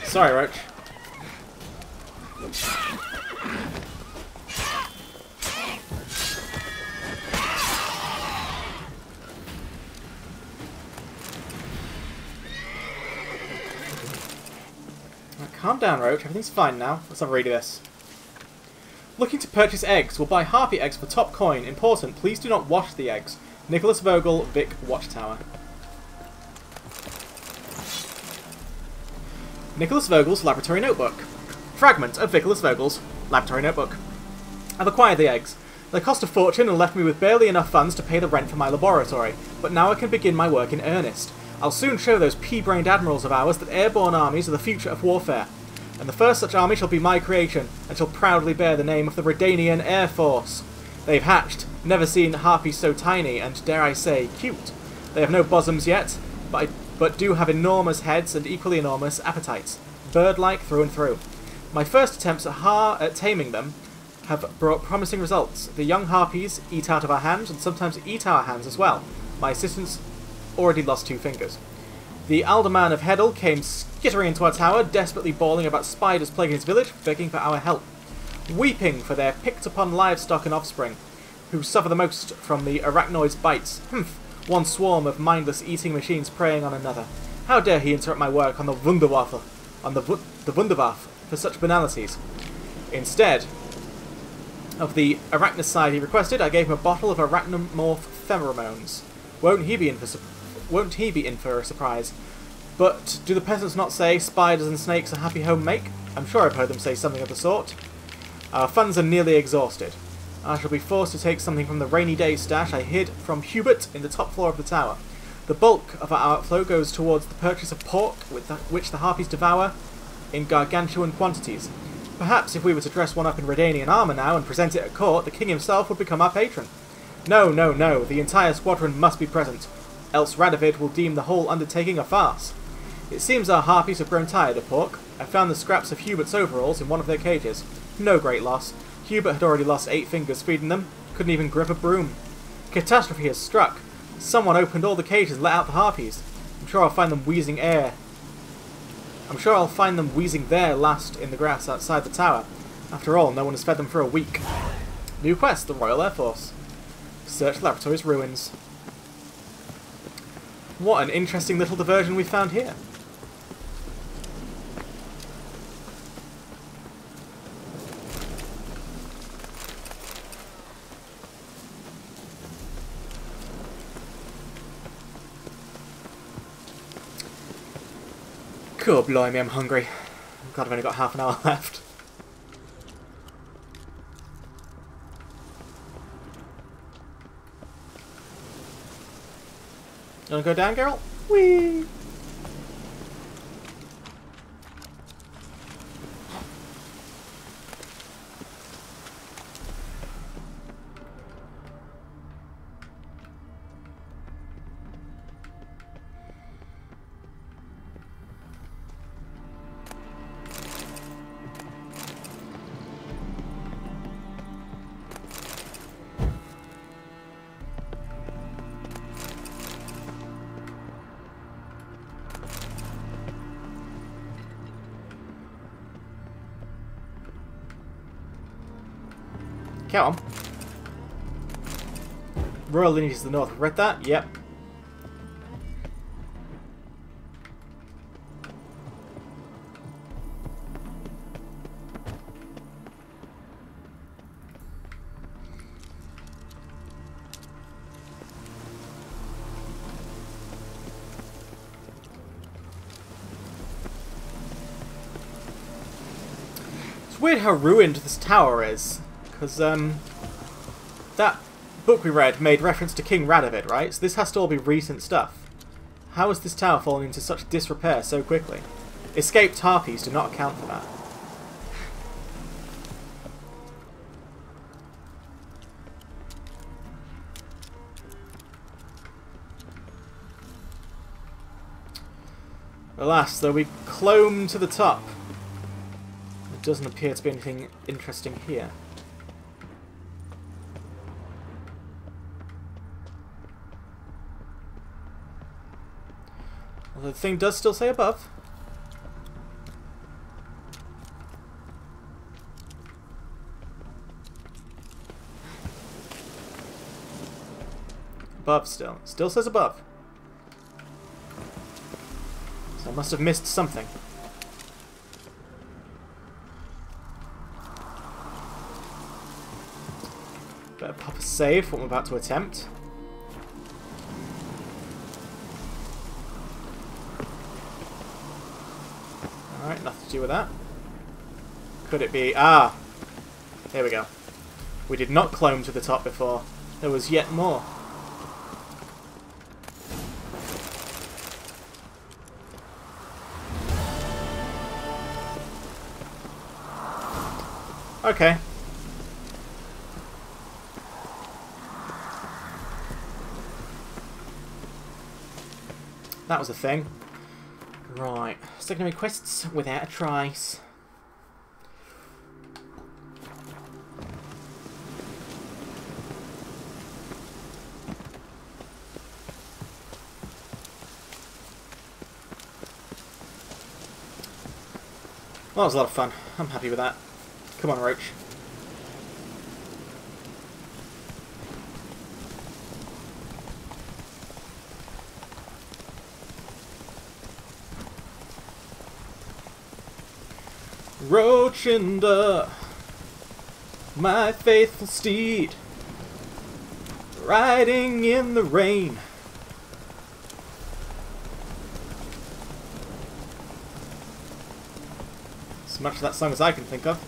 Sorry, Roach. Calm down, Roach. Everything's fine now. Let's have a read of this. Looking to purchase eggs. Will buy harpy eggs for top coin. Important. Please do not wash the eggs. Nicholas Vogel, Vic Watchtower. Nicholas Vogel's Laboratory Notebook. Fragment of Nicholas Vogel's Laboratory Notebook. I've acquired the eggs. They cost a fortune and left me with barely enough funds to pay the rent for my laboratory, but now I can begin my work in earnest. I'll soon show those pea-brained admirals of ours that airborne armies are the future of warfare, and the first such army shall be my creation, and shall proudly bear the name of the Redanian Air Force. They've hatched, never seen harpies so tiny, and dare I say, cute. They have no bosoms yet, but do have enormous heads and equally enormous appetites, bird-like through and through. My first attempts at taming them have brought promising results. The young harpies eat out of our hands, and sometimes eat our hands as well. My assistants already lost 2 fingers. The alderman of Heddle came skittering into our tower, desperately bawling about spiders plaguing his village, begging for our help, weeping for their picked-upon livestock and offspring, who suffer the most from the arachnoid's bites. Humph! One swarm of mindless eating machines preying on another. How dare he interrupt my work on the Wunderwaffe, the Wunderwaffe, for such banalities? Instead of the arachnocide he requested, I gave him a bottle of arachnomorph pheromones. Won't he be in for a surprise? But do the peasants not say spiders and snakes a happy home make? I'm sure I've heard them say something of the sort. Our funds are nearly exhausted. I shall be forced to take something from the rainy day stash I hid from Hubert in the top floor of the tower. The bulk of our outflow goes towards the purchase of pork, which the harpies devour in gargantuan quantities. Perhaps if we were to dress one up in Redanian armour now and present it at court, the king himself would become our patron. No, no, no, the entire squadron must be present, else Radovid will deem the whole undertaking a farce. It seems our harpies have grown tired of pork. I found the scraps of Hubert's overalls in one of their cages. No great loss. Hubert had already lost 8 fingers feeding them, couldn't even grip a broom. Catastrophe has struck. Someone opened all the cages and let out the harpies. I'm sure I'll find them wheezing there last in the grass outside the tower. After all, no one has fed them for a week. New quest, the Royal Air Force. Search the laboratory's ruins. What an interesting little diversion we found here. Cool, blimey, I'm hungry. I'm glad I've only got half an hour left. You wanna go down, Geralt? Whee! Come on. Royal lineage to the north. Read that? Yep. It's weird how ruined this tower is, because that book we read made reference to King Radovid, right? So this has to all be recent stuff. How has this tower fallen into such disrepair so quickly? Escaped harpies do not account for that. Alas, though we clomb to the top, there doesn't appear to be anything interesting here. Although the thing does still say above. Above still. Still says above. So I must have missed something. Better pop a save for what I'm about to attempt. Alright, nothing to do with that. Could it be... Ah! Here we go. We did not clomb to the top before. There was yet more. Okay. That was a thing. Right. Secondary quests without a trace. Well, that was a lot of fun. I'm happy with that. Come on, Roach. Roachinda, my faithful steed, riding in the rain. As much of that song as I can think of.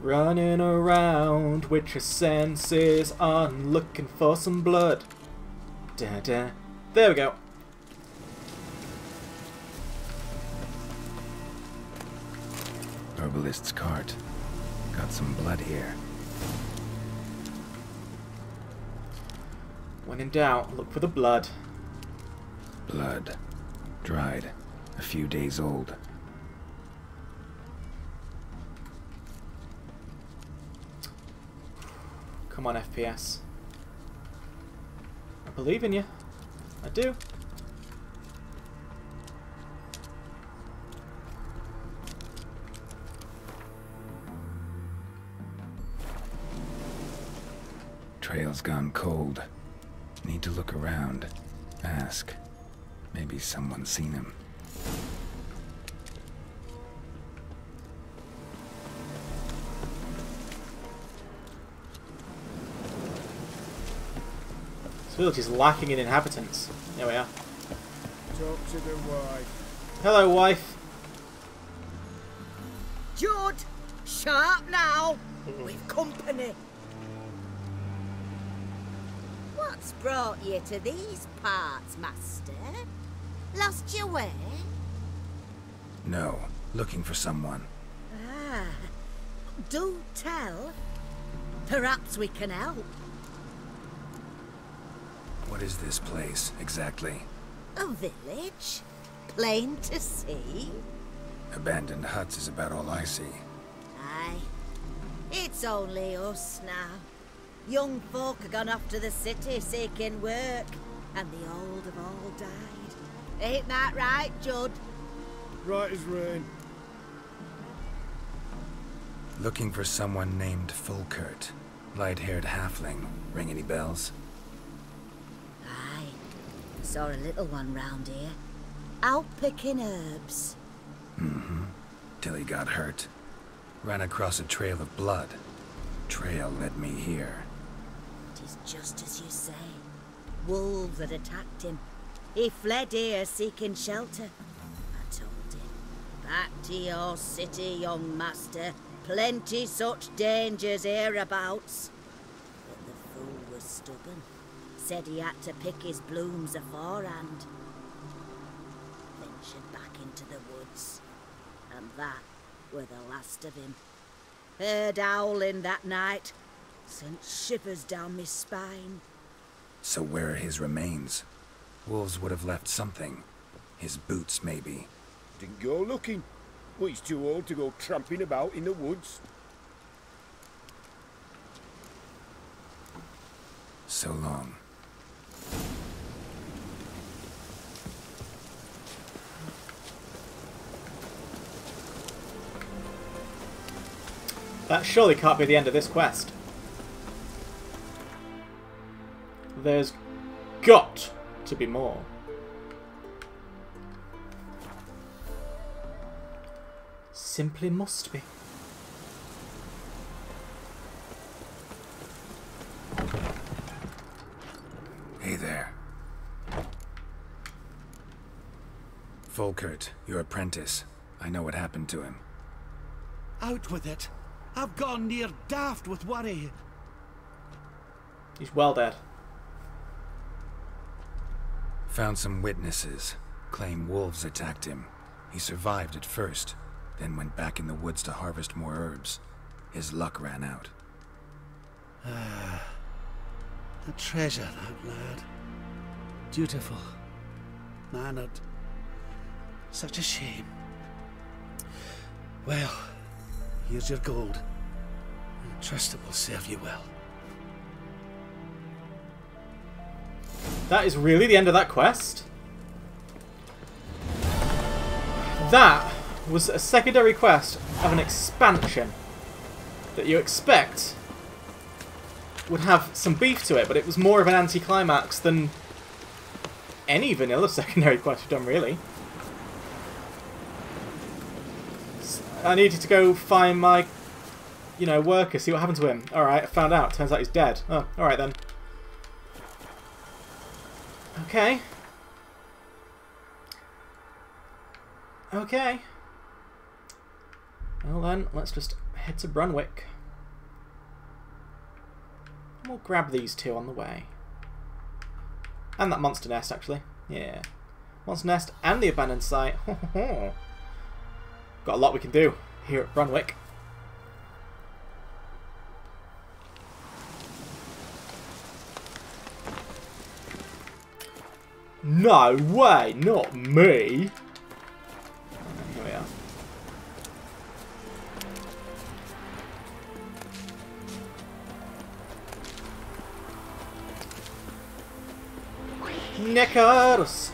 Running around with your senses on, looking for some blood. Da da. There we go. Herbalist's cart. Got some blood here. When in doubt, look for the blood. Blood. Dried. A few days old. Come on, FPS. I believe in you. I do. Trail's gone cold. Need to look around. Ask. Maybe someone's seen him. This village is lacking in inhabitants. There we are. Talk to the wife. Hello, wife. Judd, sharp now. We've company. What's brought you to these parts, master? Lost your way? No. Looking for someone. Ah. Do tell. Perhaps we can help. What is this place, exactly? A village? Plain to see? Abandoned huts is about all I see. Aye. It's only us now. Young folk are gone off to the city seeking work, and the old have all died. Ain't that right, Judd? Right as rain. Looking for someone named Fulkert. Light-haired halfling. Ring any bells? Aye. Saw a little one round here. Out picking herbs. Mm-hmm. Till he got hurt. Ran across a trail of blood. Trail led me here. Tis just as you say. Wolves had attacked him. He fled here seeking shelter. I told him, back to your city, young master. Plenty such dangers hereabouts. But the fool was stubborn. Said he had to pick his blooms aforehand. Ventured back into the woods. And that were the last of him. Heard howling that night. Sent shivers down my spine. So where are his remains? Wolves would have left something. His boots, maybe. Didn't go looking. Well, he's too old to go tramping about in the woods. So long. That surely can't be the end of this quest. There's got to be more. Simply must be. Hey there. Fulkert, your apprentice. I know what happened to him. Out with it. I've gone near daft with worry. He's well dead. Found some witnesses. Claim wolves attacked him. He survived at first, then went back in the woods to harvest more herbs. His luck ran out. A treasure, that lad. Dutiful. Mannered. Such a shame. Well, here's your gold. I trust it will serve you well. That is really the end of that quest? That was a secondary quest of an expansion that you expect would have some beef to it, but it was more of an anticlimax than any vanilla secondary quest we've done, really. I needed to go find my, worker, see what happened to him. Alright, I found out. Turns out he's dead. Oh, alright then. Okay. Okay. Well then, let's just head to Brunwick. And we'll grab these two on the way. And that monster nest, actually. Yeah. Monster nest and the abandoned site. Got a lot we can do here at Brunwick. No way, not me. Here we are. Neckers!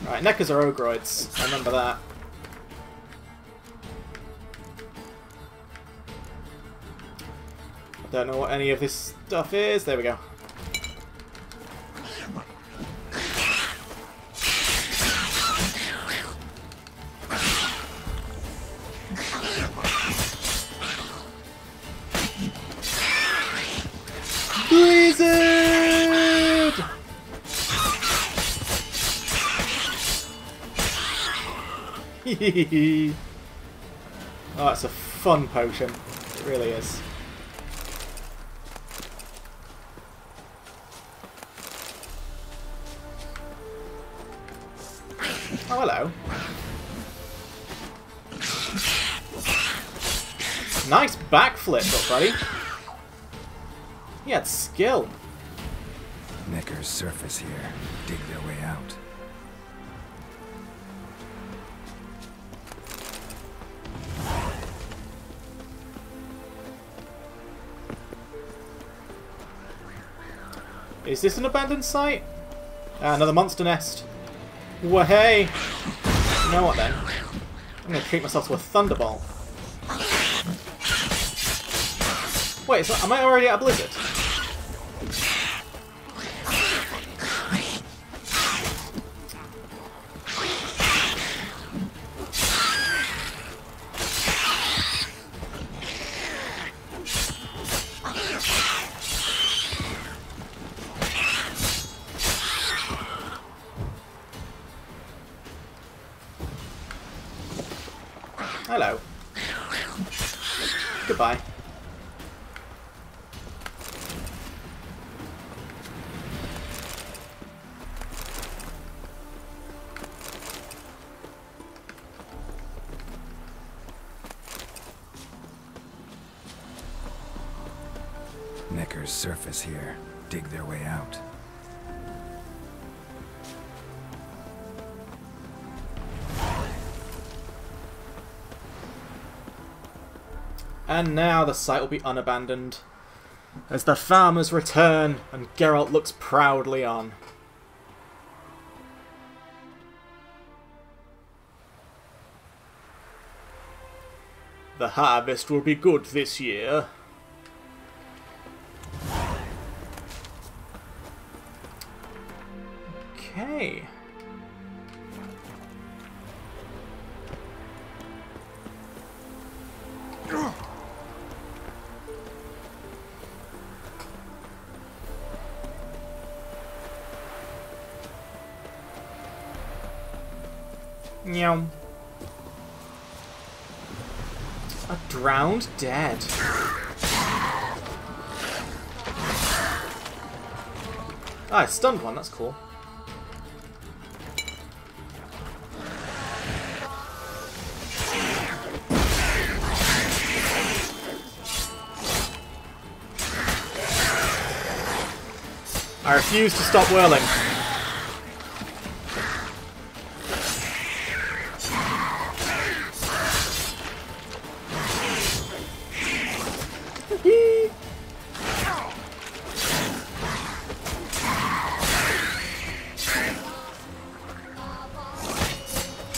Right, Neckers are Ogroids. I remember that. I don't know what any of this stuff is. There we go. Blizzard! Oh, it's a fun potion. It really is. Oh, hello. Nice backflip, buddy. He had skill. Necker's surface here. Dig their way out. Is this an abandoned site? Ah, another monster nest. Wahey! You know what then? I'm going to treat myself to a thunderball. Wait, am I already at a blizzard? Hello. Goodbye. Neckar's surface here. Dig their way out. And now the site will be unabandoned, as the farmers return and Geralt looks proudly on. The harvest will be good this year. Okay. Meow. A drowned dead. Ah, I stunned one, that's cool. I refuse to stop whirling.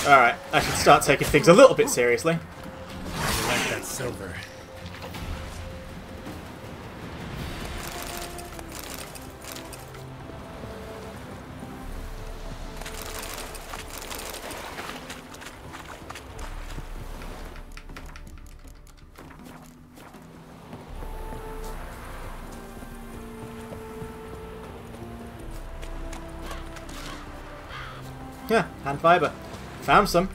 Alright, I should start taking things a little bit seriously. I like that silver. Yeah, hand fiber. Found some.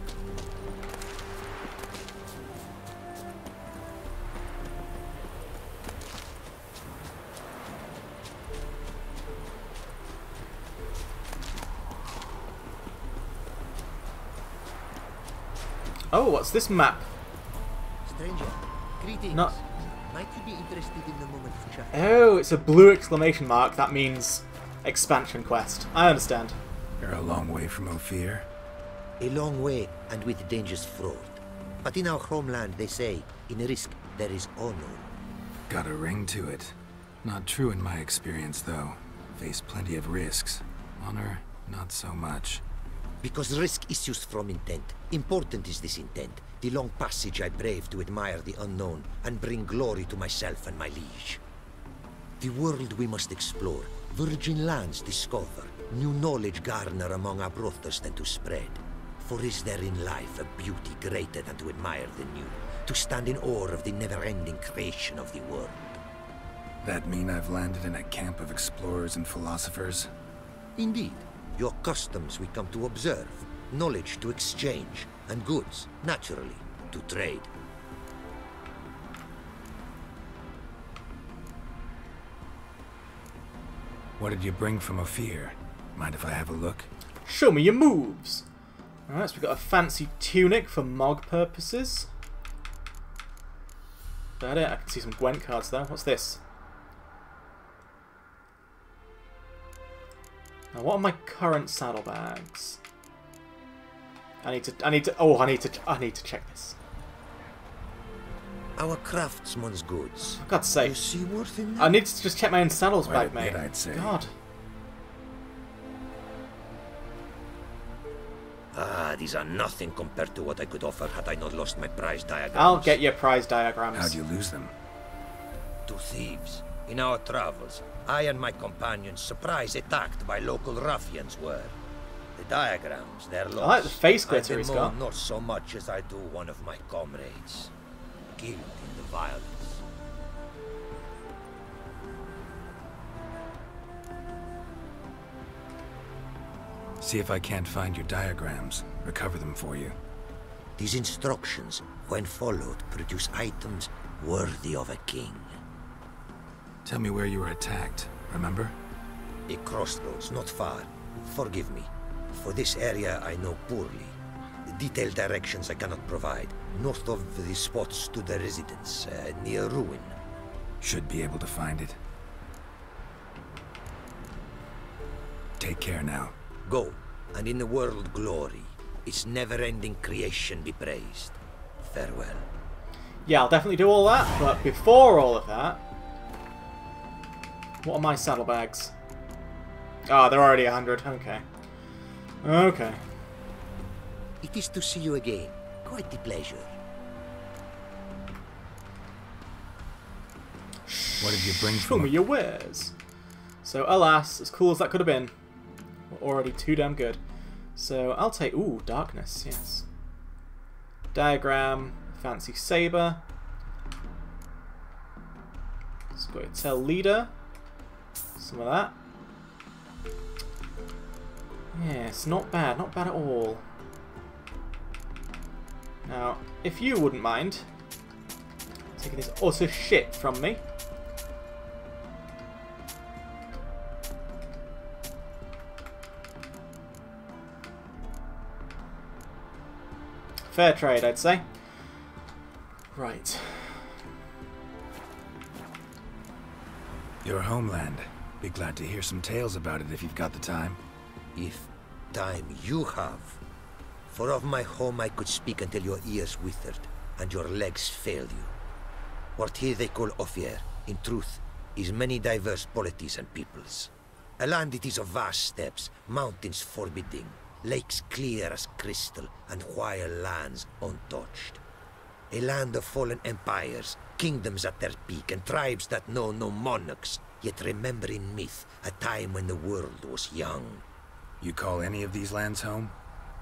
Oh, what's this map? Stranger, greetings. Not. Might you be interested in the moment of chat? Oh, it's a blue exclamation mark. That means expansion quest. I understand. You're a long way from Ophir. A long way, and with dangers fraught. But in our homeland, they say, in risk there is honor. Got a ring to it. Not true in my experience, though. Face plenty of risks. Honor, not so much. Because risk issues from intent. Important is this intent. The long passage I brave to admire the unknown and bring glory to myself and my liege. The world we must explore, virgin lands discover, new knowledge garner among our brothers than to spread. For is there in life a beauty greater than to admire the new, to stand in awe of the never-ending creation of the world? That mean I've landed in a camp of explorers and philosophers? Indeed. Your customs we come to observe, knowledge to exchange, and goods, naturally, to trade. What did you bring from Ophir? Mind if I have a look? Show me your moves! Alright, so we've got a fancy tunic for Mog purposes. That it? I can see some Gwent cards there. What's this? Now, what are my current saddlebags? I need to check this. Our craftsman's goods. For God's sake. You see worth in I need to just check my own saddles Quite bag, mate. a bit, I'd say. God. These are nothing compared to what I could offer had I not lost my prize diagrams. I'll get your prize diagrams. How'd you lose them? To thieves. In our travels, I and my companions surprise attacked by local ruffians were. The diagrams, they're lost. I like the face glitter he's bemoan got. Not so much as I do one of my comrades. Killed in the violence. See if I can't find your diagrams. Recover them for you. These instructions, when followed, produce items worthy of a king. Tell me where you were attacked, remember? A crossroads, not far. Forgive me. For this area I know poorly. Detailed directions I cannot provide. North of the spot stood a residence, near ruin. Should be able to find it. Take care now. Go, and in the world glory, its never-ending creation be praised. Farewell. Yeah, I'll definitely do all that, but before all of that... What are my saddlebags? Ah, they're already 100. Okay. Okay. It is to see you again. Quite the pleasure. What did you bring Show me your wares. So, alas, as cool as that could have been, we're already too damn good. So, I'll take... Ooh, darkness, yes. Diagram, fancy saber. Let's go ahead, tell leader. Some of that. Yes, not bad at all. Now, if you wouldn't mind taking this utter shit from me. Fair trade, I'd say. Right. Your homeland. Be glad to hear some tales about it if you've got the time. If time you have. For of my home I could speak until your ears withered, and your legs failed you. What here they call Ophir, in truth, is many diverse polities and peoples. A land it is of vast steppes, mountains forbidding, lakes clear as crystal, and wild lands untouched. A land of fallen empires, kingdoms at their peak, and tribes that know no monarchs, yet remember in myth a time when the world was young. You call any of these lands home?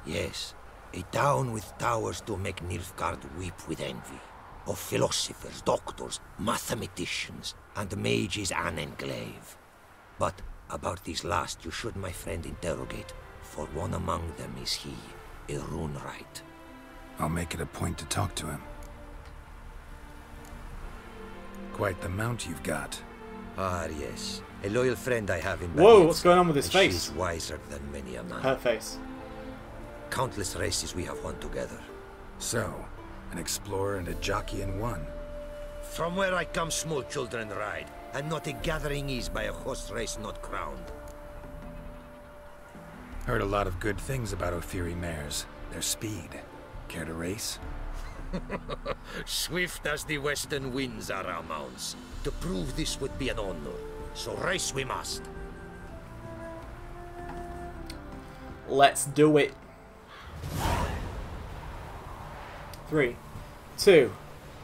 Yes, a town with towers to make Nilfgaard weep with envy. Of philosophers, doctors, mathematicians, and mages an enclave. But about these last you should, my friend, interrogate, for one among them is he, a Runewright. I'll make it a point to talk to him. Quite the mount you've got. Ah, yes. A loyal friend I have in Whoa, Baguette, what's going on with his and face? She's wiser than many a man. Her face. Countless races we have won together. So, an explorer and a jockey in one. From where I come, small children ride, and not a gathering is by a horse race not crowned. Heard a lot of good things about Ophiri mares. Their speed. Care to race? Swift as the western winds are our mounts. To prove this would be an honor, so race we must. Let's do it. 3, 2,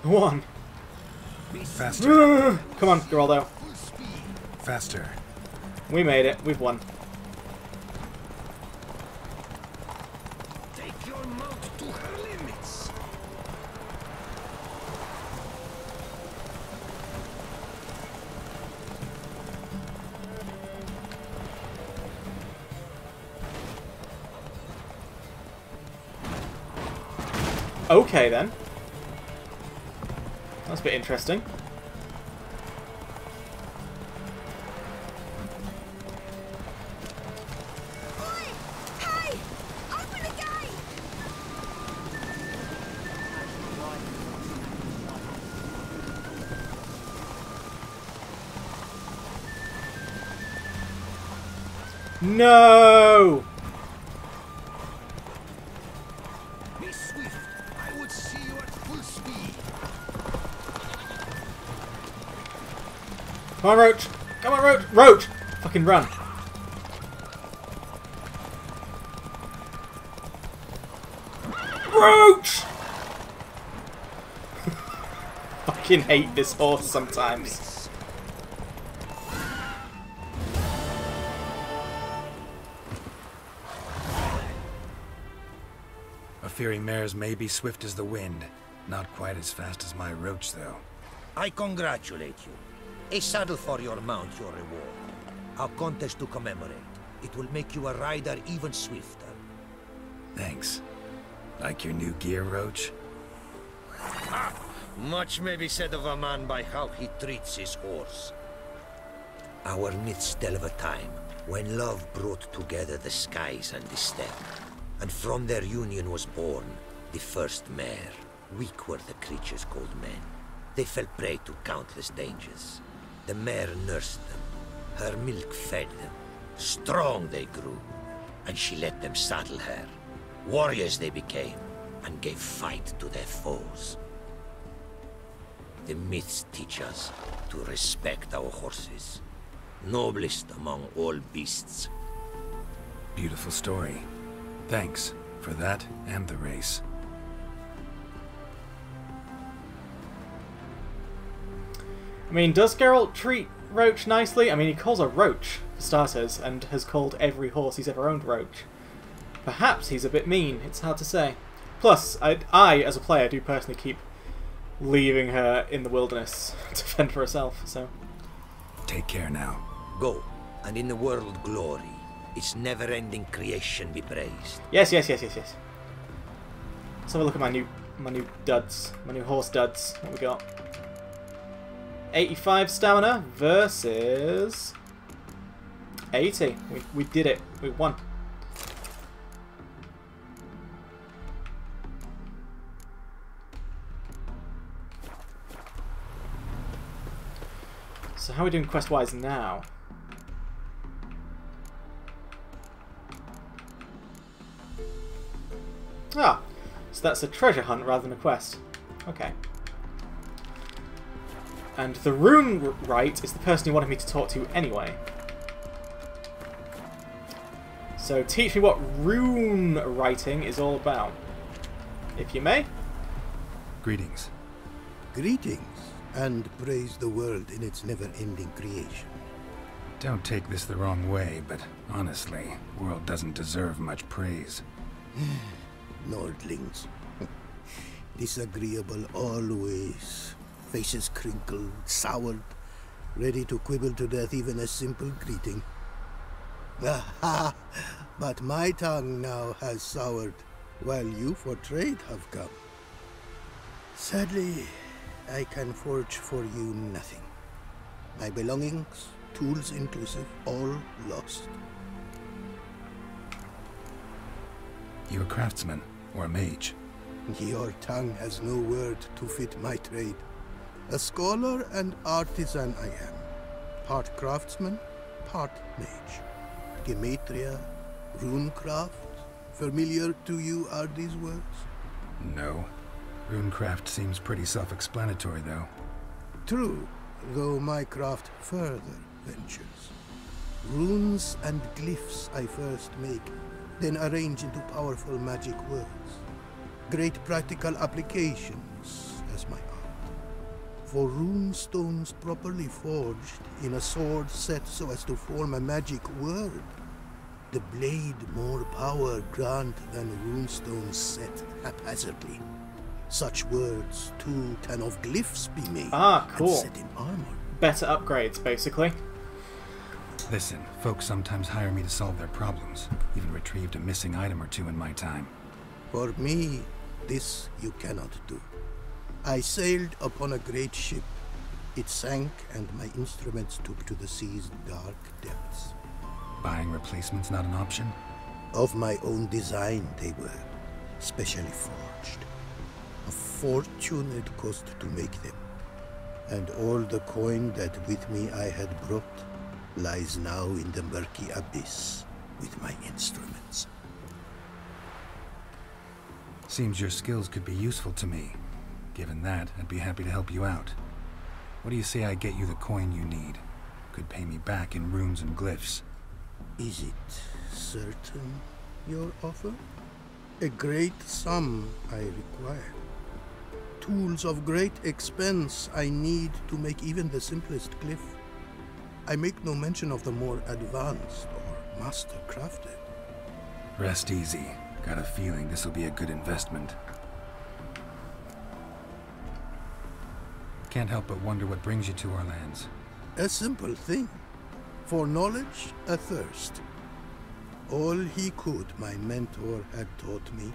1. Faster. Come on, Geraldo. Faster. We made it. We've won. Take your mount to her limits. Okay, then. That's a bit interesting. Hey! Open the gate! No! Be swift. I would see you at full speed. Come on, Roach! Come on, Roach! Roach! Fucking run. Roach! Fucking hate this horse sometimes. A Fury mare's may be swift as the wind. Not quite as fast as my roach, though. I congratulate you. A saddle for your mount, your reward. A contest to commemorate. It will make you a rider even swifter. Thanks. Like your new gear, Roach? Much may be said of a man by how he treats his horse. Our midst tell of a time when love brought together the skies and the steppe, and from their union was born the first mare. Weak were the creatures called men. They fell prey to countless dangers. The mare nursed them. Her milk fed them. Strong they grew, and she let them saddle her. Warriors they became, and gave fight to their foes. The myths teach us to respect our horses, noblest among all beasts. Beautiful story. Thanks for that and the race. I mean, does Geralt treat Roach nicely? I mean, he calls her Roach, for starters, and has called every horse he's ever owned Roach. Perhaps he's a bit mean, it's hard to say. Plus, I as a player, do personally keep leaving her in the wilderness to fend for herself, so... Take care now. Go, and in the world glory, its never-ending creation be praised. Yes, yes, yes, yes, yes. Let's have a look at my new duds, my new horse duds. What we got? 85 stamina versus 80. We did it. We won. So how are we doing quest-wise now? Ah, so that's a treasure hunt rather than a quest. Okay. And the Rune Wright is the person who wanted me to talk to anyway. So teach me what rune writing is all about, if you may. Greetings. Greetings, and praise the world in its never-ending creation. Don't take this the wrong way, but honestly, the world doesn't deserve much praise. Nordlings. Disagreeable always. Faces crinkled, soured, ready to quibble to death even a simple greeting. Aha! But my tongue now has soured, while you for trade have come. Sadly, I can forge for you nothing. My belongings, tools inclusive, all lost. You a craftsman, or a mage? Your tongue has no word to fit my trade. A scholar and artisan I am. Part craftsman, part mage. Gematria, runecraft. Familiar to you are these words? No. Runecraft seems pretty self-explanatory, though. True, though my craft further ventures. Runes and glyphs I first make, then arrange into powerful magic words. Great practical applications as my art. For rune stones properly forged in a sword set so as to form a magic word, the blade more power grant than rune stones set haphazardly. Such words too can of glyphs be made. Ah, cool. And set in armor. Better upgrades, basically. Listen, folks sometimes hire me to solve their problems. Even retrieved a missing item or two in my time. For me, this you cannot do. I sailed upon a great ship. It sank, and my instruments took to the sea's dark depths. Buying replacements not an option? Of my own design they were, specially forged. A fortune it cost to make them. And all the coin that with me I had brought lies now in the murky abyss with my instruments. Seems your skills could be useful to me. Given that, I'd be happy to help you out. What do you say I get you the coin you need? Could pay me back in runes and glyphs. Is it certain, your offer? A great sum I require. Tools of great expense I need to make even the simplest glyph. I make no mention of the more advanced or master-crafted. Rest easy. Got a feeling this will be a good investment. Can't help but wonder what brings you to our lands. A simple thing. For knowledge, a thirst. All he could, my mentor had taught me.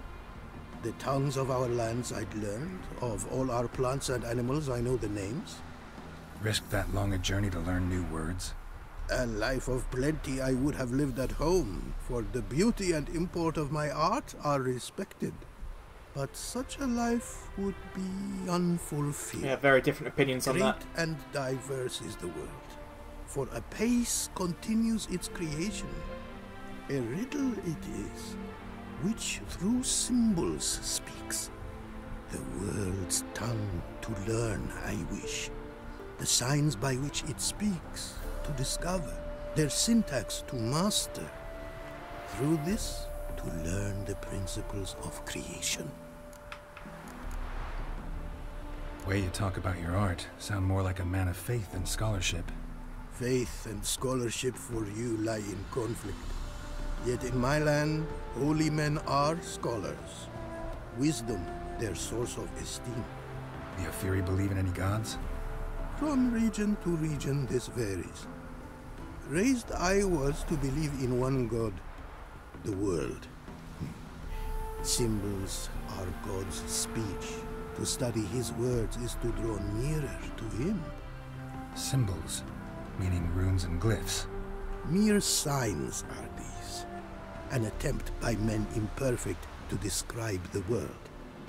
The tongues of our lands I'd learned. Of all our plants and animals, I know the names. Risk that long a journey to learn new words? A life of plenty I would have lived at home, for the beauty and import of my art are respected. But such a life would be unfulfilled. Yeah, very different opinions on that. Great and diverse is the world. For a pace continues its creation. A riddle it is, which through symbols speaks. The world's tongue to learn I wish. The signs by which it speaks to discover. Their syntax to master. Through this to learn the principles of creation. Way you talk about your art sound more like a man of faith than scholarship. Faith and scholarship for you lie in conflict. Yet in my land, holy men are scholars. Wisdom, their source of esteem. The Ophiri believe in any gods? From region to region, this varies. Raised I was to believe in one god, the world. Symbols are God's speech. To study his words is to draw nearer to him. Symbols, meaning runes and glyphs. Mere signs are these. An attempt by men imperfect to describe the world.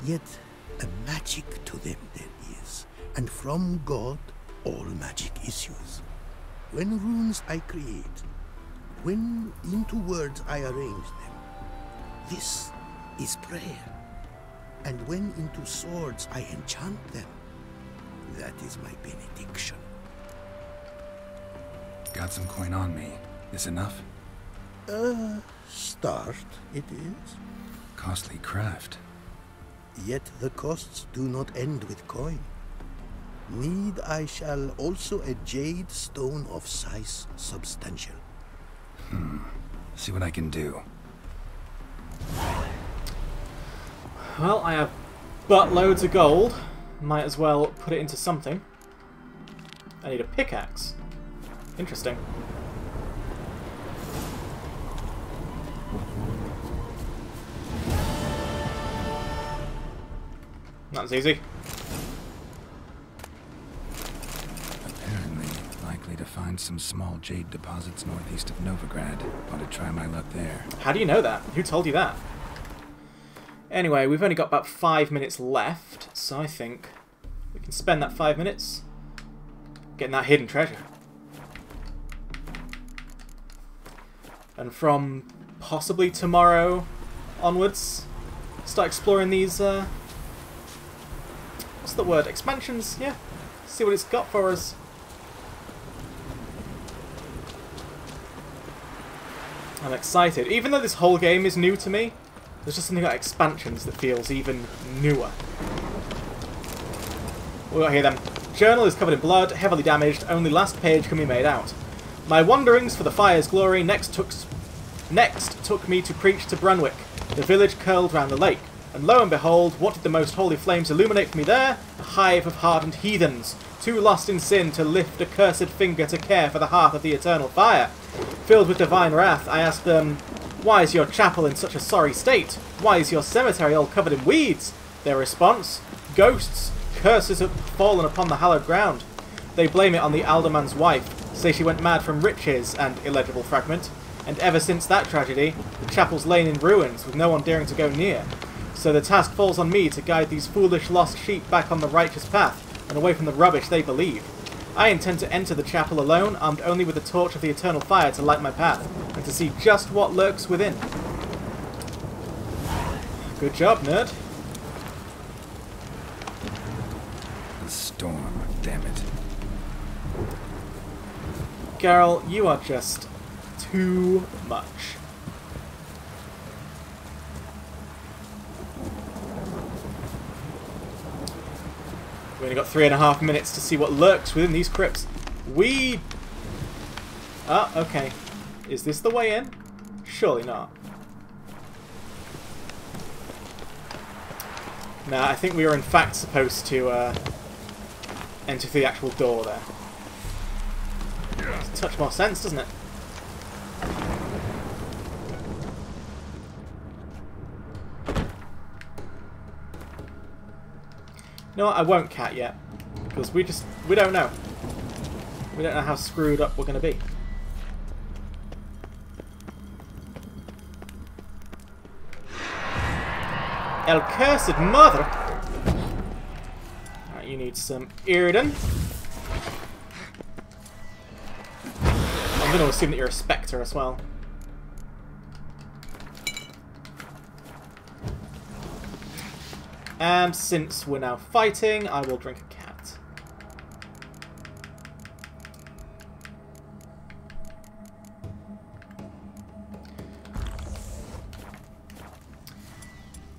Yet a magic to them there is, and from God all magic issues. When runes I create, when into words I arrange them, this is prayer. And when into swords I enchant them, that is my benediction. Got some coin on me. This enough? Start it is. Costly craft. Yet the costs do not end with coin. Need I shall also a jade stone of size substantial. See what I can do. Well, I have buttloads of gold. Might as well put it into something. I need a pickaxe. Interesting. That's easy. Apparently, likely to find some small jade deposits northeast of Novigrad. Want to try my luck there. How do you know that? Who told you that? Anyway, we've only got about 5 minutes left, so I think we can spend that 5 minutes getting that hidden treasure. And from possibly tomorrow onwards, start exploring these, what's the word? Expansions? Yeah. See what it's got for us. I'm excited. Even though this whole game is new to me, there's just something about expansions that feels even newer. What we got here then? Journal is covered in blood, heavily damaged, only last page can be made out. My wanderings for the fire's glory next took me to preach to Branwick, the village curled round the lake. And lo and behold, what did the most holy flames illuminate for me there? A hive of hardened heathens, too lost in sin to lift a cursed finger to care for the hearth of the eternal fire. Filled with divine wrath, I asked them, "Why is your chapel in such a sorry state? Why is your cemetery all covered in weeds?" Their response, "Ghosts, curses have fallen upon the hallowed ground." They blame it on the alderman's wife, say she went mad from riches and illegible fragment. And ever since that tragedy, the chapel's lain in ruins, with no one daring to go near. So the task falls on me to guide these foolish lost sheep back on the righteous path, and away from the rubbish they believe. I intend to enter the chapel alone, armed only with the torch of the eternal fire to light my path, and to see just what lurks within. Good job, nerd. The storm, damn it. Geralt, you are just too much. We've only got 3.5 minutes to see what lurks within these crypts. Oh, okay. Is this the way in? Surely not. Nah, I think we are in fact supposed to enter through the actual door there. It's a touch more sense, doesn't it? You know what, I won't cat yet. Because we don't know. We don't know how screwed up we're going to be. El Cursed Mother! Alright, you need some Iridan. I'm going to assume that you're a Spectre as well. And since we're now fighting, I will drink a cat.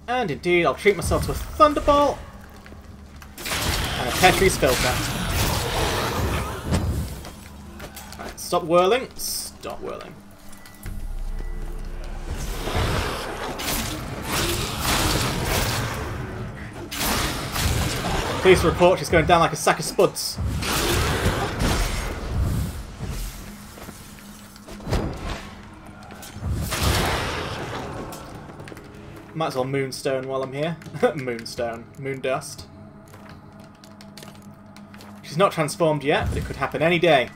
And indeed, I'll treat myself to a Thunderball and a Petri's Filter. Alright, stop whirling. Stop whirling. Police report she's going down like a sack of spuds. Might as well moonstone while I'm here. Moonstone. Moondust. She's not transformed yet, but it could happen any day.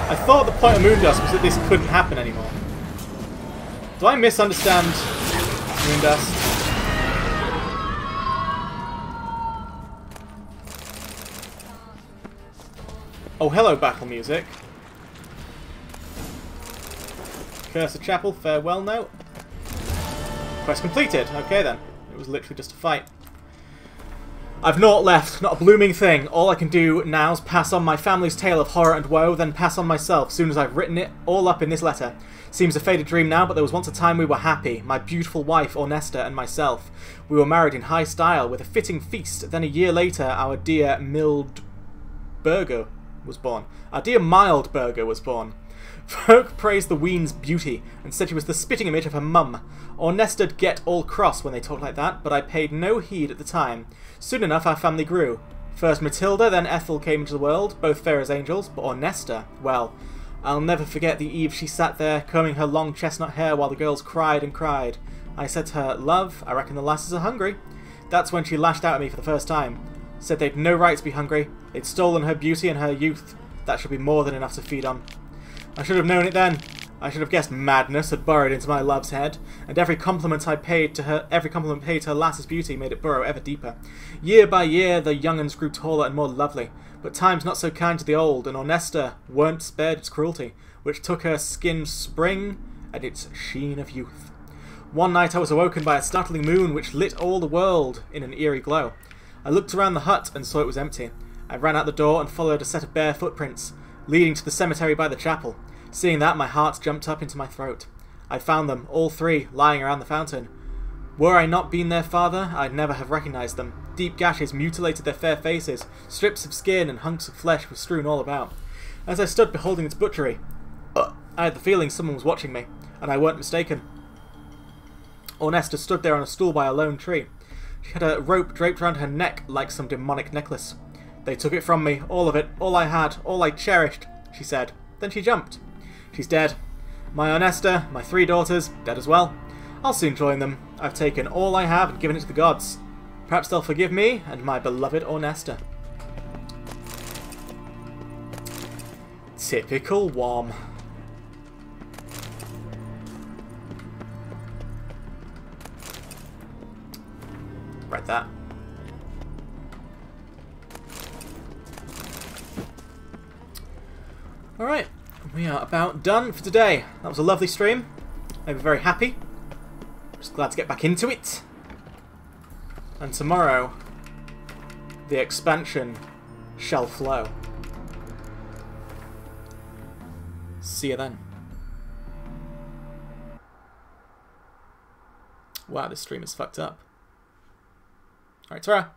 I thought the point of Moondust was that this couldn't happen anymore. Do I misunderstand Moondust? Oh, hello, battle music. Cursed Chapel, farewell note. Quest completed. Okay then. It was literally just a fight. I've naught left, not a blooming thing. All I can do now is pass on my family's tale of horror and woe, then pass on myself, soon as I've written it all up in this letter. Seems a faded dream now, but there was once a time we were happy. My beautiful wife, Ornesta, and myself. We were married in high style, with a fitting feast. Then a year later, our dear Mildburger was born. Our dear Mildburger was born. Folk praised the ween's beauty, and said she was the spitting image of her mum. Ornesta'd get all cross when they talked like that, but I paid no heed at the time. Soon enough our family grew. First Matilda, then Ethel came into the world, both fair as angels, but Ornesta, well, I'll never forget the eve she sat there, combing her long chestnut hair while the girls cried and cried. I said to her, "Love, I reckon the lasses are hungry." That's when she lashed out at me for the first time. Said they'd no right to be hungry. They'd stolen her beauty and her youth. That should be more than enough to feed on. I should have known it then. I should have guessed madness had burrowed into my love's head, and every compliment paid to her lass's beauty made it burrow ever deeper. Year by year the young'uns grew taller and more lovely, but time's not so kind to the old, and Ornesta weren't spared its cruelty, which took her skin spring and its sheen of youth. One night I was awoken by a startling moon which lit all the world in an eerie glow. I looked around the hut and saw it was empty. I ran out the door and followed a set of bare footprints, leading to the cemetery by the chapel. Seeing that, my heart jumped up into my throat. I found them, all three, lying around the fountain. Were I not been their father, I'd never have recognised them. Deep gashes mutilated their fair faces, strips of skin and hunks of flesh were strewn all about. As I stood beholding its butchery, I had the feeling someone was watching me, and I weren't mistaken. Ornesta stood there on a stool by a lone tree. She had a rope draped round her neck like some demonic necklace. "They took it from me, all of it, all I had, all I cherished," she said. Then she jumped. She's dead. My Ornesta, my 3 daughters, dead as well. I'll soon join them. I've taken all I have and given it to the gods. Perhaps they'll forgive me and my beloved Ornesta. Typical Wom. Read that. Alright, we are about done for today. That was a lovely stream. I'm very happy. Just glad to get back into it. And tomorrow, the expansion shall flow. See you then. Wow, this stream is fucked up. Alright, Tara.